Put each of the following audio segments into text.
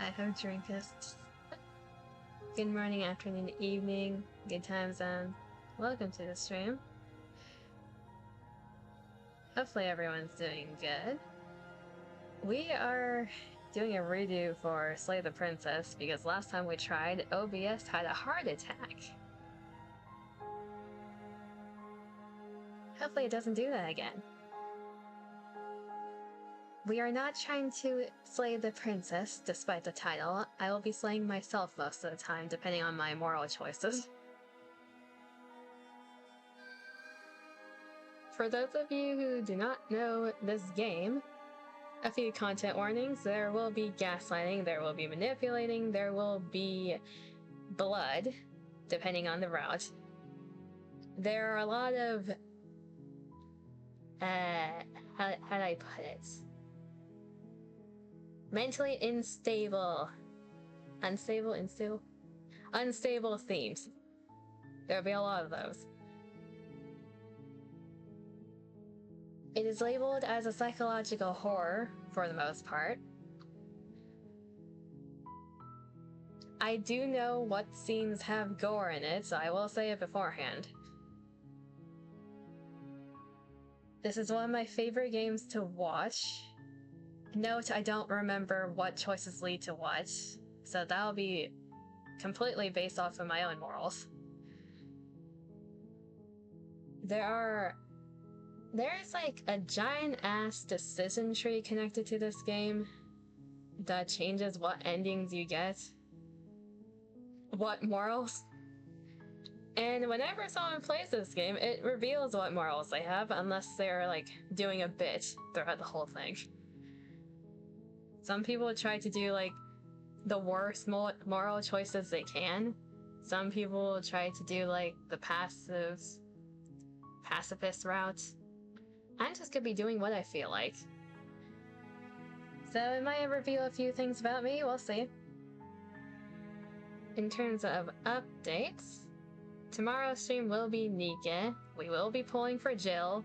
I have drinkest. Good morning, afternoon, evening, good time zone. Welcome to the stream. Hopefully everyone's doing good. We are doing a redo for Slay the Princess because last time we tried, OBS had a heart attack. Hopefully it doesn't do that again. We are not trying to slay the princess, despite the title. I will be slaying myself most of the time, depending on my moral choices. For those of you who do not know this game, a few content warnings. There will be gaslighting, there will be manipulating, there will be blood, depending on the route. There are a lot of... how do I put it? Mentally unstable themes. There'll be a lot of those. It is labeled as a psychological horror for the most part. I do know what scenes have gore in it, so I will say it beforehand. This is one of my favorite games to watch. Note, I don't remember what choices lead to what, so that'll be completely based off of my own morals. There's like a giant ass decision tree connected to this game that changes what endings you get, what morals. And whenever someone plays this game, it reveals what morals they have, unless they're like doing a bit throughout the whole thing. Some people try to do like the worst moral choices they can. Some people try to do like the pacifist route. I'm just gonna be doing what I feel like. So it might reveal a few things about me, we'll see. In terms of updates, tomorrow's stream will be Nika. We will be pulling for Jill.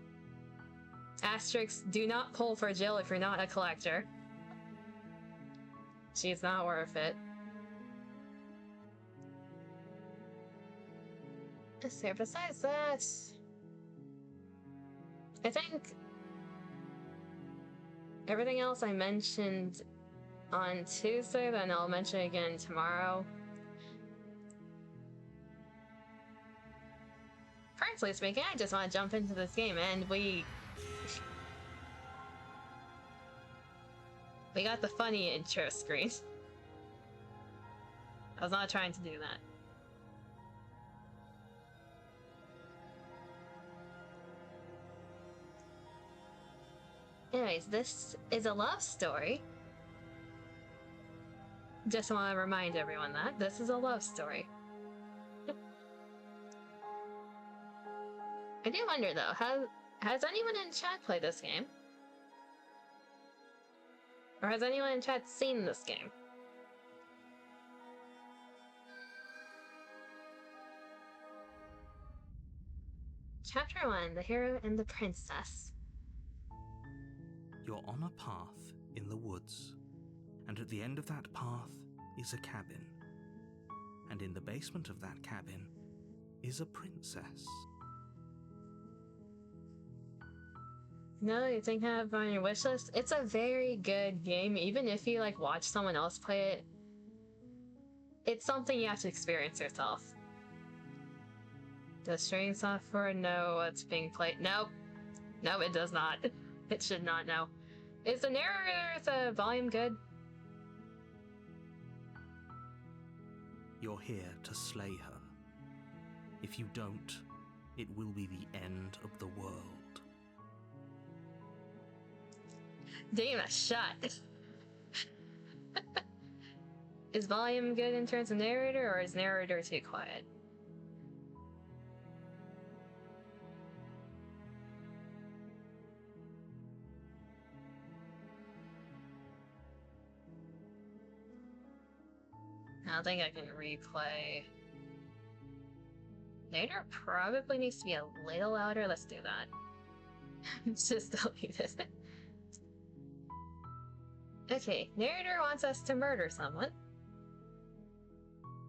Asterix, do not pull for Jill if you're not a collector. She's not worth it. So besides that, I think everything else I mentioned on Tuesday, then I'll mention again tomorrow. Frankly speaking, I just want to jump into this game, and we got the funny intro screen. I was not trying to do that. Anyways, this is a love story. Just want to remind everyone that this is a love story. I do wonder though, has anyone in chat played this game? Or has anyone in chat seen this game? Chapter 1, The Hero and the Princess. You're on a path in the woods, and at the end of that path is a cabin. And in the basement of that cabin is a princess. No, you think I have on your wish list? It's a very good game, even if you like watch someone else play it. It's something you have to experience yourself. Does streaming software know what's being played? Nope. No, it does not. It should not know. Is the narrator's volume good? You're here to slay her. If you don't, it will be the end of the world. Damn, a shot. Is volume good in terms of narrator, or is narrator too quiet? I don't think I can replay. Narrator probably needs to be a little louder. Let's do that. Just delete it. Okay, narrator wants us to murder someone.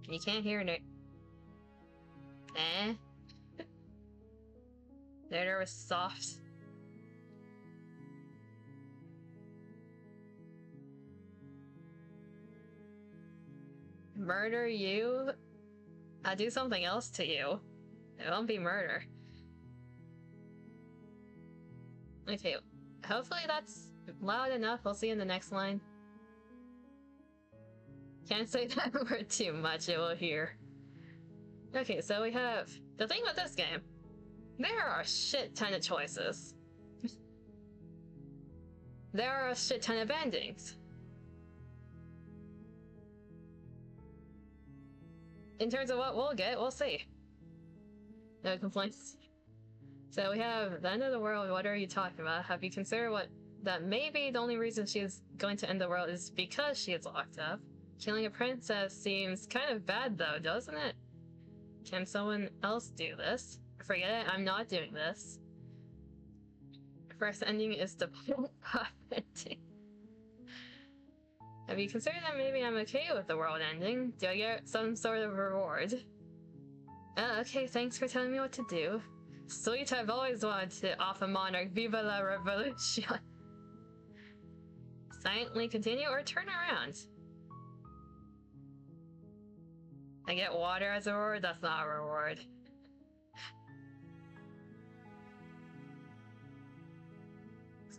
You can't hear Narrator was soft. Murder you? I'll do something else to you. It won't be murder. Okay, hopefully that's loud enough. We'll see in the next line. Can't say that word too much, it will hear. Okay, so we have... The thing with this game, there are a shit ton of choices. There are a shit ton of endings. In terms of what we'll get, we'll see. No complaints. So we have the end of the world. What are you talking about? Have you considered that maybe the only reason she's going to end the world is because she is locked up? Killing a princess seems kind of bad though, doesn't it? Can someone else do this? Forget it, I'm not doing this. First ending is the pop ending. Have you considered that maybe I'm okay with the world ending? Do I get some sort of reward? Okay, thanks for telling me what to do. Sweet, I've always wanted to off a monarch. Viva la revolution. Silently continue or turn around. I get water as a reward? That's not a reward.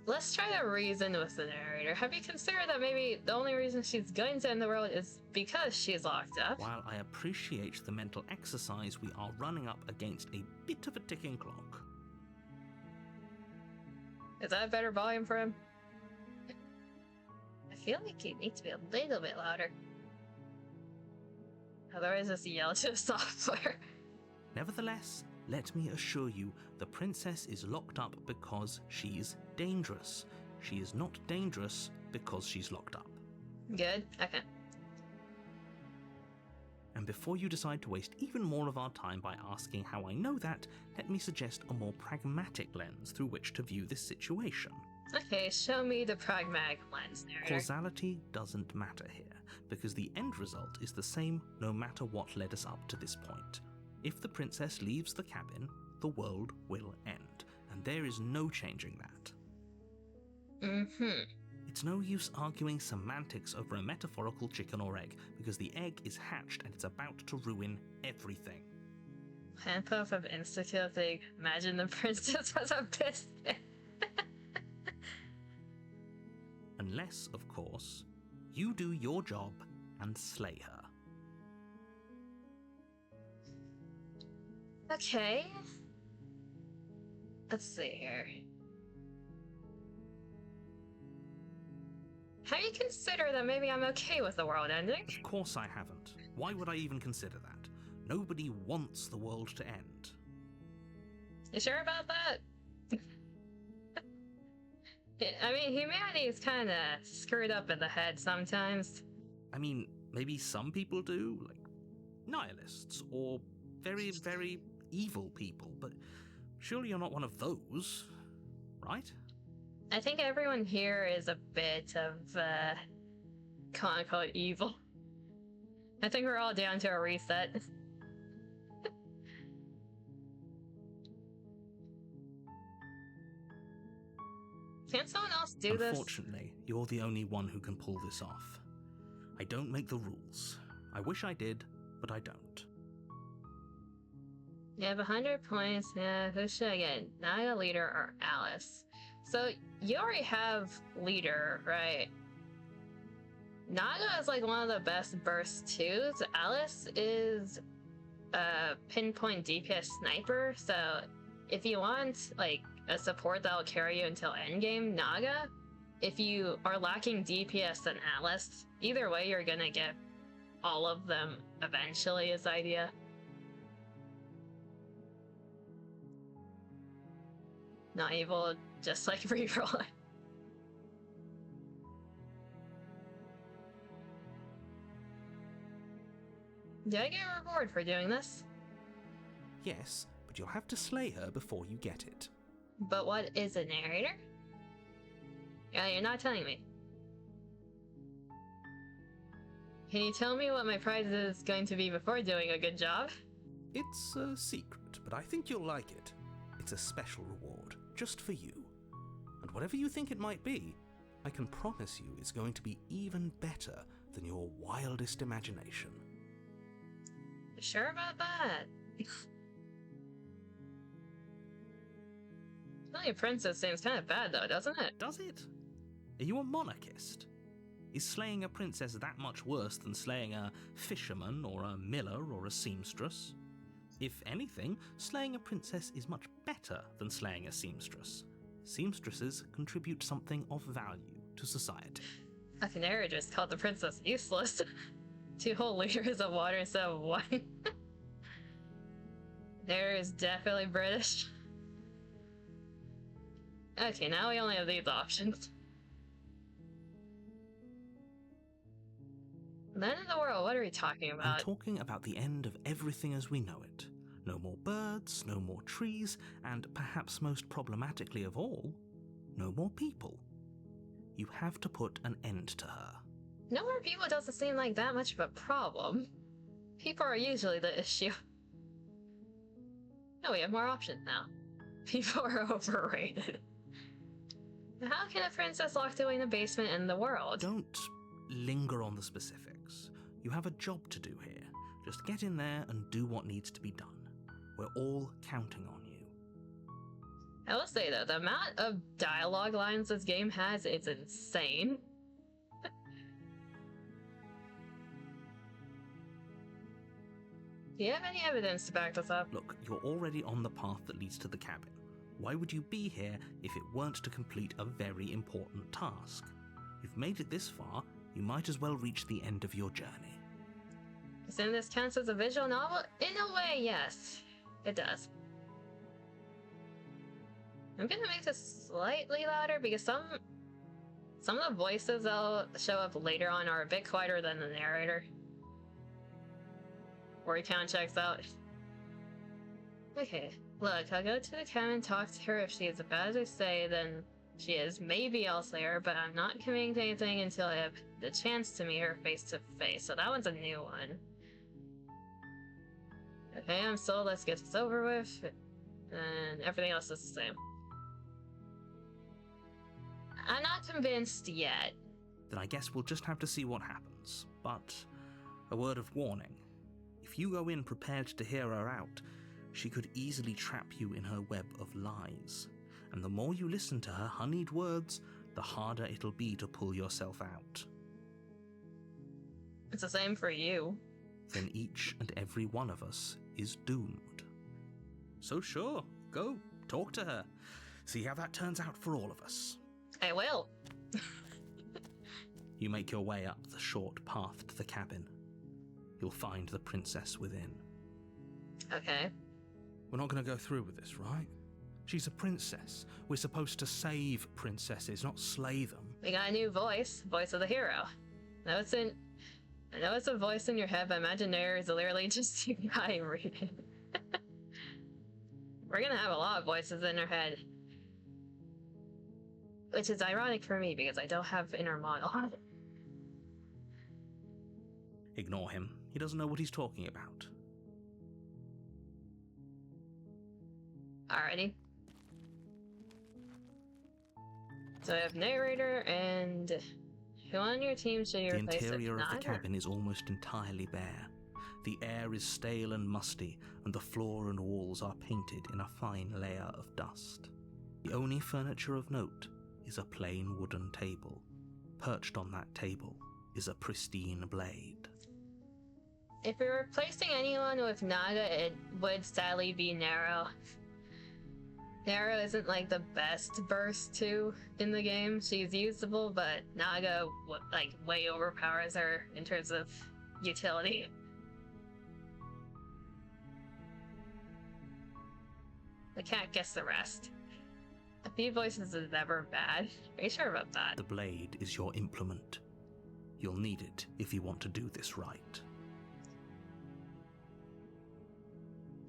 Let's try to reason with the narrator. Have you considered that maybe the only reason she's going to end the world is because she's locked up? While I appreciate the mental exercise, we are running up against a bit of a ticking clock. Is that a better volume for him? I feel like he needs to be a little bit louder. Otherwise, just yell to the software. Nevertheless, let me assure you, the princess is locked up because she's dangerous. She is not dangerous because she's locked up. Good. Okay. And before you decide to waste even more of our time by asking how I know that, let me suggest a more pragmatic lens through which to view this situation. Okay, show me the pragmatic lens, narrator. Causality doesn't matter here, because the end result is the same no matter what led us up to this point. If the princess leaves the cabin, the world will end, and there is no changing that. It's no use arguing semantics over a metaphorical chicken or egg, because the egg is hatched and it's about to ruin everything. Handpuff of Instakill thing. Imagine the princess was a biscuit. Unless, of course, you do your job and slay her. Okay. Let's see here. Have you considered that maybe I'm okay with the world ending? Of course I haven't. Why would I even consider that? Nobody wants the world to end. You sure about that? I mean, humanity is kind of screwed up in the head sometimes. I mean, maybe some people do, like nihilists, or very, very evil people, but surely you're not one of those, right? I think everyone here is a bit of, quote-unquote evil. I think we're all down to a reset. Can't someone else do this? Unfortunately, you're the only one who can pull this off. I don't make the rules. I wish I did, but I don't. You have 100 points. Yeah, who should I get? Naga, Leader, or Alice? So, you already have Leader, right? Naga is like one of the best burst 2s. Alice is a pinpoint DPS sniper, so if you want like a support that'll carry you until endgame, Naga. If you are lacking DPS and Alice, either way you're gonna get all of them eventually is the idea. Not evil, just like reroll. Do I get a reward for doing this? Yes, but you'll have to slay her before you get it. But what is a narrator? Yeah, you're not telling me. Can you tell me what my prize is going to be before doing a good job? It's a secret, but I think you'll like it. It's a special reward, just for you. And whatever you think it might be, I can promise you it's going to be even better than your wildest imagination. Sure about that? Killing a princess seems kind of bad though, doesn't it? Does it? Are you a monarchist? Is slaying a princess that much worse than slaying a fisherman or a miller or a seamstress? If anything, slaying a princess is much better than slaying a seamstress. Seamstresses contribute something of value to society. A canary just called the princess useless. 2 whole liters of water instead of 1. There is definitely British. Okay, now we only have these options. The end of the world, what are we talking about? I'm talking about the end of everything as we know it. No more birds, no more trees, and perhaps most problematically of all, no more people. You have to put an end to her. No more people doesn't seem like that much of a problem. People are usually the issue. No, we have more options now. People are overrated. How can a princess locked away in a basement in the world? Don't linger on the specifics. You have a job to do here. Just get in there and do what needs to be done. We're all counting on you. I will say though, the amount of dialogue lines this game has is insane. Do you have any evidence to back this up? Look, you're already on the path that leads to the cabin. Why would you be here if it weren't to complete a very important task? You've made it this far, you might as well reach the end of your journey. Isn't this counts as a visual novel? In a way, yes. It does. I'm gonna make this slightly louder because some of the voices that'll show up later on are a bit quieter than the narrator. Or he count checks out. Okay, look, I'll go to the cabin and talk to her. If she is as bad as I say, then she is. Maybe I'll slay her, but I'm not committing to anything until I have the chance to meet her face to face. So that one's a new one. Okay, I'm sold. Let's get this over with. And everything else is the same. I'm not convinced yet. Then I guess we'll just have to see what happens. But a word of warning. If you go in prepared to hear her out, she could easily trap you in her web of lies. And the more you listen to her honeyed words, the harder it'll be to pull yourself out. It's the same for you. Then each and every one of us is doomed. So sure, go, talk to her. See how that turns out for all of us. I will. You make your way up the short path to the cabin. You'll find the princess within. Okay. We're not going to go through with this, right? She's a princess. We're supposed to save princesses, not slay them. We got a new voice. Voice of the hero. I know it's a voice in your head, but Imaginary is literally just you guy reading. We're gonna have a lot of voices in our head. Which is ironic for me, because I don't have inner monologue. Ignore him. He doesn't know what he's talking about. Alrighty. So I have narrator, and who on your team should you The replace if interior of not? the cabin is almost entirely bare. The air is stale and musty, and the floor and walls are painted in a fine layer of dust. The only furniture of note is a plain wooden table. Perched on that table is a pristine blade. If you're replacing anyone with Naga, it would sadly be Narrow. Narrow isn't like the best burst 2 in the game. She's usable, but Naga like way overpowers her in terms of utility. The cat gets the rest. A few voices is never bad. Are you sure about that? The blade is your implement. You'll need it if you want to do this right.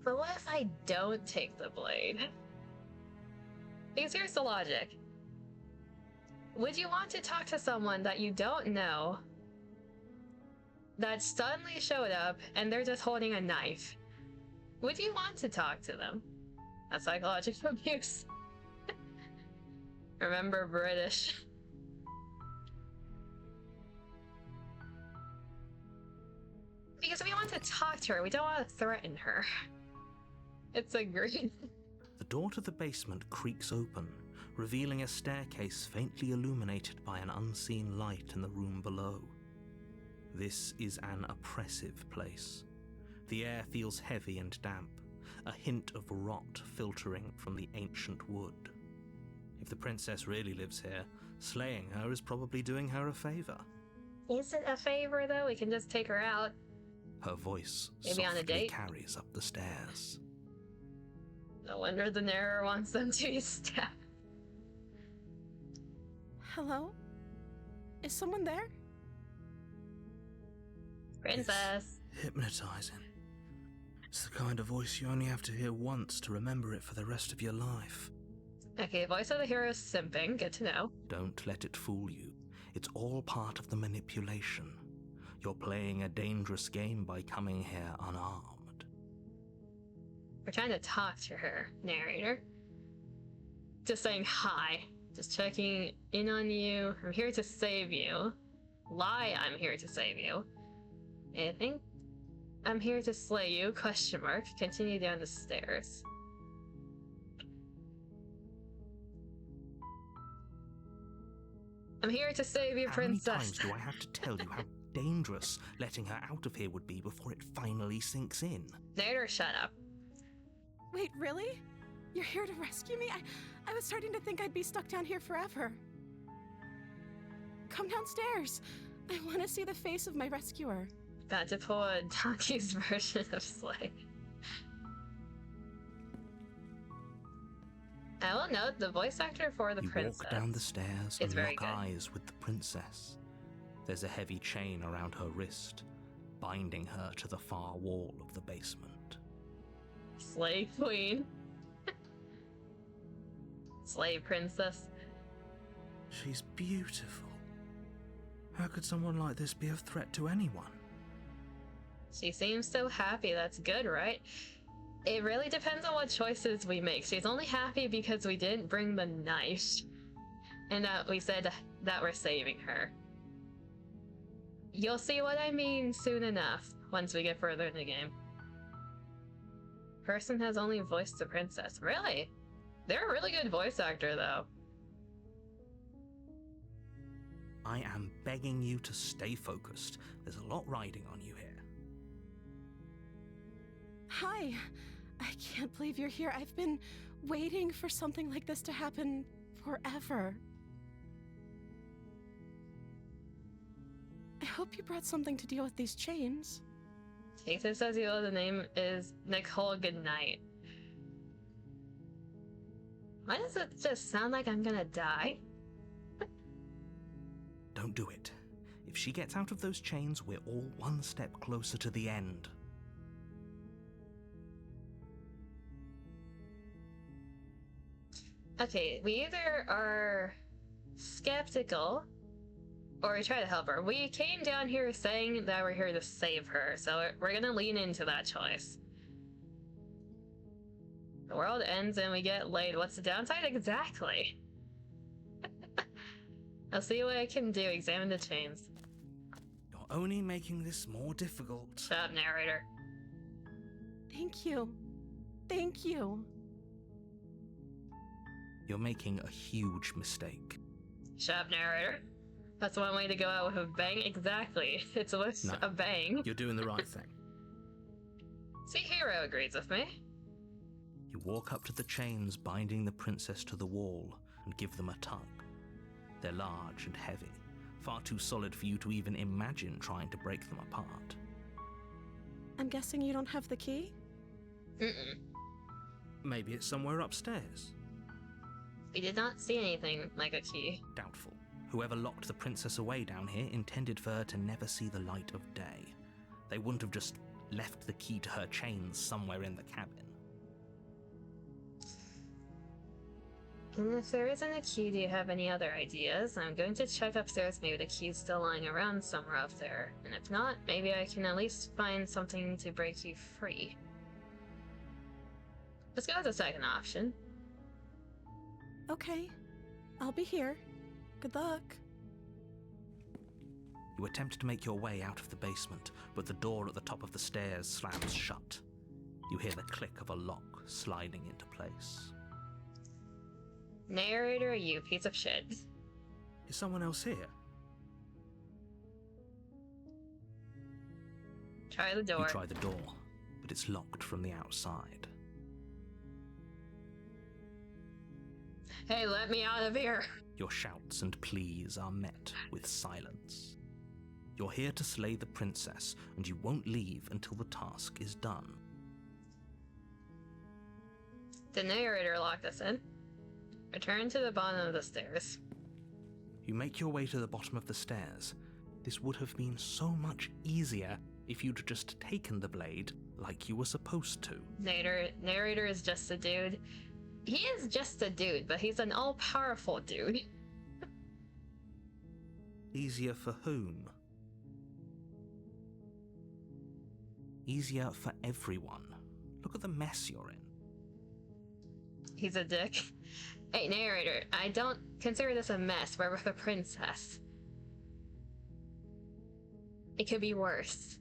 But what if I don't take the blade? Because here's the logic. Would you want to talk to someone that you don't know that suddenly showed up and they're just holding a knife. Would you want to talk to them? That's psychological abuse. Remember, British. Because we want to talk to her, we don't want to threaten her. It's agreed. The door to the basement creaks open, revealing a staircase faintly illuminated by an unseen light in the room below. This is an oppressive place. The air feels heavy and damp, a hint of rot filtering from the ancient wood. If the princess really lives here, slaying her is probably doing her a favor. Is it a favor, though? We can just take her out. Her voice Maybe on a softly date? carries up the stairs. No wonder the narrator wants them to be stabbed. Hello? Is someone there? Princess. It's hypnotizing. It's the kind of voice you only have to hear once to remember it for the rest of your life. Okay, voice of the hero is simping. Good to know. Don't let it fool you. It's all part of the manipulation. You're playing a dangerous game by coming here unarmed. We're trying to talk to her, narrator. Just saying hi. Just checking in on you. I'm here to save you. Lie, I'm here to save you. I think I'm here to slay you, question mark. Continue down the stairs. I'm here to save you, princess. How many times do I have to tell you how dangerous letting her out of here would be before it finally sinks in? Narrator, shut up. Wait, really? You're here to rescue me? I was starting to think I'd be stuck down here forever. Come downstairs. I want to see the face of my rescuer. About to pull a donkey's version of Slay. I will note the voice actor for the princess. You walk down the stairs It's and very lock good. eyes with the princess. There's a heavy chain around her wrist, binding her to the far wall of the basement. Slay queen. Slay princess. She's beautiful. How could someone like this be a threat to anyone? She seems so happy. That's good, right? It really depends on what choices we make. She's only happy because we didn't bring the knife. And that we said that we're saving her. You'll see what I mean soon enough, once we get further in the game. Person has only voiced the princess. Really? They're a really good voice actor, though. I am begging you to stay focused. There's a lot riding on you here. Hi. I can't believe you're here. I've been waiting for something like this to happen forever. I hope you brought something to deal with these chains. Jason says the name is Nicole Goodnight. Why does it just sound like I'm gonna die? Don't do it. If she gets out of those chains, we're all one step closer to the end. Okay, we either are skeptical or we try to help her. We came down here saying that we're here to save her, so we're gonna lean into that choice. The world ends and we get laid. What's the downside? Exactly. I'll see what I can do. Examine the chains. You're only making this more difficult. Shut up, narrator. Thank you. Thank you. You're making a huge mistake. Shut up, narrator. That's one way to go out with a bang. Exactly. It's with No. a bang. You're doing the right thing. See, hero agrees with me. You walk up to the chains binding the princess to the wall and give them a tug. They're large and heavy, far too solid for you to even imagine trying to break them apart. I'm guessing you don't have the key? Mm-mm. Maybe it's somewhere upstairs. We did not see anything like a key. Doubtful. Whoever locked the princess away down here intended for her to never see the light of day. They wouldn't have just left the key to her chains somewhere in the cabin. And if there isn't a key, do you have any other ideas? I'm going to check upstairs, maybe the key's still lying around somewhere up there. And if not, maybe I can at least find something to break you free. Let's go with the second option. Okay, I'll be here. Good luck. You attempt to make your way out of the basement, but the door at the top of the stairs slams shut. You hear the click of a lock sliding into place. Narrator, you piece of shit. Is someone else here? Try the door. You try the door, but it's locked from the outside. Hey, let me out of here! Your shouts and pleas are met with silence. You're here to slay the princess, and you won't leave until the task is done. The narrator locked us in. Return to the bottom of the stairs. You make your way to the bottom of the stairs. This would have been so much easier if you'd just taken the blade like you were supposed to. Narrator is just a dude. He is just a dude, but he's an all-powerful dude. Easier for whom? Easier for everyone. Look at the mess you're in. He's a dick. Hey, narrator, I don't consider this a mess. We're with a princess. It could be worse.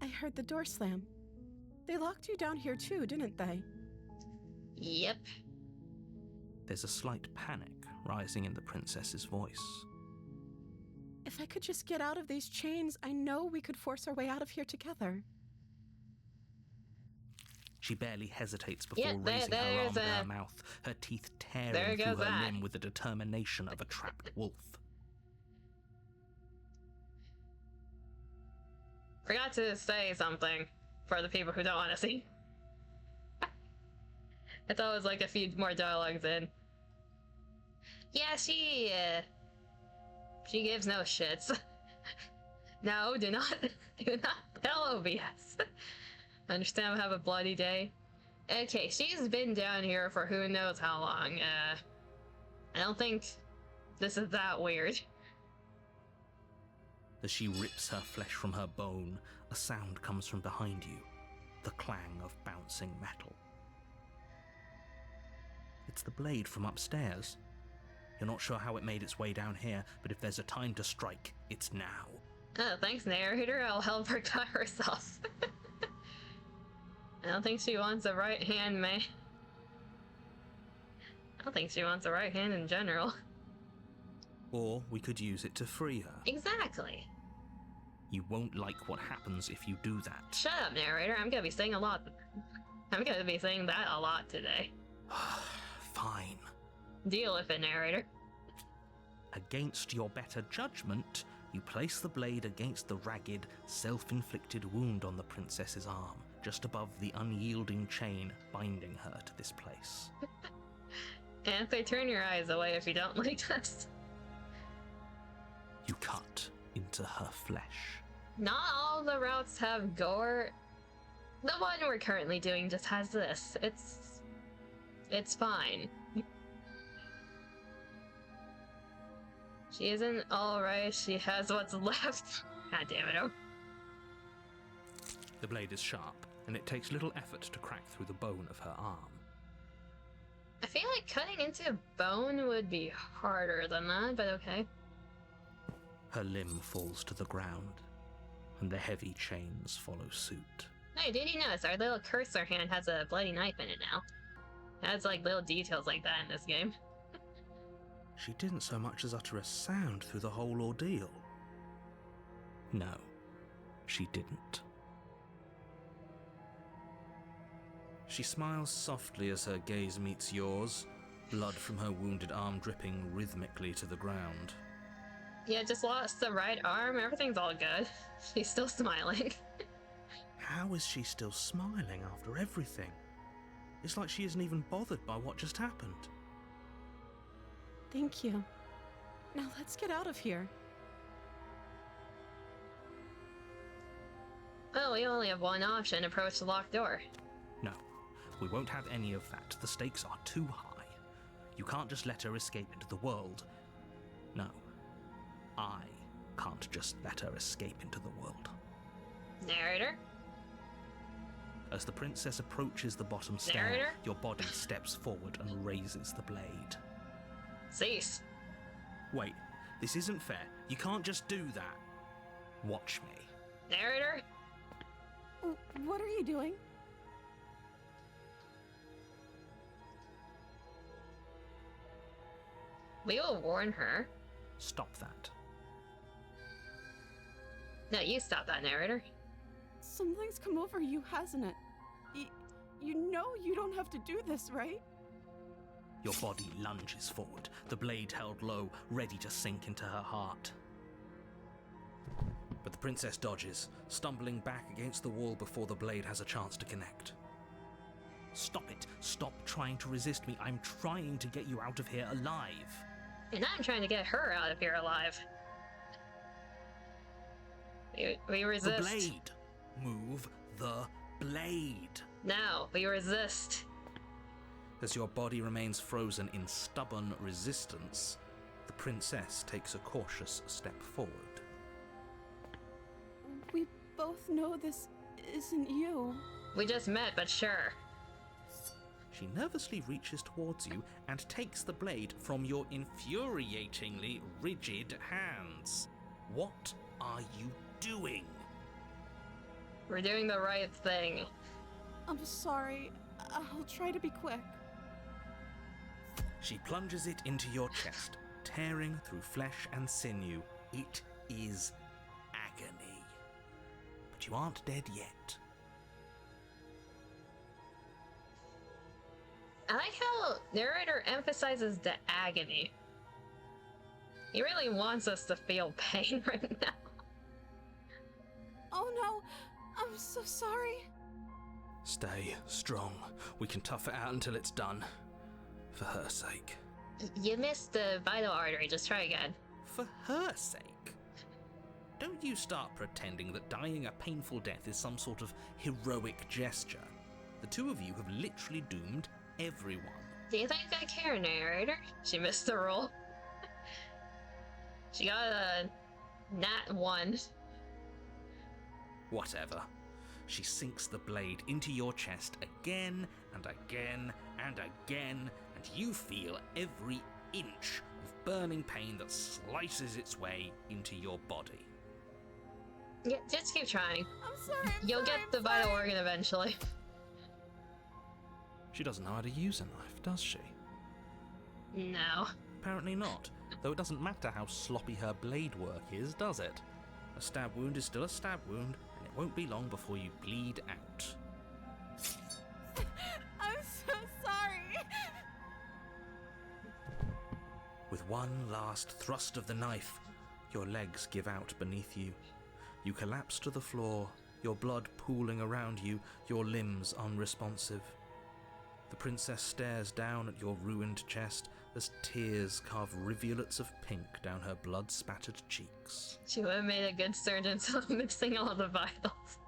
I heard the door slam. They locked you down here too, didn't they? Yep. There's a slight panic rising in the princess's voice. If I could just get out of these chains, I know we could force our way out of here together. She barely hesitates before raising her arm to her mouth, her teeth tearing through her limb with the determination of a trapped wolf. Forgot to say something for the people who don't want to see. I thought it was like a few more dialogues in. Yeah, she gives no shits. No, do not tell OBS. Understand I have a bloody day. Okay, she's been down here for who knows how long. I don't think this is that weird. As she rips her flesh from her bone, a sound comes from behind you, the clang of bouncing metal. It's the blade from upstairs. You're not sure how it made its way down here, but if there's a time to strike, it's now. Oh, thanks, narrator. I'll help her cut herself. I don't think she wants a right hand, man. I don't think she wants a right hand in general. Or we could use it to free her. Exactly. You won't like what happens if you do that. Shut up, narrator. I'm gonna be saying a lot. I'm gonna be saying that a lot today. Fine. Deal with it, narrator. Against your better judgment, you place the blade against the ragged, self-inflicted wound on the princess's arm, just above the unyielding chain binding her to this place. And they turn your eyes away if you don't like this. You cut into her flesh. Not all the routes have gore. The one we're currently doing just has this. It's fine. She isn't alright, she has what's left. God damn it. Oh. The blade is sharp, and it takes little effort to crack through the bone of her arm. I feel like cutting into bone would be harder than that, but okay. Her limb falls to the ground, and the heavy chains follow suit. Hey, did you notice our little cursor hand has a bloody knife in it now? It has like little details like that in this game. She didn't so much as utter a sound through the whole ordeal. No, she didn't. She smiles softly as her gaze meets yours, blood from her wounded arm dripping rhythmically to the ground. Yeah, just lost the right arm, everything's all good. She's still smiling. How is she still smiling after everything? It's like she isn't even bothered by what just happened. Thank you. Now let's get out of here. Well, we only have one option, approach the locked door. No, We won't have any of that. The stakes are too high. You can't just let her escape into the world. No, I can't just let her escape into the world. Narrator? As the princess approaches the bottom stair, Narrator? your body steps forward and raises the blade. Cease. Wait, this isn't fair. You can't just do that. Watch me. Narrator? What are you doing? We will warn her. Stop that. No, you stop that, narrator. Something's come over you, hasn't it? You know you don't have to do this, right? Your body lunges forward, the blade held low, ready to sink into her heart. But the princess dodges, stumbling back against the wall before the blade has a chance to connect. Stop it. Stop trying to resist me. I'm trying to get you out of here alive. And I'm trying to get her out of here alive. We resist. The blade. Move the blade. No, we resist. As your body remains frozen in stubborn resistance, the princess takes a cautious step forward. We both know this isn't you. We just met, but sure. She nervously reaches towards you and takes the blade from your infuriatingly rigid hands. What are you doing? We're doing the right thing. I'm sorry. I'll try to be quick. She plunges it into your chest, tearing through flesh and sinew. It is agony. But you aren't dead yet. I like how narrator emphasizes the agony. He really wants us to feel pain right now. Oh no, I'm so sorry. Stay strong. We can tough it out until it's done. For her sake. You missed the vital artery, just try again. For her sake? Don't you start pretending that dying a painful death is some sort of heroic gesture. The two of you have literally doomed everyone. Do you think I care, narrator? She missed the roll. She got a nat 1. Whatever. She sinks the blade into your chest again and again and again, and you feel every inch of burning pain that slices its way into your body. Yeah, just keep trying. I'm sorry. You'll get the vital organ eventually. She doesn't know how to use a knife, does she? No. Apparently not, though it doesn't matter how sloppy her blade work is, does it? A stab wound is still a stab wound, and it won't be long before you bleed out. I'm so sorry. With one last thrust of the knife, your legs give out beneath you. You collapse to the floor, your blood pooling around you, your limbs unresponsive. The princess stares down at your ruined chest as tears carve rivulets of pink down her blood-spattered cheeks. She would have made a good surgeon, so I'm missing all the vitals.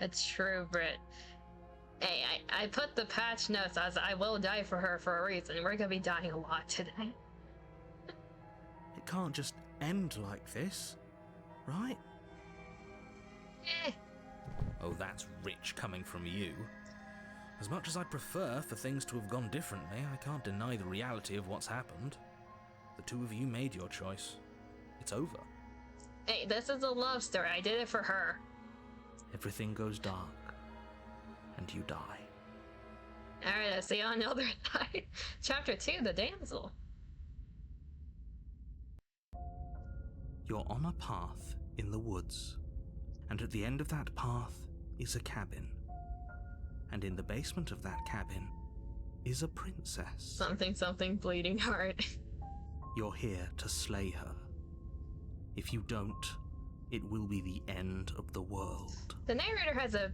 A true Brit. Hey, I put the patch notes as I will die for her for a reason. We're gonna be dying a lot today. It can't just end like this, right? Eh. Oh, that's rich coming from you. As much as I'd prefer for things to have gone differently, I can't deny the reality of what's happened. The two of you made your choice. It's over. Hey, this is a love story. I did it for her. Everything goes dark, and you die. Alright, I'll see you on the other side. Chapter 2, The Damsel. You're on a path in the woods, and at the end of that path is a cabin. And in the basement of that cabin is a princess. Something bleeding heart. You're here to slay her. If you don't, it will be the end of the world. The narrator has a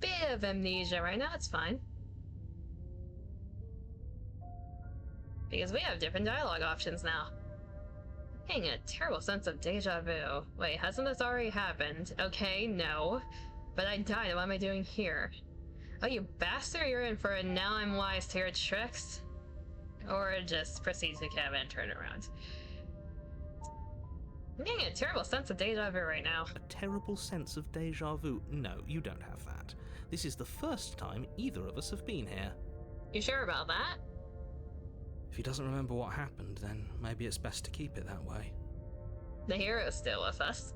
bit of amnesia right now, it's fine. Because we have different dialogue options now. I'm getting a terrible sense of deja vu. Wait, hasn't this already happened? Okay, no. But I died, what am I doing here? Oh, you bastard, you're in for a now I'm wise to your tricks. Or just proceed to cabin and turn around. I'm getting a terrible sense of deja vu right now. A terrible sense of deja vu? No, you don't have that. This is the first time either of us have been here. You sure about that? If he doesn't remember what happened, then maybe it's best to keep it that way. The hero's still with us.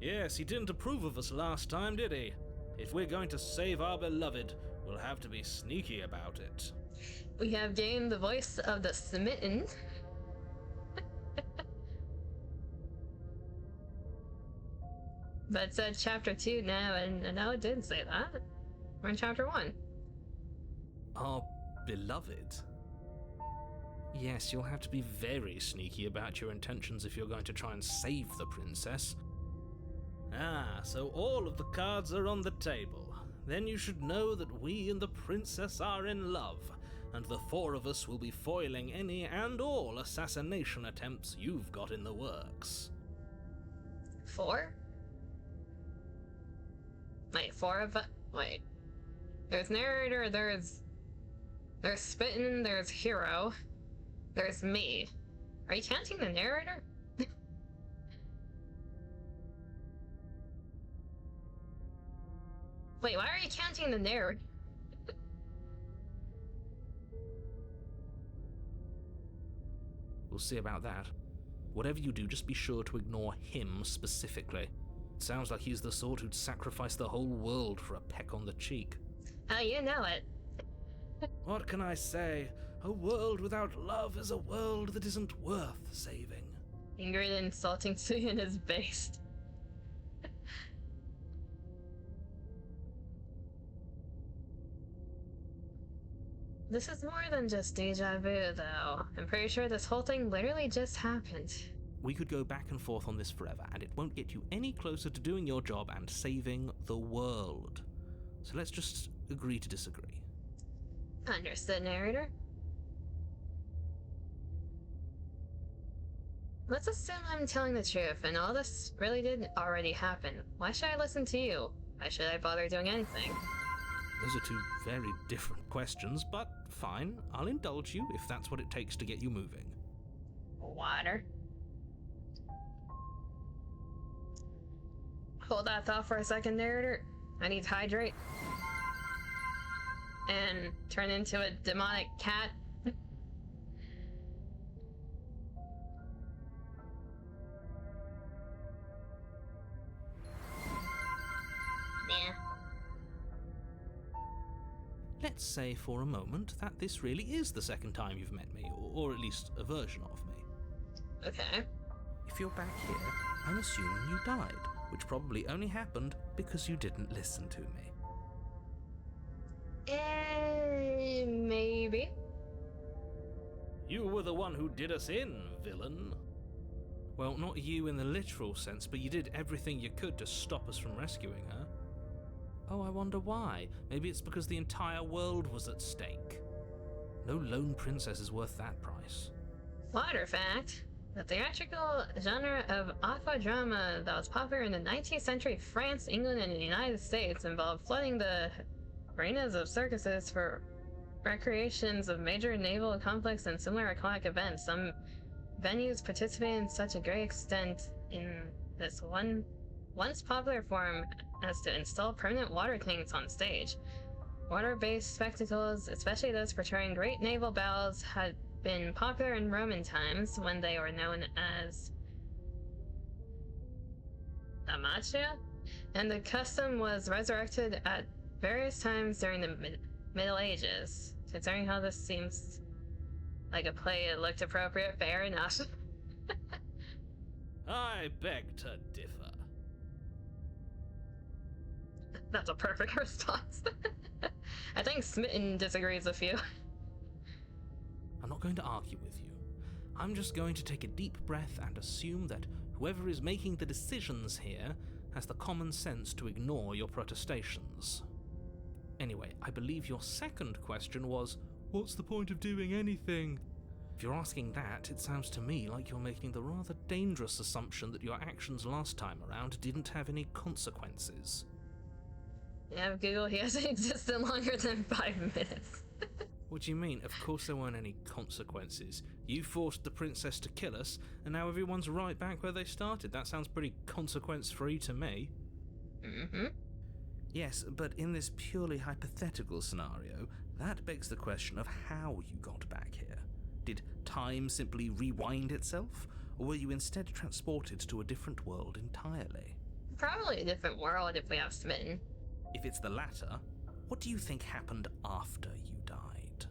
Yes, he didn't approve of us last time, did he? If we're going to save our beloved, we'll have to be sneaky about it. We have gained the voice of the smitten. But it said chapter 2 now, and now it did say that. We're in chapter 1. Our beloved? Yes, you'll have to be very sneaky about your intentions if you're going to try and save the princess. Ah, so all of the cards are on the table. Then you should know that we and the princess are in love, and the four of us will be foiling any and all assassination attempts you've got in the works. 4? Wait, 4 of us? Wait. There's narrator, there's Spittin', there's hero, there's me. Are you counting the narrator? Wait, why are you counting the narrator? We'll see about that. Whatever you do, just be sure to ignore him specifically. It sounds like he's the sort who'd sacrifice the whole world for a peck on the cheek. Oh, you know it. What can I say? A world without love is a world that isn't worth saving. Angry and insulting Suyin is based. This is more than just deja vu, though. I'm pretty sure this whole thing literally just happened. We could go back and forth on this forever, and it won't get you any closer to doing your job and saving the world. So let's just agree to disagree. Understood, narrator. Let's assume I'm telling the truth, and all this really did already happen. Why should I listen to you? Why should I bother doing anything? Those are two very different questions, but fine, I'll indulge you if that's what it takes to get you moving. Water. Hold that thought for a second, narrator. I need to hydrate. And turn into a demonic cat. Yeah. Let's say for a moment that this really is the second time you've met me, or at least a version of me. Okay. If you're back here, I'm assuming you died, which probably only happened because you didn't listen to me. Maybe. You were the one who did us in, villain. Well, not you in the literal sense, but you did everything you could to stop us from rescuing her. Oh, I wonder why. Maybe it's because the entire world was at stake. No lone princess is worth that price. Water fact. The theatrical genre of aqua drama that was popular in the 19th century France, England, and the United States involved flooding the arenas of circuses for recreations of major naval conflicts and similar iconic events. Some venues participated in such a great extent in this once popular form as to install permanent water tanks on stage. Water-based spectacles, especially those portraying great naval battles, had been popular in Roman times when they were known as Amatia, and the custom was resurrected at various times during the Middle Ages. Considering how this seems like a play that looked appropriate, fair enough. I beg to differ. That's a perfect response. I think Smitten disagrees with you. I'm not going to argue with you. I'm just going to take a deep breath and assume that whoever is making the decisions here has the common sense to ignore your protestations. Anyway, I believe your second question was, what's the point of doing anything? If you're asking that, it sounds to me like you're making the rather dangerous assumption that your actions last time around didn't have any consequences. Yeah, Google, he hasn't existed longer than 5 minutes. What do you mean? Of course there weren't any consequences. You forced the princess to kill us, and now everyone's right back where they started. That sounds pretty consequence-free to me. Mm-hmm. Yes, but in this purely hypothetical scenario, that begs the question of how you got back here. Did time simply rewind itself, or were you instead transported to a different world entirely? Probably a different world if we have Smitten. If it's the latter, what do you think happened after you died?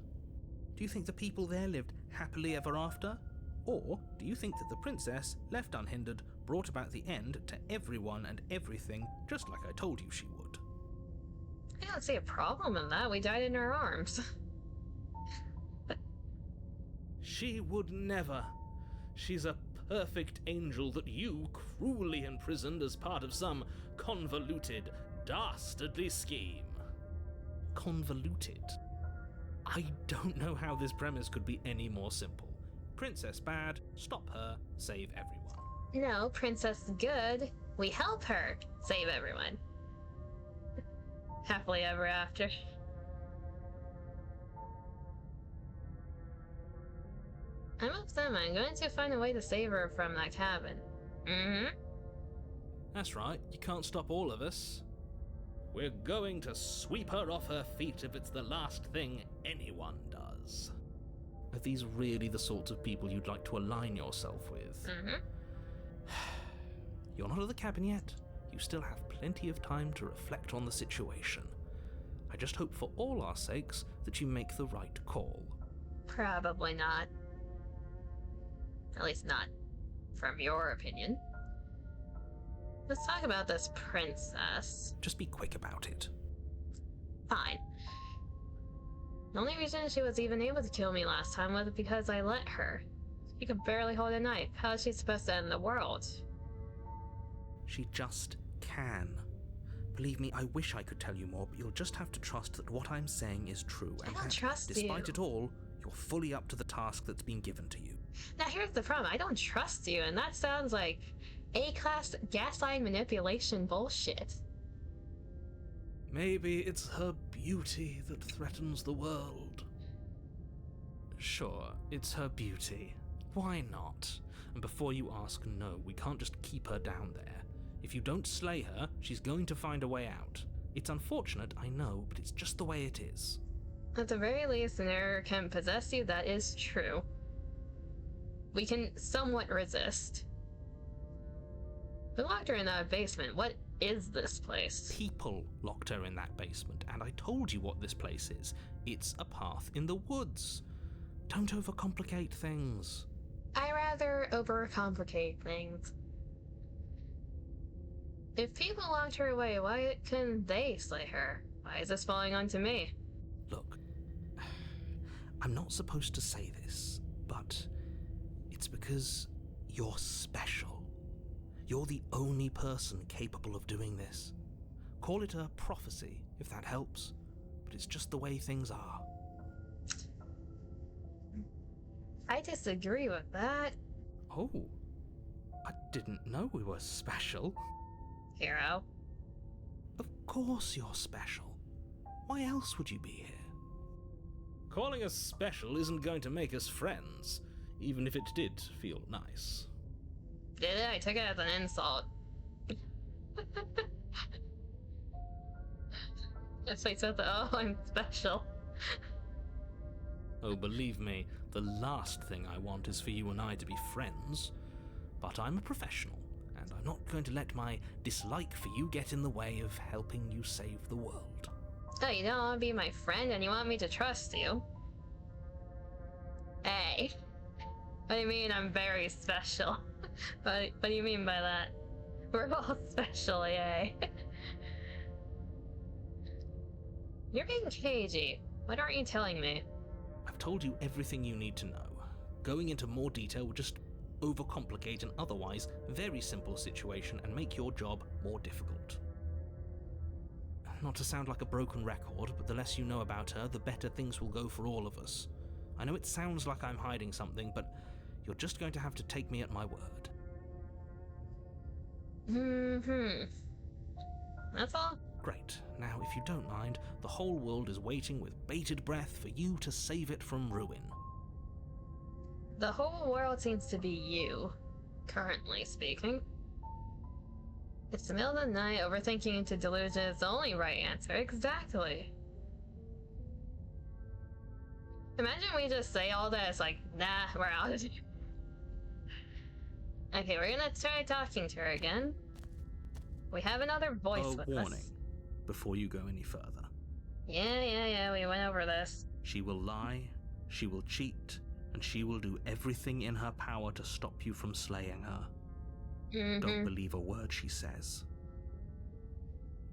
Do you think the people there lived happily ever after? Or do you think that the princess, left unhindered, brought about the end to everyone and everything, just like I told you she would? I don't see a problem in that. We died in her arms. She would never. She's a perfect angel that you cruelly imprisoned as part of some convoluted, dastardly scheme. Convoluted? I don't know how this premise could be any more simple. Princess bad, stop her, save everyone. No, Princess good. We help her save everyone. Happily ever after. I'm of them. I'm going to find a way to save her from that cabin. Mm-hmm. That's right, you can't stop all of us. We're going to sweep her off her feet if it's the last thing anyone does. Are these really the sorts of people you'd like to align yourself with? Mm-hmm. You're not at the cabin yet. You still have plenty of time to reflect on the situation. I just hope for all our sakes that you make the right call. Probably not. At least not from your opinion. Let's talk about this princess. Just be quick about it. Fine. The only reason she was even able to kill me last time was because I let her. She could barely hold a knife. How is she supposed to end the world? She just can. Believe me, I wish I could tell you more, but you'll just have to trust that what I'm saying is true, and I don't that, trust despite you. it all, you're fully up to the task that's been given to you. Now here's the problem. I don't trust you, and that sounds like A-class gaslight manipulation bullshit. Maybe it's her beauty that threatens the world. Sure, it's her beauty. Why not? And before you ask, no, we can't just keep her down there. If you don't slay her, she's going to find a way out. It's unfortunate, I know, but it's just the way it is. At the very least, an error can possess you, that is true. We can somewhat resist. We locked her in that basement. What is this place? People locked her in that basement, and I told you what this place is. It's a path in the woods. Don't overcomplicate things. I rather overcomplicate things. If people locked her away, why couldn't they slay her? Why is this falling onto me? Look, I'm not supposed to say this, but it's because you're special. You're the only person capable of doing this. Call it a prophecy, if that helps, but it's just the way things are. I disagree with that. Oh, I didn't know we were special. Hero. Of course you're special. Why else would you be here? Calling us special isn't going to make us friends, even if it did feel nice. Did it? I took it as an insult. If they said that, oh, I'm special. Oh, believe me, the last thing I want is for you and I to be friends. But I'm a professional, and I'm not going to let my dislike for you get in the way of helping you save the world. Oh, you don't want to be my friend and you want me to trust you? Hey. What do you mean I'm very special? What do you mean by that? We're all special, yay. You're being cagey. What aren't you telling me? I've told you everything you need to know. Going into more detail would just overcomplicate an otherwise very simple situation and make your job more difficult. Not to sound like a broken record, but the less you know about her, the better things will go for all of us. I know it sounds like I'm hiding something, but you're just going to have to take me at my word. That's all? Great. Now, if you don't mind, the whole world is waiting with bated breath for you to save it from ruin. The whole world seems to be you, currently speaking. It's the middle of the night, overthinking into delusion is the only right answer. Exactly. Imagine we just say all that, it's like, nah, we're out of here. Okay, we're gonna try talking to her again. We have another voice with warning, us. before you go any further. Yeah, we went over this. She will lie, she will cheat, and she will do everything in her power to stop you from slaying her. Don't believe a word she says.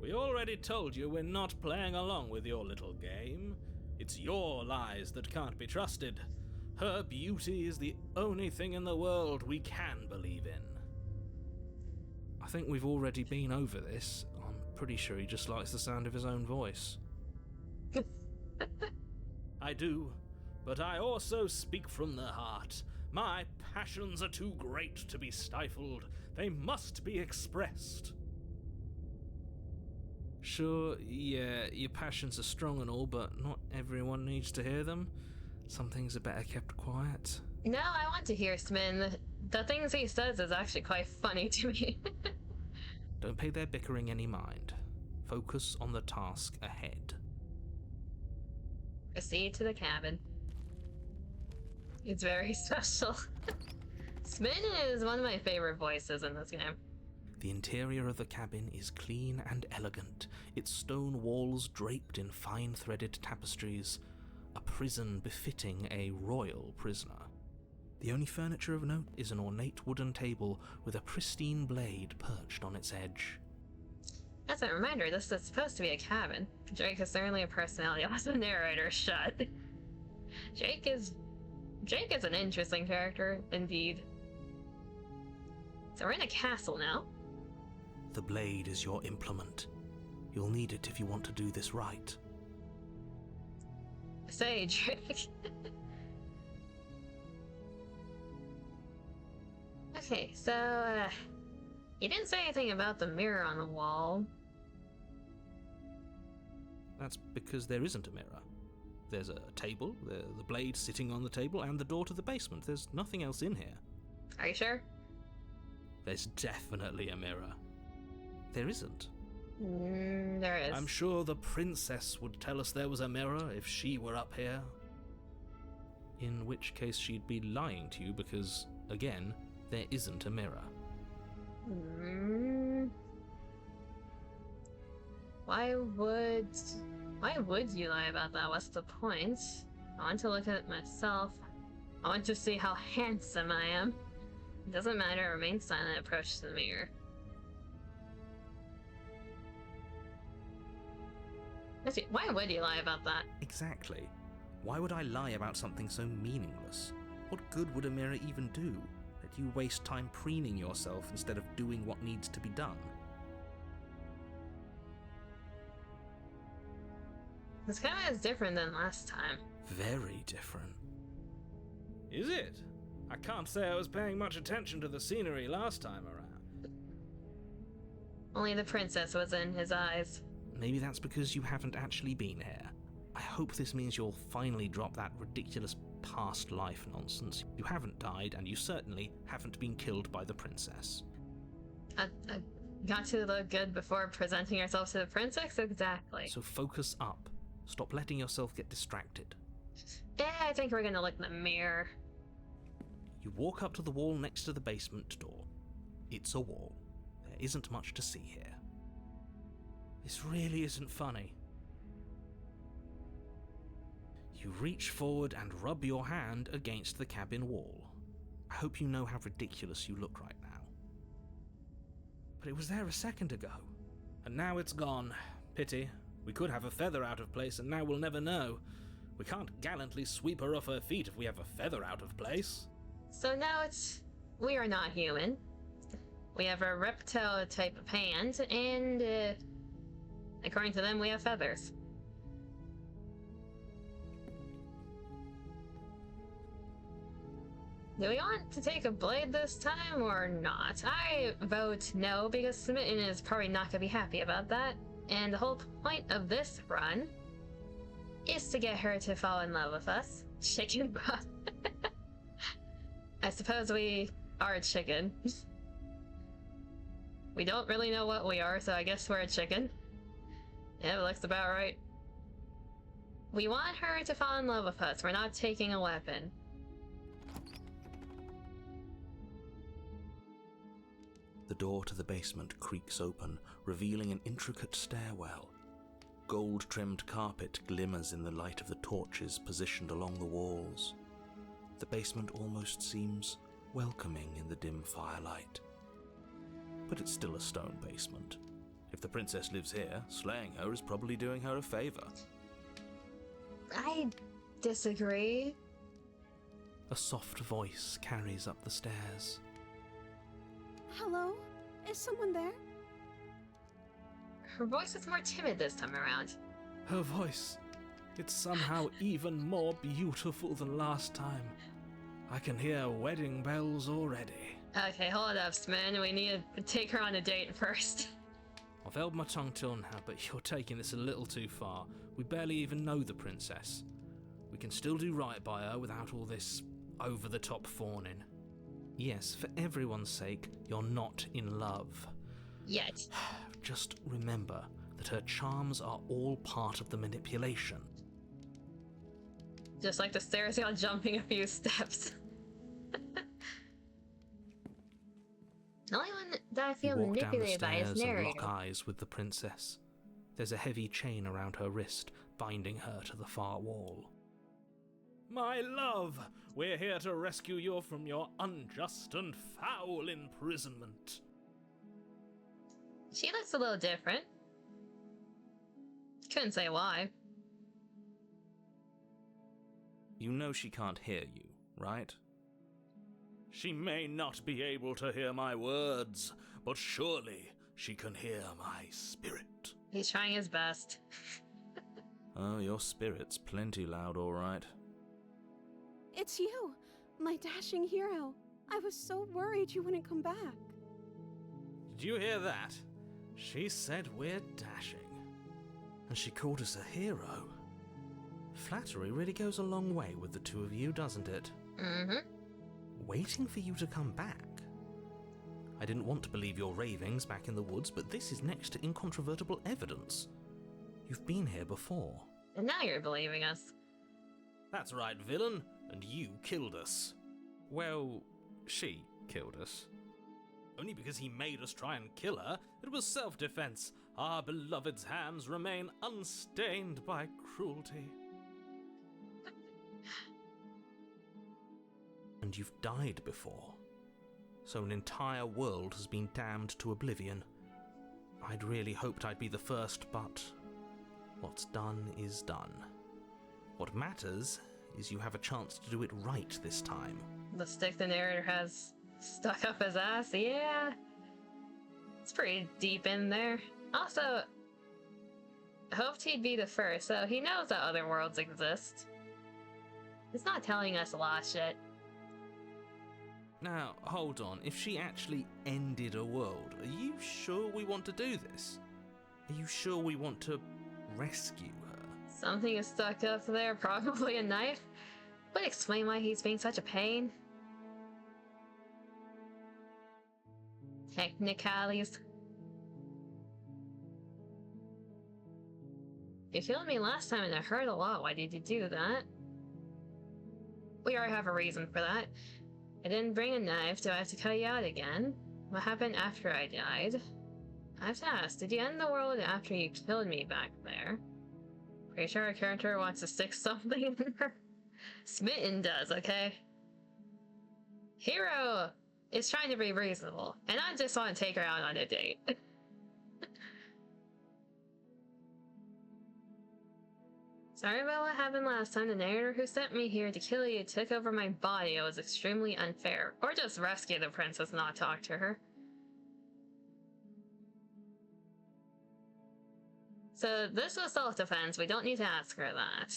We already told you we're not playing along with your little game. It's your lies that can't be trusted. Her beauty is the only thing in the world we can believe in. I think we've already been over this. I'm pretty sure he just likes the sound of his own voice. I do, but I also speak from the heart. My passions are too great to be stifled. They must be expressed. Sure, yeah, your passions are strong and all, but not everyone needs to hear them. Some things are better kept quiet. No, I want to hear Smin. The things he says is actually quite funny to me. Don't pay their bickering any mind. Focus on the task ahead. Proceed to the cabin. It's very special. Smin is one of my favorite voices in this game. The interior of the cabin is clean and elegant, its stone walls draped in fine threaded tapestries, a prison befitting a royal prisoner. The only furniture of note is an ornate wooden table with a pristine blade perched on its edge. As a reminder, this is supposed to be a cabin. Drake is certainly a personality, also narrator shut. Drake is an interesting character, indeed. So we're in a castle now. The blade is your implement. You'll need it if you want to do this right. Say, Drake. Okay, so, you didn't say anything about the mirror on the wall. That's because there isn't a mirror. There's a table, the blade sitting on the table, and the door to the basement. There's nothing else in here. Are you sure? There's definitely a mirror. There isn't. There is. I'm sure the princess would tell us there was a mirror if she were up here. In which case she'd be lying to you because, again, there isn't a mirror. Why would you lie about that? What's the point? I want to look at it myself. I want to see how handsome I am. It doesn't matter, remain silent, approach the mirror. Why would you lie about that? Exactly. Why would I lie about something so meaningless? What good would a mirror even do? That you waste time preening yourself instead of doing what needs to be done? This kind of is different than last time. Very different. Is it? I can't say I was paying much attention to the scenery last time around. Only the princess was in his eyes. Maybe that's because you haven't actually been here. I hope this means you'll finally drop that ridiculous past life nonsense. You haven't died, and you certainly haven't been killed by the princess. I got to look good before presenting yourself to the princess? Exactly. So focus up. Stop letting yourself get distracted. Yeah, I think we're gonna look in the mirror. You walk up to the wall next to the basement door. It's a wall. There isn't much to see here. This really isn't funny. You reach forward and rub your hand against the cabin wall. I hope you know how ridiculous you look right now. But it was there a second ago. And now it's gone. Pity. We could have a feather out of place and now we'll never know. We can't gallantly sweep her off her feet if we have a feather out of place. So now we are not human. We have a reptile type of hand, and according to them, we have feathers. Do we want to take a blade this time or not? I vote no, because Smitten is probably not going to be happy about that. And the whole point of this run is to get her to fall in love with us. Chicken butt. I suppose we are a chicken. We don't really know what we are, so I guess we're a chicken. Yeah, it looks about right. We want her to fall in love with us. We're not taking a weapon. The door to the basement creaks open, revealing an intricate stairwell. Gold-trimmed carpet glimmers in the light of the torches positioned along the walls. The basement almost seems welcoming in the dim firelight. But it's still a stone basement. If the princess lives here, slaying her is probably doing her a favor. I disagree. A soft voice carries up the stairs. Hello? Is someone there? Her voice is more timid this time around. Her voice. It's somehow even more beautiful than last time. I can hear wedding bells already. Okay, hold up, Smin. We need to take her on a date first. I've held my tongue till now, but you're taking this a little too far. We barely even know the princess. We can still do right by her without all this over-the-top fawning. Yes, for everyone's sake, you're not in love. Yet. Just remember that her charms are all part of the manipulation. Just like the stairs, y'all jumping a few steps. The only one that I feel You walk down the manipulated by is stairs and narrator. lock eyes with the princess. There's a heavy chain around her wrist, binding her to the far wall. My love, we're here to rescue you from your unjust and foul imprisonment. She looks a little different. Couldn't say why. You know she can't hear you, right? She may not be able to hear my words, but surely she can hear my spirit. He's trying his best. Oh, your spirit's plenty loud, all right. It's you, my dashing hero. I was so worried you wouldn't come back. Did you hear that? She said we're dashing. And she called us a hero. Flattery really goes a long way with the two of you, doesn't it? Mm-hmm. Waiting for you to come back. I didn't want to believe your ravings back in the woods, but this is next to incontrovertible evidence. You've been here before. And now you're believing us. That's right, villain, and you killed us. Well, she killed us. Only because he made us try and kill her. It was self-defense. Our beloved's hands remain unstained by cruelty. And you've died before. So an entire world has been damned to oblivion. I'd really hoped I'd be the first, but what's done is done. What matters is you have a chance to do it right this time. The stick the narrator has stuck up his ass, yeah. It's pretty deep in there. Also, I hoped he'd be the first, so he knows that other worlds exist. He's not telling us a lot of shit. Now, hold on. If she actually ended a world, are you sure we want to do this? Are you sure we want to rescue her? Something is stuck up there, probably a knife. Would explain why he's being such a pain. Technicalities. You killed me last time and I hurt a lot. Why did you do that? We already have a reason for that. I didn't bring a knife. Do I have to cut you out again? What happened after I died? I have to ask, did you end the world after you killed me back there? Pretty sure our character wants to stick something in her. Smitten does, okay? Hero is trying to be reasonable, and I just want to take her out on a date. Sorry about what happened last time. The narrator who sent me here to kill you took over my body. It was extremely unfair. Or just rescue the princess, not talk to her. So this was self-defense. We don't need to ask her that.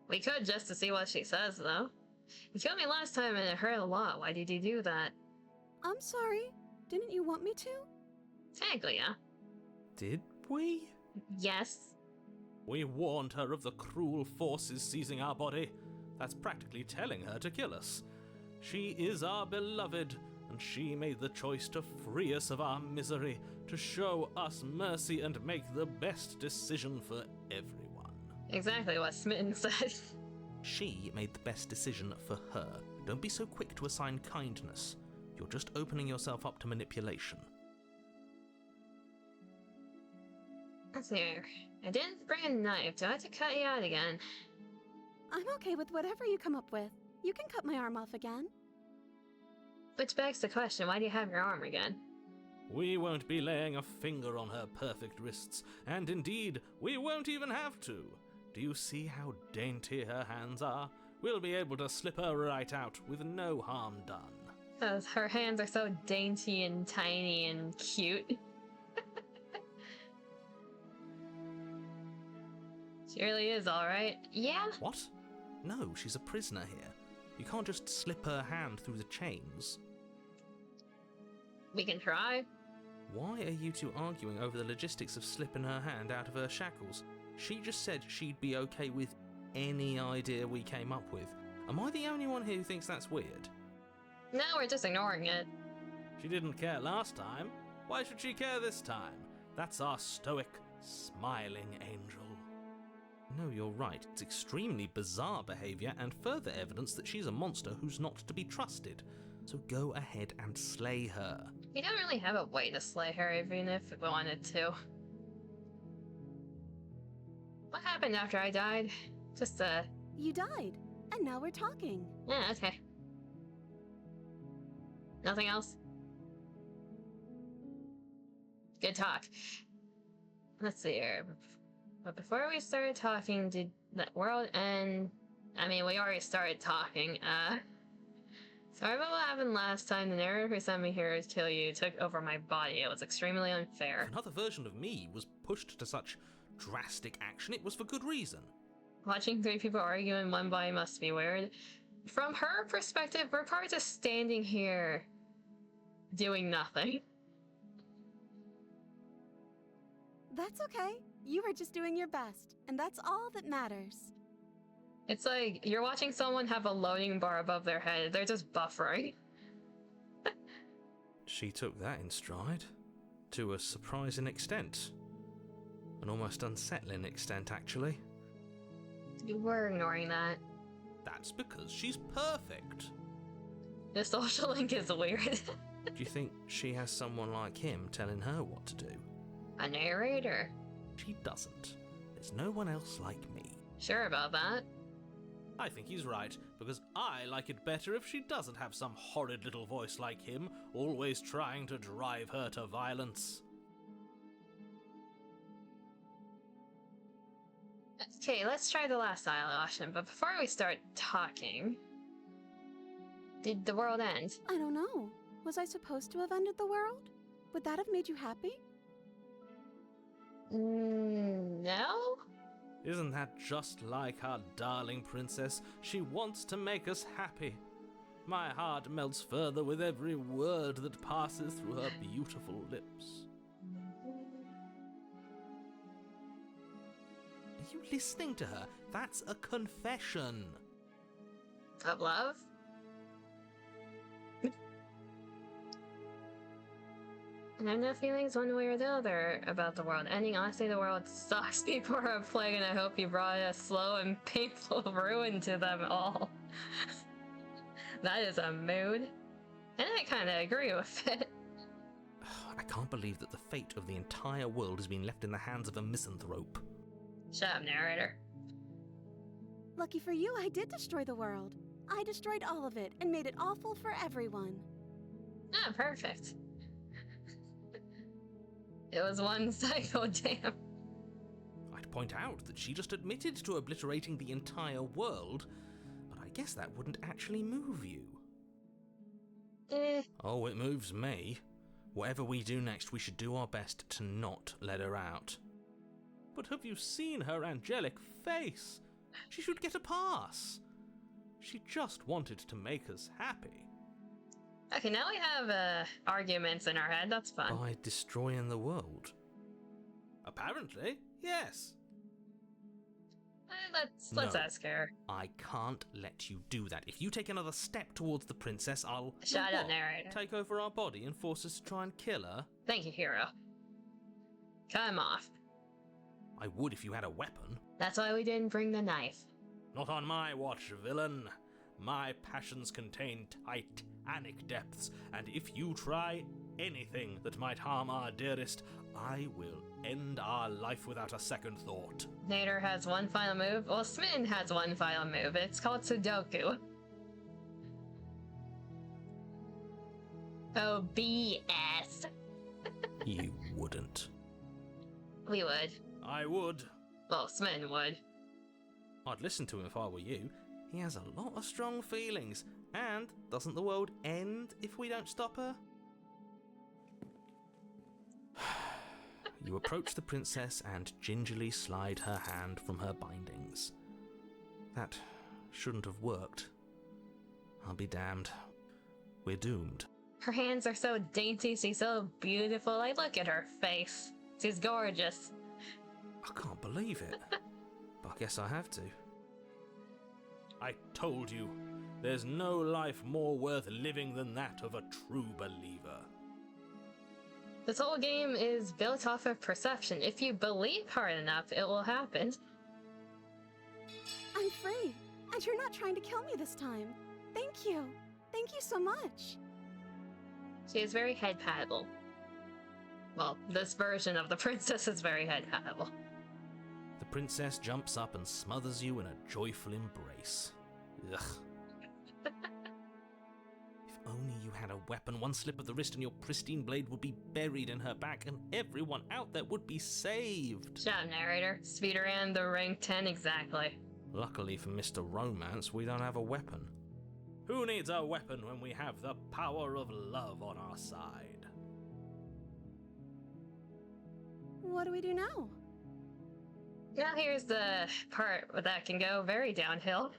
We could just to see what she says, though. You killed me last time and it hurt a lot. Why did you do that? I'm sorry. Didn't you want me to? Technically, yeah. Did we? Yes. We warned her of the cruel forces seizing our body. That's practically telling her to kill us. She is our beloved, and she made the choice to free us of our misery, to show us mercy and make the best decision for everyone. Exactly what Smitten said. She made the best decision for her. Don't be so quick to assign kindness. You're just opening yourself up to manipulation. Let's see here. I didn't bring a knife. Do I have to cut you out again? I'm okay with whatever you come up with. You can cut my arm off again. Which begs the question, why do you have your arm again? We won't be laying a finger on her perfect wrists, and indeed, we won't even have to. Do you see how dainty her hands are? We'll be able to slip her right out with no harm done. Because her hands are so dainty and tiny and cute. She really is alright. Yeah? What? No, she's a prisoner here. You can't just slip her hand through the chains. We can try. Why are you two arguing over the logistics of slipping her hand out of her shackles? She just said she'd be okay with any idea we came up with. Am I the only one here who thinks that's weird? No, we're just ignoring it. She didn't care last time. Why should she care this time? That's our stoic, smiling angel. No, you're right. It's extremely bizarre behaviour and further evidence that she's a monster who's not to be trusted. So go ahead and slay her. We don't really have a way to slay her, even if we wanted to. What happened after I died? Just, You died, and now we're talking. yeah, okay. Nothing else? Good talk. Let's see here. But before we started talking, did the world end? I mean, we already started talking. Sorry about what happened last time. The narrator who sent me here to kill you took over my body. It was extremely unfair. If another version of me was pushed to such drastic action, it was for good reason. Watching three people argue in one body must be weird. From her perspective, we're probably just standing here doing nothing. That's okay. You were just doing your best, and that's all that matters. It's like you're watching someone have a loading bar above their head. They're just buffering. She took that in stride. To a surprising extent. An almost unsettling extent, actually. You were ignoring that. That's because she's perfect. The social link is weird. Do you think she has someone like him telling her what to do? A narrator. She doesn't. There's no one else like me. Sure about that. I think he's right, because I like it better if she doesn't have some horrid little voice like him, always trying to drive her to violence. Okay, let's try the last option, but before we start talking... Did the world end? I don't know. Was I supposed to have ended the world? Would that have made you happy? No? Isn't that just like our darling princess? She wants to make us happy. My heart melts further with every word that passes through her beautiful lips. Are you listening to her? That's a confession. Of love? I have no feelings one way or the other about the world ending. Honestly, the world sucks. People are a plague, and I hope you brought a slow and painful ruin to them all. That is a mood. And I kind of agree with it. I can't believe that the fate of the entire world has been left in the hands of a misanthrope. Shut up, narrator. Lucky for you, I did destroy the world. I destroyed all of it and made it awful for everyone. Ah, perfect. It was one cycle, damn. I'd point out that she just admitted to obliterating the entire world, but I guess that wouldn't actually move you. Oh, it moves me. Whatever we do next, we should do our best to not let her out. But have you seen her angelic face? She should get a pass. She just wanted to make us happy. Okay, now we have arguments in our head. That's fun. By destroying the world. Apparently, yes. Let's No. ask her. I can't let you do that. If you take another step towards the princess, I'll... Shut What? up, narrator. Take over our body and force us to try and kill her? Thank you, hero. Cut him off. I would if you had a weapon. That's why we didn't bring the knife. Not on my watch, villain. My passions contain titanic depths, and if you try anything that might harm our dearest, I will end our life without a second thought. Nader has one final move. Well, Smitten has one final move. It's called Sudoku. Oh, BS. You wouldn't. We would. I would. Well, Smitten would. I'd listen to him if I were you. He has a lot of strong feelings. And doesn't the world end if we don't stop her? You approach the princess and gingerly slide her hand from her bindings. That shouldn't have worked. I'll be damned. We're doomed. Her hands are so dainty, she's so beautiful. Like, look at her face. She's gorgeous. I can't believe it. But I guess I have to. I told you, there's no life more worth living than that of a true believer. This whole game is built off of perception. If you believe hard enough, it will happen. I'm free, and you're not trying to kill me this time. Thank you. Thank you so much. She is very head-pattable. Well, this version of the princess is very head-pattable. The princess jumps up and smothers you in a joyful embrace. Ugh. If only you had a weapon, one slip of the wrist and your pristine blade would be buried in her back and everyone out there would be saved. Shut up, narrator. Speeder and the rank 10 exactly. Luckily for Mr. Romance, we don't have a weapon. Who needs a weapon when we have the power of love on our side? What do we do now? Now here's the part where that can go very downhill.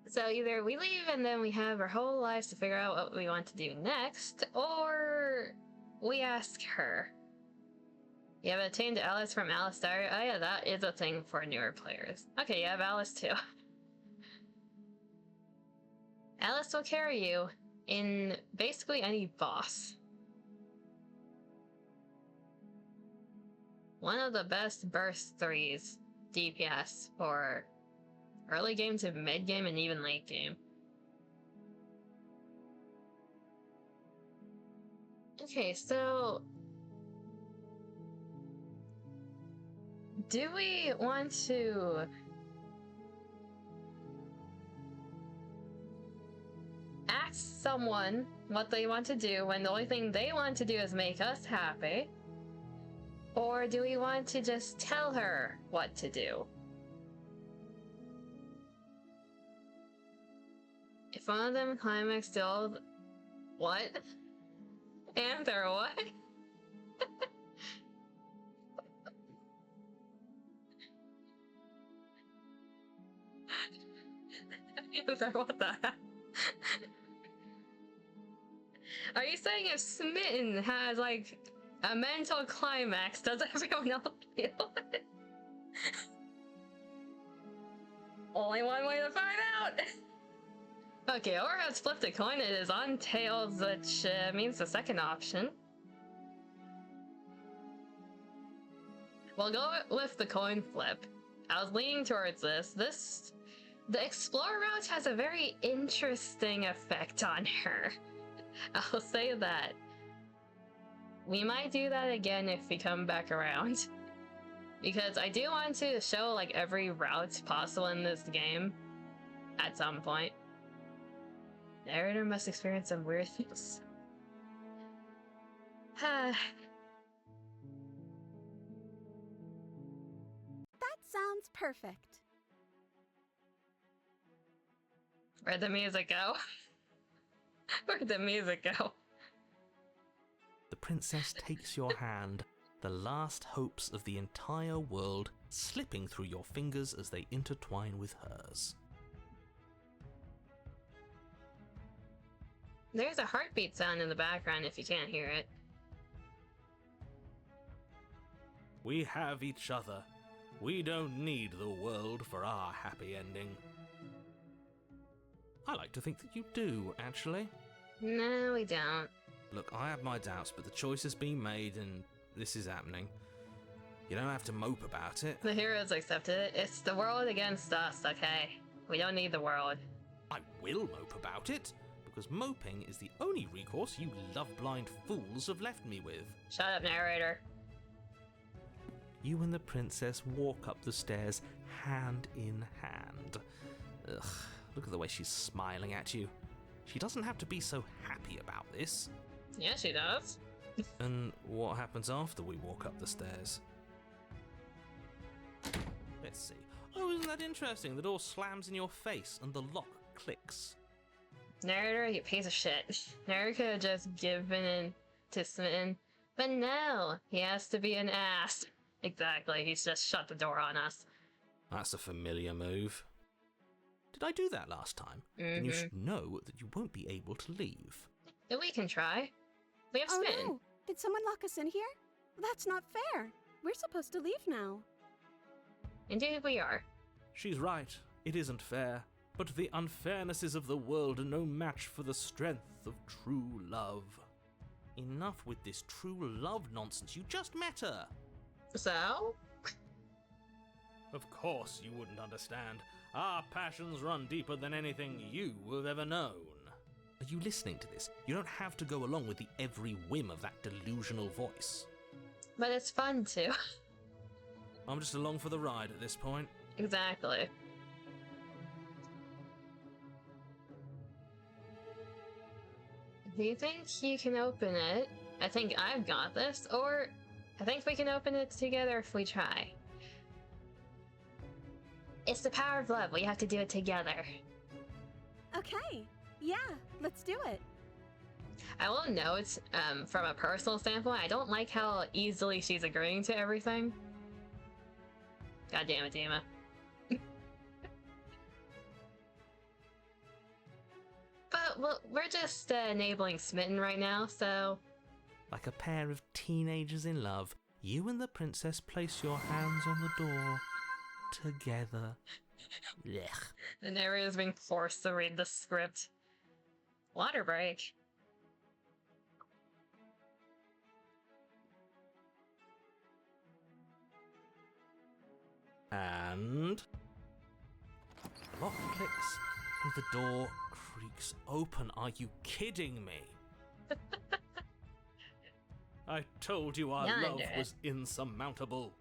So either we leave and then we have our whole lives to figure out what we want to do next, or we ask her. You have attained Alice from Alice Diary. Oh yeah, that is a thing for newer players. Okay, you have Alice too. Alice will carry you in basically any boss. One of the best burst 3s DPS for early game to mid game and even late game. Okay, so do we want to ask someone what they want to do when the only thing they want to do is make us happy? Or do we want to just tell her what to do? If one of them climax still... What? Anther, what? Anther, what the heck? Are you saying if Smitten has, like, a mental climax, does everyone else feel it? Only one way to find out! Okay, or has flipped a coin, it is on tails, which means the second option. We'll go with the coin flip. I was leaning towards this. The Explorer route has a very interesting effect on her. I'll say that. We might do that again if we come back around. Because I do want to show like every route possible in this game at some point. Narrator must experience some weird things. That sounds perfect. Where'd the music go? Where'd the music go? The princess takes your hand, the last hopes of the entire world slipping through your fingers as they intertwine with hers. There's a heartbeat sound in the background if you can't hear it. We have each other. We don't need the world for our happy ending. I like to think that you do, actually. No, we don't. Look, I have my doubts, but the choice has been made and this is happening. You don't have to mope about it. The heroes accepted it. It's the world against us, okay? We don't need the world. I will mope about it, because moping is the only recourse you love-blind fools have left me with. Shut up, narrator. You and the princess walk up the stairs hand in hand. Ugh, look at the way she's smiling at you. She doesn't have to be so happy about this. Yeah, she does. And what happens after we walk up the stairs? Let's see. Oh, isn't that interesting? The door slams in your face and the lock clicks. Narrator, you piece of shit. Narrator could have just given in to Smitten, but no, he has to be an ass. Exactly, he's just shut the door on us. That's a familiar move. Did I do that last time? Then you should know that you won't be able to leave. We can try. We have Oh Smitten. no! Did someone lock us in here? That's not fair. We're supposed to leave now. Indeed we are. She's right. It isn't fair. But the unfairnesses of the world are no match for the strength of true love. Enough with this true love nonsense. You just met her. So? Of course you wouldn't understand. Our passions run deeper than anything you have ever known. Are you listening to this? You don't have to go along with the every whim of that delusional voice. But it's fun too. I'm just along for the ride at this point. Exactly. Do you think you can open it? I think I've got this, or I think we can open it together if we try. It's the power of love. We have to do it together. Okay. Yeah, let's do it. I will note, from a personal standpoint, I don't like how easily she's agreeing to everything. God damn it, Dima. But well, we're just enabling Smitten right now, so... Like a pair of teenagers in love, you and the princess place your hands on the door together. Blech. The narrator is being forced to read the script. Water break. And the lock clicks and the door creaks open. Are you kidding me? I told you our love was insurmountable.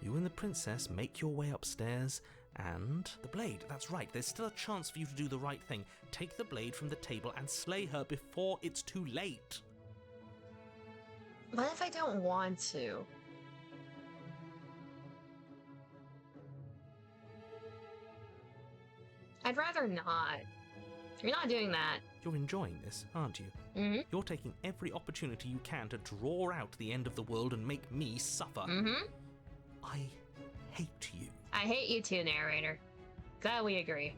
You and the princess make your way upstairs, and... The blade, that's right, there's still a chance for you to do the right thing. Take the blade from the table and slay her before it's too late. What if I don't want to? I'd rather not. You're not doing that. You're enjoying this, aren't you? Mm-hmm. You're taking every opportunity you can to draw out the end of the world and make me suffer. Mm-hmm. I hate you. I hate you too, narrator. Glad we agree.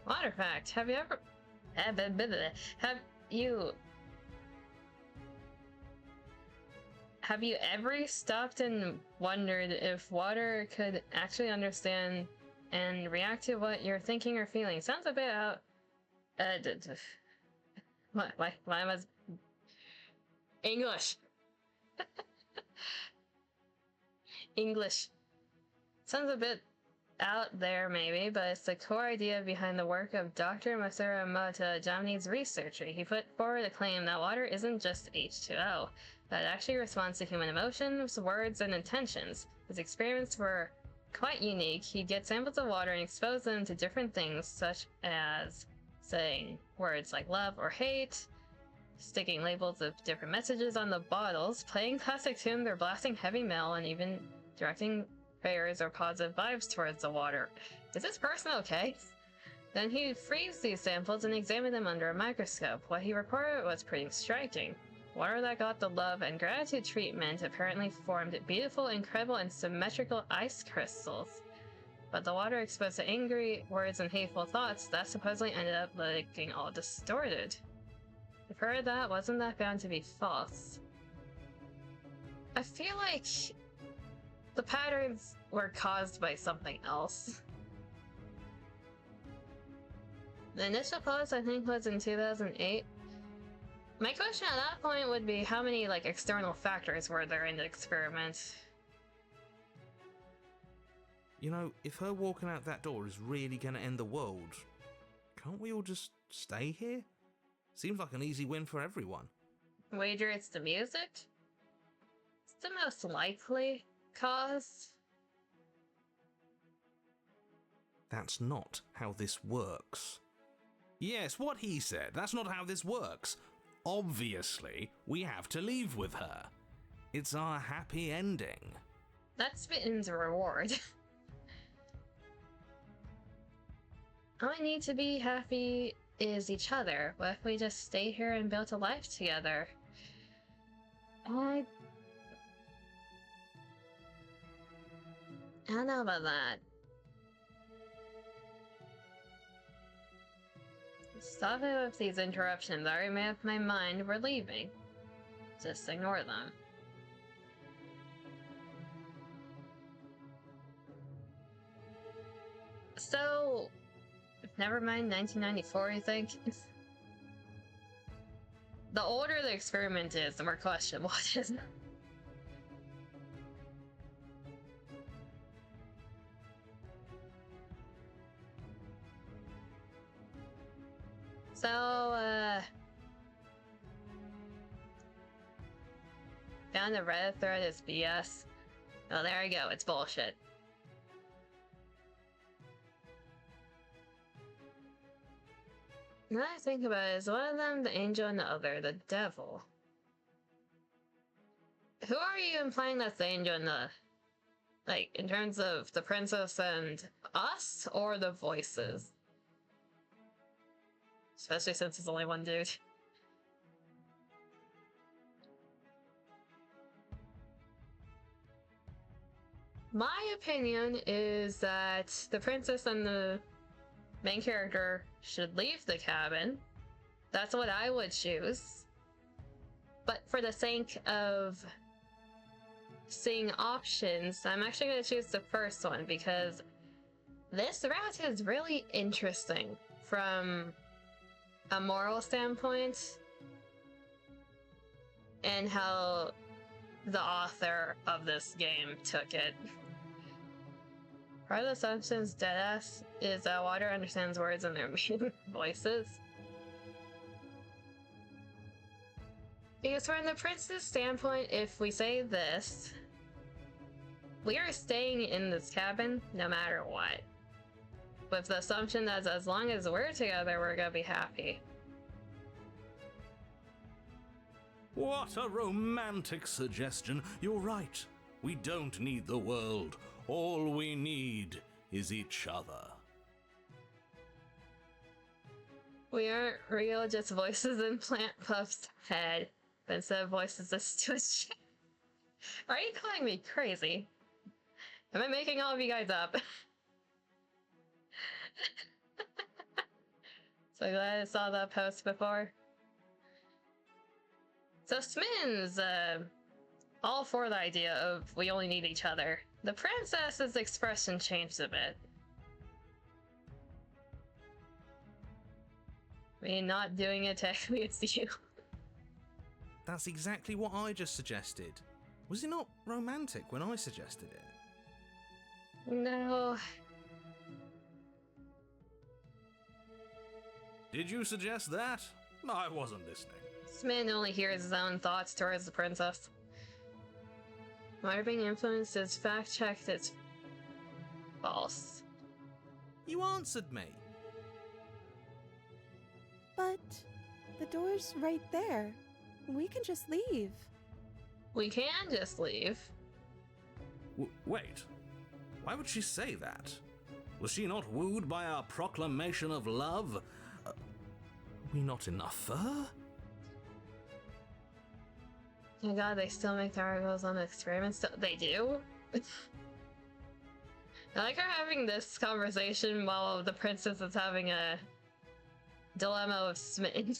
Water fact. Have you ever... Have you ever stopped and wondered if water could actually understand and react to what you're thinking or feeling? Sounds a bit out... Why am I... English! English. Sounds a bit out there, maybe, but it's the core idea behind the work of Dr. Masaru Mata, a Japanese researcher. He put forward a claim that water isn't just H2O, but it actually responds to human emotions, words, and intentions. His experiments were quite unique. He'd get samples of water and expose them to different things, such as saying words like love or hate, sticking labels of different messages on the bottles, playing classic tunes or blasting heavy metal, and even directing prayers or positive vibes towards the water. Is this person okay? Then he freezed these samples and examined them under a microscope. What he reported was pretty striking. Water that got the love and gratitude treatment apparently formed beautiful, incredible, and symmetrical ice crystals. But the water exposed to angry words and hateful thoughts, that supposedly ended up looking all distorted. I've heard that, wasn't that bound to be false? I feel like the patterns were caused by something else. The initial post, I think, was in 2008. My question at that point would be, how many, like, external factors were there in the experiment? You know, if her walking out that door is really gonna end the world, can't we all just stay here? Seems like an easy win for everyone. Wager it's the music? It's the most likely cause. That's not how this works. Yes, what he said. That's not how this works. Obviously, we have to leave with her. It's our happy ending. That's Spittin's reward. All we need to be happy is each other. What if we just stay here and build a life together? I don't know about that. Stop it with these interruptions. I already made up my mind. We're leaving. Just ignore them. So, never mind 1994, you think? The older the experiment is, the more questionable it is. So, found the Reddit thread is BS. Oh, there I go, it's bullshit. Now I think about it, is one of them the angel and the other the devil? Who are you implying that's the angel and the... like, in terms of the princess and us, or the voices? Especially since it's only one dude. My opinion is that the princess and the main character should leave the cabin. That's what I would choose. But for the sake of seeing options, I'm actually going to choose the first one because this route is really interesting from a moral standpoint and how the author of this game took it. Part of the assumptions deadass is that water understands words in their voices. Because from the prince's standpoint, if we say this, we are staying in this cabin no matter what. With the assumption that as long as we're together, we're gonna be happy. What a romantic suggestion. You're right. We don't need the world. All we need is each other. We aren't real, just voices in Plant Puff's head. But instead of voices, this twitch. Are you calling me crazy? Am I making all of you guys up? So glad I saw that post before. So Smin's all for the idea of we only need each other. The princess's expression changed a bit. I mean, not doing it technically, it's you. That's exactly what I just suggested. Was it not romantic when I suggested it? No. Did you suggest that? I wasn't listening. Smin only hears his own thoughts towards the princess. Water being influenced is fact-checked, it's false. You answered me. But the door's right there. We can just leave. We can just leave. Wait. Why would she say that? Was she not wooed by our proclamation of love? Are we not enough for her? Oh my god, they still make the articles on the experiments? They do? I like her having this conversation while the princess is having a dilemma of smitten.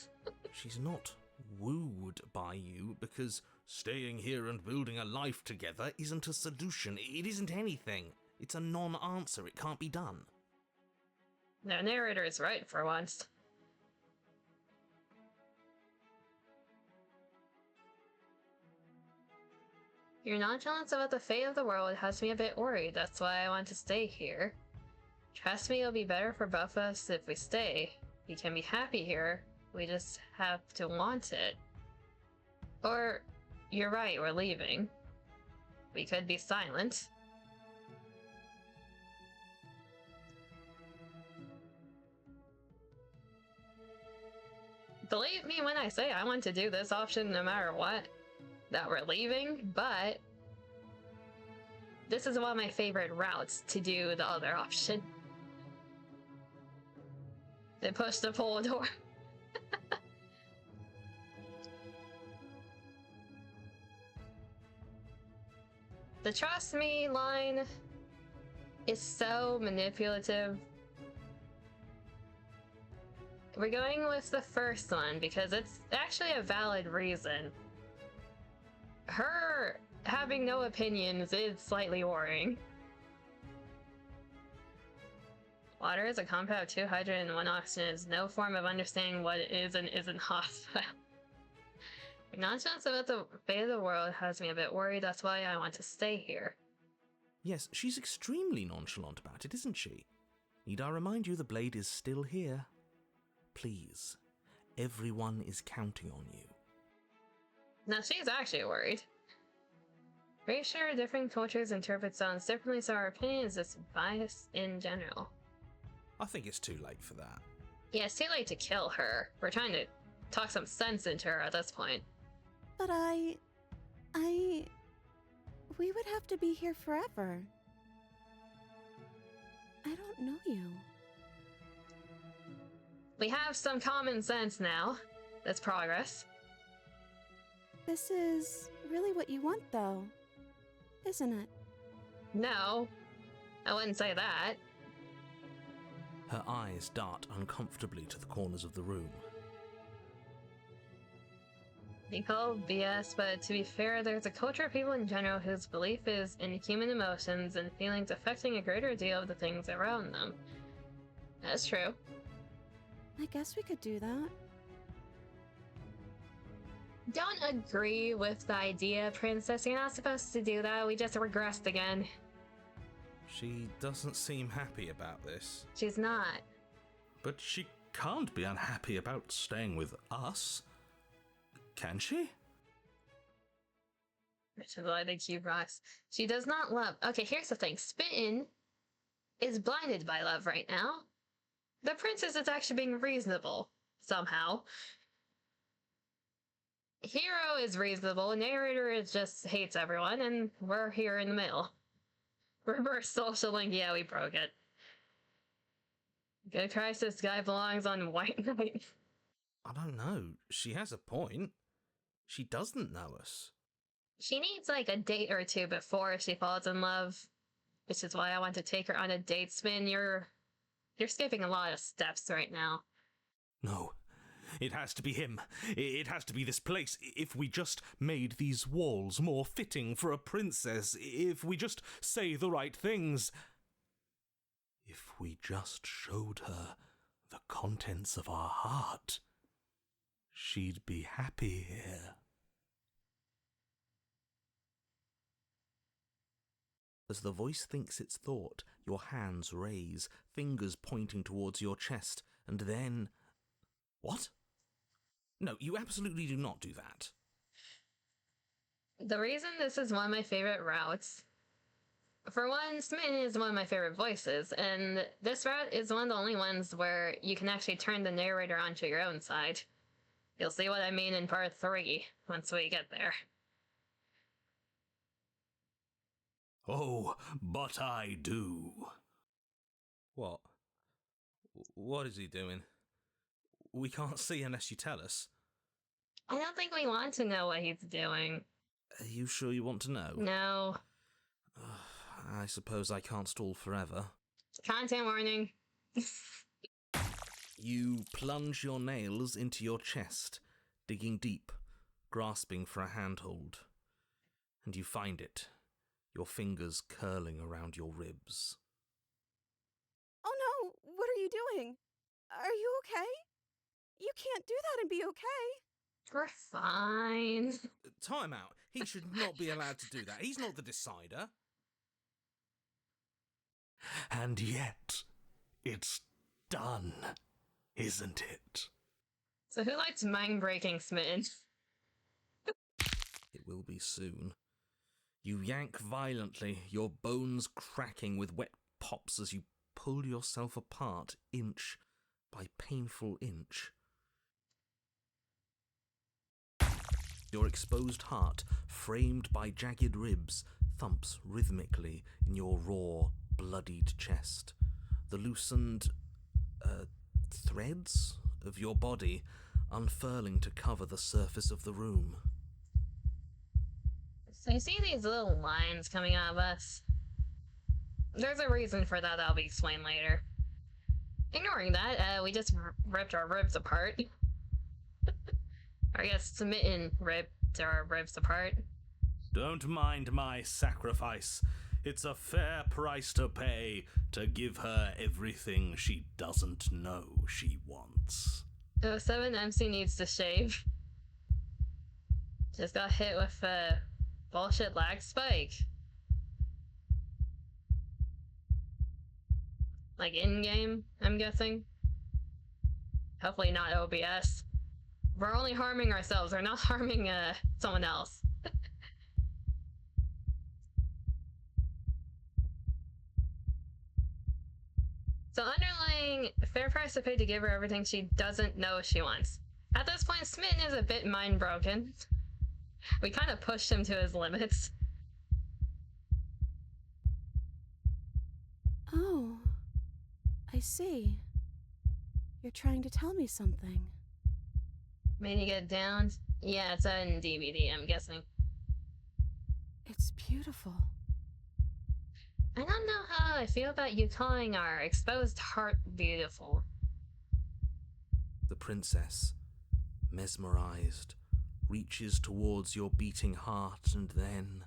She's not wooed by you because staying here and building a life together isn't a solution. It isn't anything. It's a non-answer. It can't be done. The narrator is right for once. Your nonchalance about the fate of the world has me a bit worried. That's why I want to stay here. Trust me, it'll be better for both of us if we stay. We can be happy here. We just have to want it. Or, you're right, we're leaving. We could be silent. Believe me when I say I want to do this option no matter what, that we're leaving, but this is one of my favorite routes to do the other option. They push the pull door. The trust me line is so manipulative. We're going with the first one because it's actually a valid reason. Her having no opinions is slightly worrying. Water is a compound of 2 hydrogen and 1 oxygen. Is no form of understanding what it is and isn't hostile. Your nonsense about the fate of the world has me a bit worried. That's why I want to stay here. Yes, she's extremely nonchalant about it, isn't she? Need I remind you the blade is still here? Please, everyone is counting on you. Now she's actually worried. Pretty sure different cultures interpret sounds differently, so our opinion is just biased in general. I think it's too late for that. Yeah, it's too late to kill her. We're trying to talk some sense into her at this point. But we would have to be here forever. I don't know you. We have some common sense now. That's progress. This is really what you want, though, isn't it? No, I wouldn't say that. Her eyes dart uncomfortably to the corners of the room. They call BS, but to be fair, there's a culture of people in general whose belief is in human emotions and feelings affecting a greater deal of the things around them. That's true. I guess we could do that. Don't agree with the idea, Princess. You're not supposed to do that. We just regressed again. She doesn't seem happy about this. She's not. But she can't be unhappy about staying with us. Can she? Which is why they keep rocks. She does not love. Okay, here's the thing. Spittin is blinded by love right now. The princess is actually being reasonable, somehow. Hero is reasonable, narrator is just hates everyone, and we're here in the middle. Reverse social link, yeah, we broke it. Good Christ, this guy belongs on White Knight. I don't know. She has a point. She doesn't know us. She needs like a date or two before she falls in love. Which is why I want to take her on a date. Spin, you're skipping a lot of steps right now. No. It has to be him. It has to be this place. If we just made these walls more fitting for a princess, if we just say the right things, if we just showed her the contents of our heart, she'd be happy here. As the voice thinks its thought, your hands raise, fingers pointing towards your chest, and then... What? No, you absolutely do not do that. The reason this is one of my favorite routes, for one, Smitten is one of my favorite voices, and this route is one of the only ones where you can actually turn the narrator onto your own side. You'll see what I mean in part 3, once we get there. Oh, but I do. What? What is he doing? We can't see unless you tell us. I don't think we want to know what he's doing. Are you sure you want to know? No. I suppose I can't stall forever. Content warning. You plunge your nails into your chest, digging deep, grasping for a handhold. And you find it, your fingers curling around your ribs. Oh no, what are you doing? Are you okay? You can't do that and be okay. We're fine. Time out. He should not be allowed to do that. He's not the decider. And yet, it's done, isn't it? So who likes mind-breaking smitten? It will be soon. You yank violently, your bones cracking with wet pops as you pull yourself apart inch by painful inch. Your exposed heart, framed by jagged ribs, thumps rhythmically in your raw, bloodied chest. The loosened threads of your body unfurling to cover the surface of the room. So you see these little lines coming out of us? There's a reason for that I'll be explained later. Ignoring that, we just ripped our ribs apart. Or I guess Smitten ripped our ribs apart. Don't mind my sacrifice. It's a fair price to pay to give her everything she doesn't know she wants. 07 MC needs to shave. Just got hit with a bullshit lag spike. Like in-game, I'm guessing. Hopefully not OBS. We're only harming ourselves, we're not harming someone else. So underlying, fair price to pay to give her everything she doesn't know she wants. At this point, Smitten is a bit mind-broken. We kind of pushed him to his limits. Oh, I see. You're trying to tell me something. Made you get down? Yeah, it's on DVD, I'm guessing. It's beautiful. I don't know how I feel about you calling our exposed heart beautiful. The princess, mesmerized, reaches towards your beating heart, and then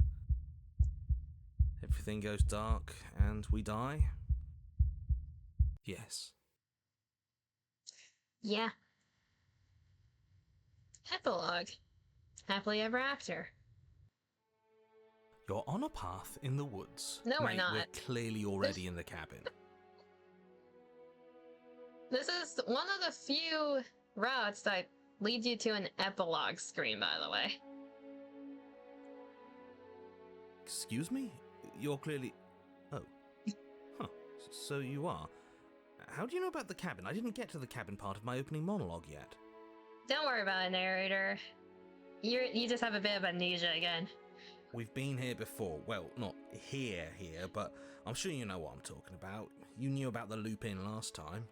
everything goes dark and we die? Yes. Yeah. Epilogue. Happily ever after. You're on a path in the woods. No, we're Mate, not. We're clearly already in the cabin. This is one of the few routes that lead you to an epilogue screen, by the way. Excuse me? You're clearly... Oh. Huh. So you are. How do you know about the cabin? I didn't get to the cabin part of my opening monologue yet. Don't worry about it, narrator. You just have a bit of amnesia again. We've been here before. Well, not here, but I'm sure you know what I'm talking about. You knew about the loop-in last time.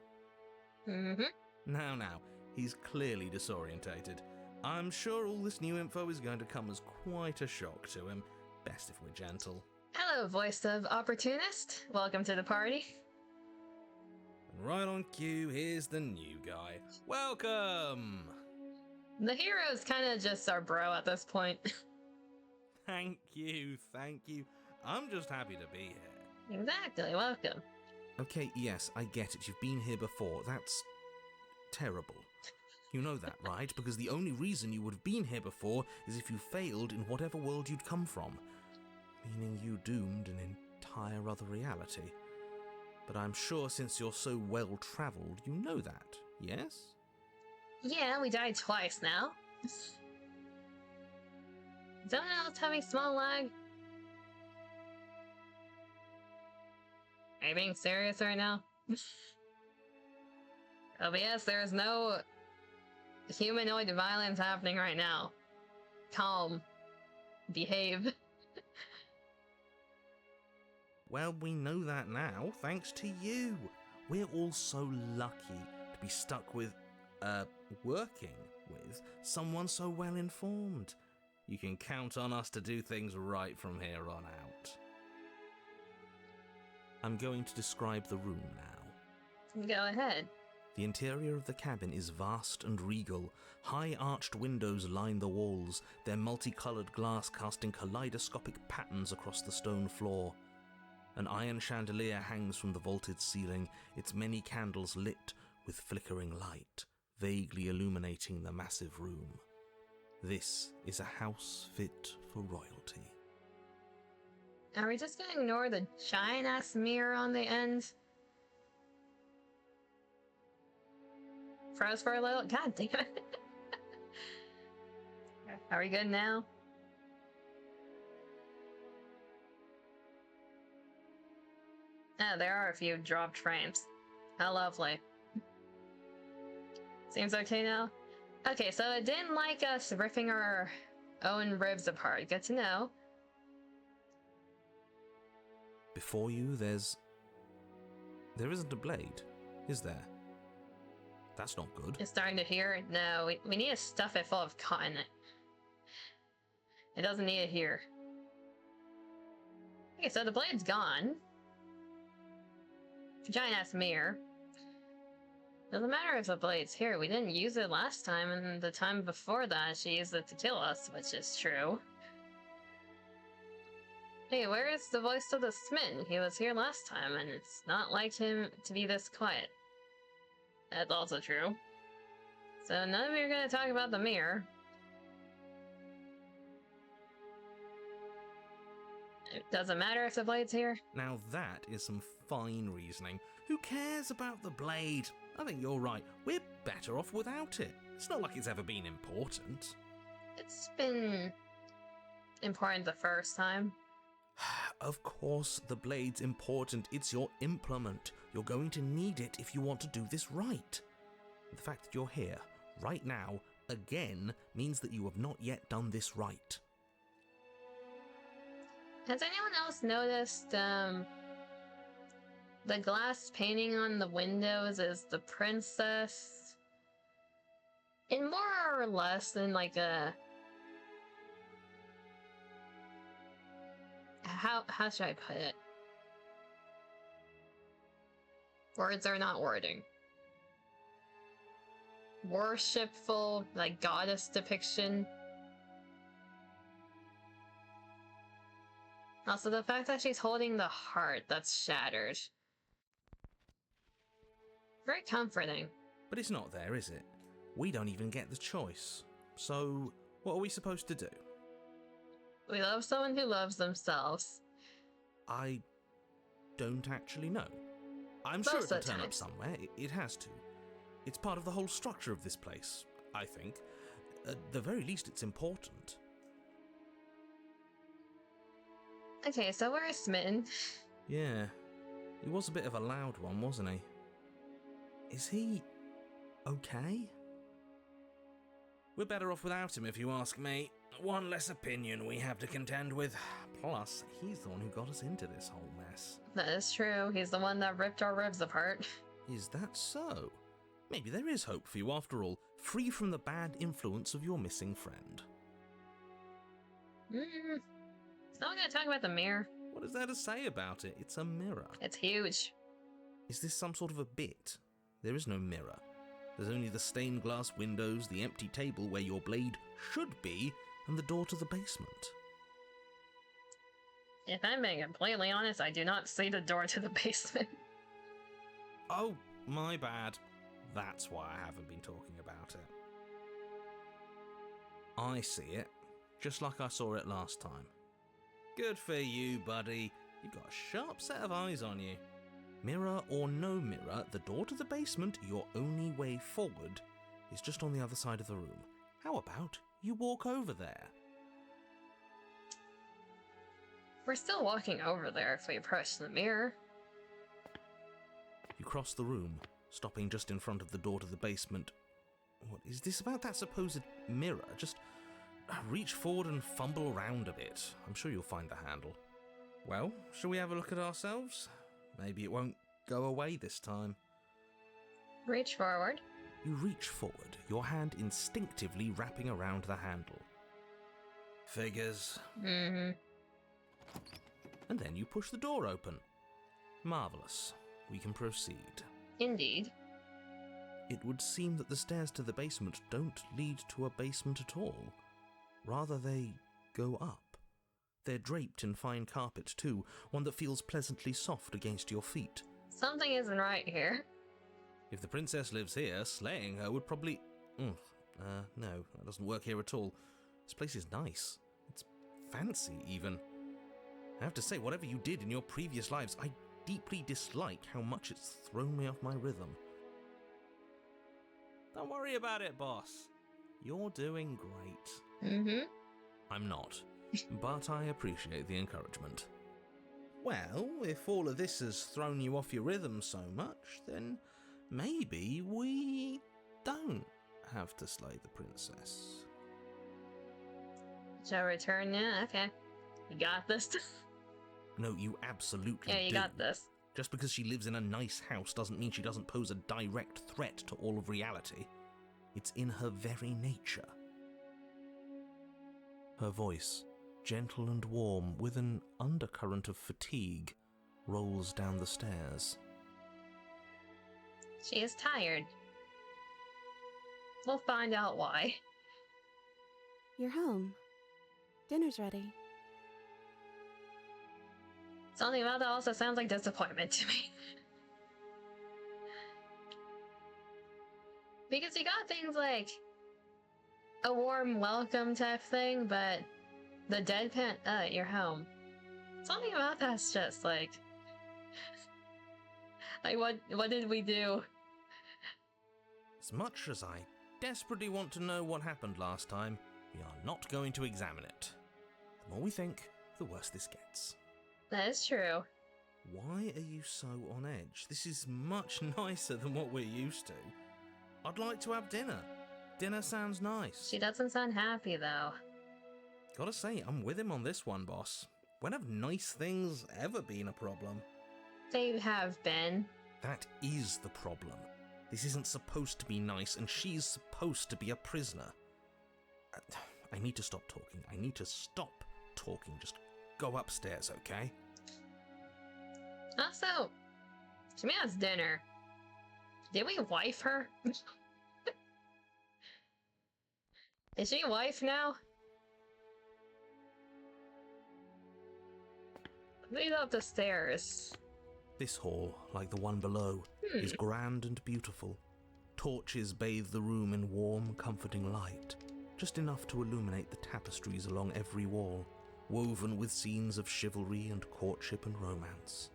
Mm-hmm. Now, he's clearly disorientated. I'm sure all this new info is going to come as quite a shock to him. Best if we're gentle. Hello, voice of opportunist. Welcome to the party. And right on cue, here's the new guy. Welcome! The hero's kind of just our bro at this point. Thank you. I'm just happy to be here. Exactly, welcome. Okay, yes, I get it. You've been here before. That's terrible. You know that, right? Because the only reason you would have been here before is if you failed in whatever world you'd come from. Meaning you doomed an entire other reality. But I'm sure since you're so well-travelled, you know that, yes? Yeah, we died twice now. Don't else have a small lag? Are you being serious right now? OBS, there is no humanoid violence happening right now. Calm. Behave. Well, we know that now, thanks to you. We're all so lucky to be stuck with, working with someone so well informed. You can count on us to do things right from here on out. I'm going to describe the room now. Go ahead. The interior of the cabin is vast and regal. High arched windows line the walls, their multicolored glass casting kaleidoscopic patterns across the stone floor. An iron chandelier hangs from the vaulted ceiling, its many candles lit with flickering light, vaguely illuminating the massive room. This is a house fit for royalty. Are we just gonna ignore the giant-ass mirror on the end? Froze for a little? God damn it. Are we good now? Oh, there are a few dropped frames. How lovely. Seems okay now? Okay, so it didn't like us ripping our own ribs apart. Good to know. Before you, there isn't a blade, is there? That's not good. It's starting to hear. No, we need to stuff it full of cotton. It doesn't need it here. Okay, so the blade's gone. Giant ass mirror. Doesn't matter if the blade's here. We didn't use it last time, and the time before that, she used it to kill us, which is true. Hey, where is the voice of the smitten? He was here last time, and it's not like him to be this quiet. That's also true. So none of you are going to talk about the mirror. It doesn't matter if the blade's here. Now that is some fine reasoning. Who cares about the blade? I think you're right. We're better off without it. It's not like it's ever been important. It's been important the first time. Of course, the blade's important. It's your implement. You're going to need it if you want to do this right. The fact that you're here, right now, again, means that you have not yet done this right. Has anyone else noticed, the glass painting on the windows is the princess? In more or less than like a... How should I put it? Words are not wording. Worshipful, like goddess depiction. Also, the fact that she's holding the heart that's shattered. Very comforting. But it's not there, is it? We don't even get the choice. So, what are we supposed to do? We love someone who loves themselves. I don't actually know. I'm Most sure of it'll the turn time. up somewhere. It has to. It's part of the whole structure of this place, I think. At the very least, it's important. Okay, so we're smitten. Yeah. He was a bit of a loud one, wasn't he? Is he... okay? We're better off without him, if you ask me. One less opinion we have to contend with. Plus, he's the one who got us into this whole mess. That is true. He's the one that ripped our ribs apart. Is that so? Maybe there is hope for you after all, free from the bad influence of your missing friend. Someone gonna talk about the mirror? What is there to say about it? It's a mirror. It's huge. Is this some sort of a bit? There is no mirror. There's only the stained glass windows, the empty table where your blade should be, and the door to the basement. If I'm being completely honest, I do not see the door to the basement. Oh, my bad. That's why I haven't been talking about it. I see it, just like I saw it last time. Good for you, buddy. You've got a sharp set of eyes on you. Mirror or no mirror, the door to the basement, your only way forward, is just on the other side of the room. How about you walk over there? We're still walking over there if we approach the mirror. You cross the room, stopping just in front of the door to the basement. What is this about that supposed mirror? Just reach forward and fumble around a bit. I'm sure you'll find the handle. Well, shall we have a look at ourselves? Maybe it won't go away this time. Reach forward. You reach forward, your hand instinctively wrapping around the handle. Figures. Mm-hmm. And then you push the door open. Marvellous. We can proceed. Indeed. It would seem that the stairs to the basement don't lead to a basement at all. Rather, they go up. They're draped in fine carpet, too, one that feels pleasantly soft against your feet. Something isn't right here. If the princess lives here, slaying her would probably... no, that doesn't work here at all. This place is nice. It's fancy, even. I have to say, whatever you did in your previous lives, I deeply dislike how much it's thrown me off my rhythm. Don't worry about it, boss. You're doing great. Mm-hmm. I'm not, but I appreciate the encouragement. Well, if all of this has thrown you off your rhythm so much, then maybe we don't have to slay the princess. Shall I return now? Okay. You got this. No, you absolutely Yeah, you do. got this. Just because she lives in a nice house doesn't mean she doesn't pose a direct threat to all of reality. It's in her very nature. Her voice, gentle and warm, with an undercurrent of fatigue, rolls down the stairs. She is tired. We'll find out why. You're home. Dinner's ready. Something about that also sounds like disappointment to me. Because you got things like a warm welcome type thing, but the deadpan, you're home. Something about that's just like what did we do? As much as I desperately want to know what happened last time, we are not going to examine it. The more we think, the worse this gets. That is true. Why are you so on edge? This is much nicer than what we're used to. I'd like to have dinner. Dinner sounds nice. She doesn't sound happy though. Gotta say, I'm with him on this one, boss. When have nice things ever been a problem? They have been. That is the problem. This isn't supposed to be nice, and she's supposed to be a prisoner. I need to stop talking. I need to stop talking. Just go upstairs, okay? Also, she made us dinner. Did we wife her? Is she wife now? Lead up the stairs. This hall, like the one below, is grand and beautiful. Torches bathe the room in warm, comforting light, just enough to illuminate the tapestries along every wall, woven with scenes of chivalry and courtship and romance.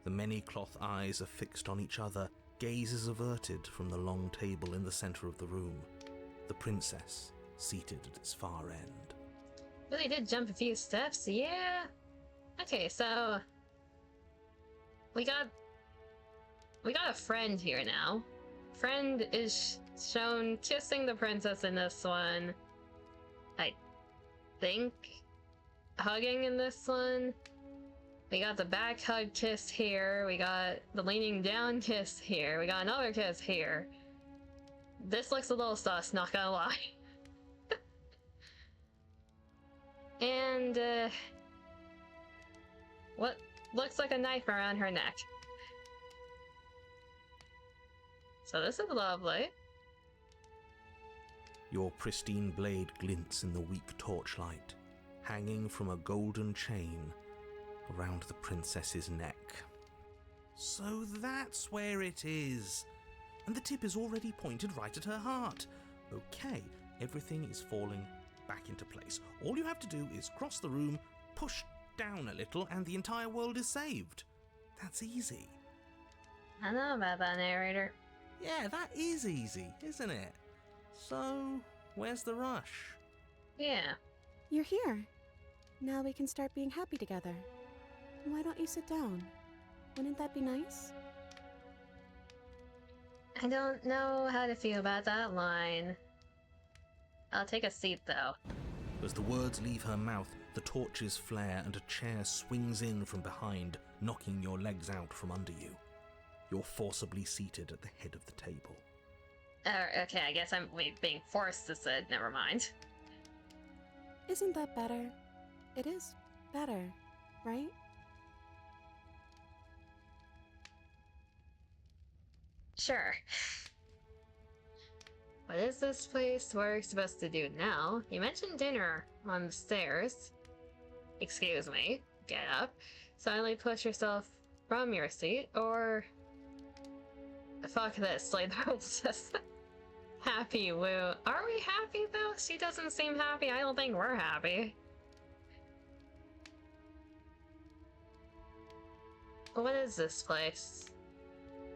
The many cloth eyes are fixed on each other, gazes averted from the long table in the centre of the room, the princess seated at its far end. Really did jump a few steps, yeah. Okay, so we got a friend here now. Friend is shown kissing the princess in this one. I think hugging in this one. We got the back hug kiss here. We got the leaning down kiss here. We got another kiss here. This looks a little sus, not gonna lie. And, what looks like a knife around her neck. So this is lovely. Your pristine blade glints in the weak torchlight, hanging from a golden chain around the princess's neck. So that's where it is. And the tip is already pointed right at her heart. Okay, everything is falling back into place. All you have to do is cross the room, push down a little, and the entire world is saved. That's easy. I know about that, narrator. Yeah, that is easy, isn't it? So, where's the rush? Yeah. You're here. Now we can start being happy together. Why don't you sit down? Wouldn't that be nice? I don't know how to feel about that line. I'll take a seat, though. As the words leave her mouth, the torches flare and a chair swings in from behind, knocking your legs out from under you. You're forcibly seated at the head of the table. Okay, I guess I'm being forced to sit. Never mind. Isn't that better? It is better, right? Sure. What is this place we're supposed to do now? You mentioned dinner on the stairs. Excuse me. Get up. Suddenly push yourself from your seat, or... Fuck this, like the princess. Happy woo. Are we happy though? She doesn't seem happy. I don't think we're happy. What is this place?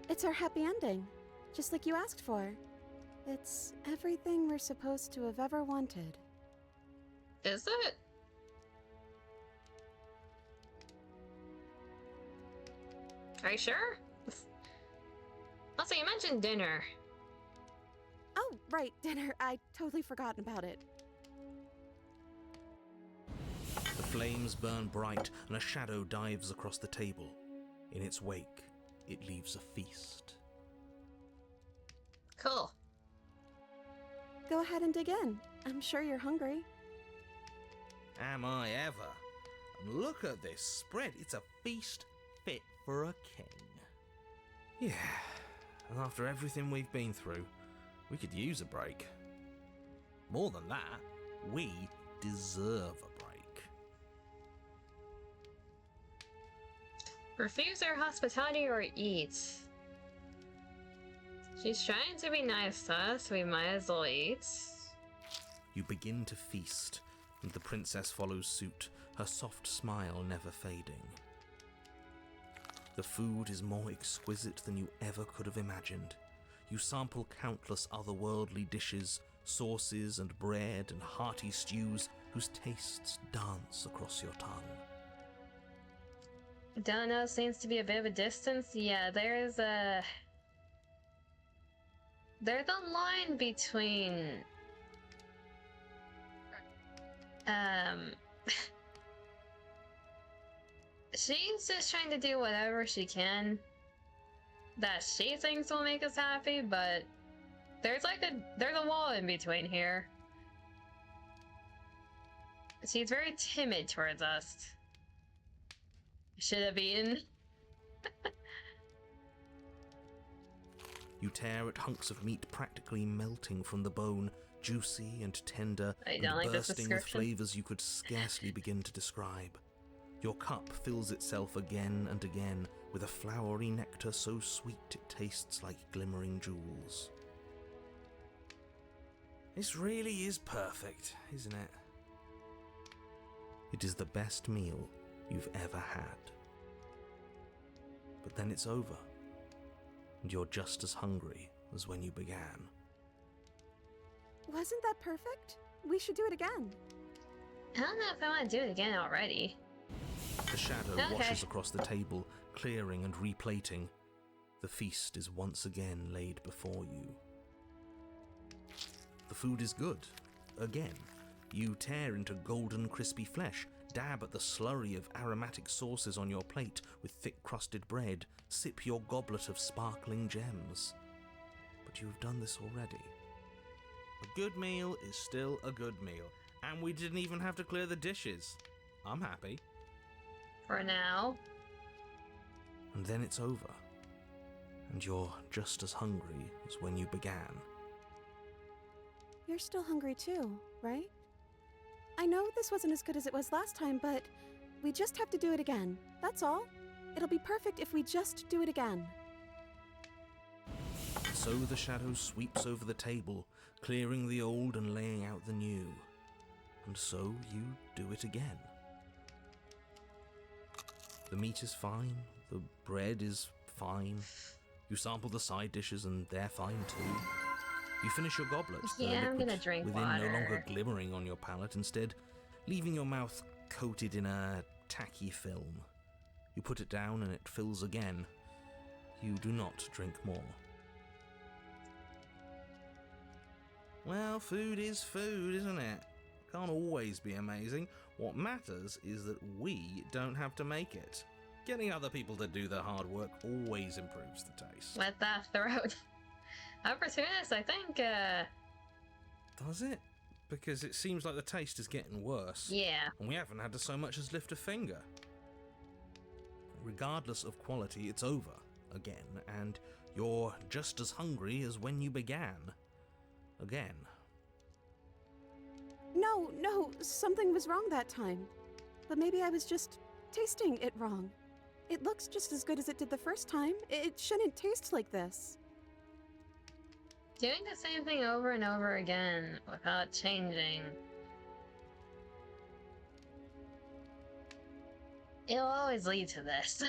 It's our happy ending, just like you asked for. It's everything we're supposed to have ever wanted. Is it? Are you sure? Also, you mentioned dinner. Oh, right, dinner. I totally forgotten about it. The flames burn bright and a shadow dives across the table. In its wake, it leaves a feast. Cool. Go ahead and dig in. I'm sure you're hungry. Am I ever? And look at this spread. It's a feast fit for a king. Yeah, and after everything we've been through, we could use a break. More than that, we deserve a break. Refuse our hospitality or eat. She's trying to be nice to us, we might as well eat. You begin to feast, and the princess follows suit, her soft smile never fading. The food is more exquisite than you ever could have imagined. You sample countless otherworldly dishes, sauces and bread and hearty stews whose tastes dance across your tongue. Don't know, seems to be a bit of a distance. Yeah, there's a line between she's just trying to do whatever she can that she thinks will make us happy, but there's a wall in between here. She's very timid towards us. Should have eaten. You tear at hunks of meat practically melting from the bone, juicy and tender, I and don't like this bursting with description. flavors you could scarcely begin to describe. Your cup fills itself again and again with a flowery nectar so sweet it tastes like glimmering jewels. This really is perfect, isn't it? It is the best meal you've ever had. But then it's over, and you're just as hungry as when you began. Wasn't that perfect? We should do it again. I don't know if I want to do it again already. The shadow Okay. washes across the table, clearing and replating. The feast is once again laid before you. The food is good. Again, you tear into golden crispy flesh, dab at the slurry of aromatic sauces on your plate with thick crusted bread, sip your goblet of sparkling gems. But you've done this already. A good meal is still a good meal, and we didn't even have to clear the dishes. I'm happy. For now. And then it's over, and you're just as hungry as when you began. You're still hungry too, right? I know this wasn't as good as it was last time, but we just have to do it again. That's all. It'll be perfect if we just do it again. So the shadow sweeps over the table, clearing the old and laying out the new. And so you do it again. The meat is fine, the bread is fine. You sample the side dishes and they're fine too. You finish your goblet, the Yeah, I'm liquid gonna drink within water. no longer glimmering on your palate, instead leaving your mouth coated in a tacky film. You put it down and it fills again. You do not drink more. Well, food is food, isn't it? Can't always be amazing. What matters is that we don't have to make it. Getting other people to do the hard work always improves the taste. Let that throat. Opportunist, I think, Does it? because it seems like the taste is getting worse. Yeah. And we haven't had to so much as lift a finger. Regardless of quality, it's over again, and you're just as hungry as when you began. Again. No, something was wrong that time. But maybe I was just tasting it wrong. It looks just as good as it did the first time. It shouldn't taste like this. Doing the same thing over and over again without changing. It'll always lead to this.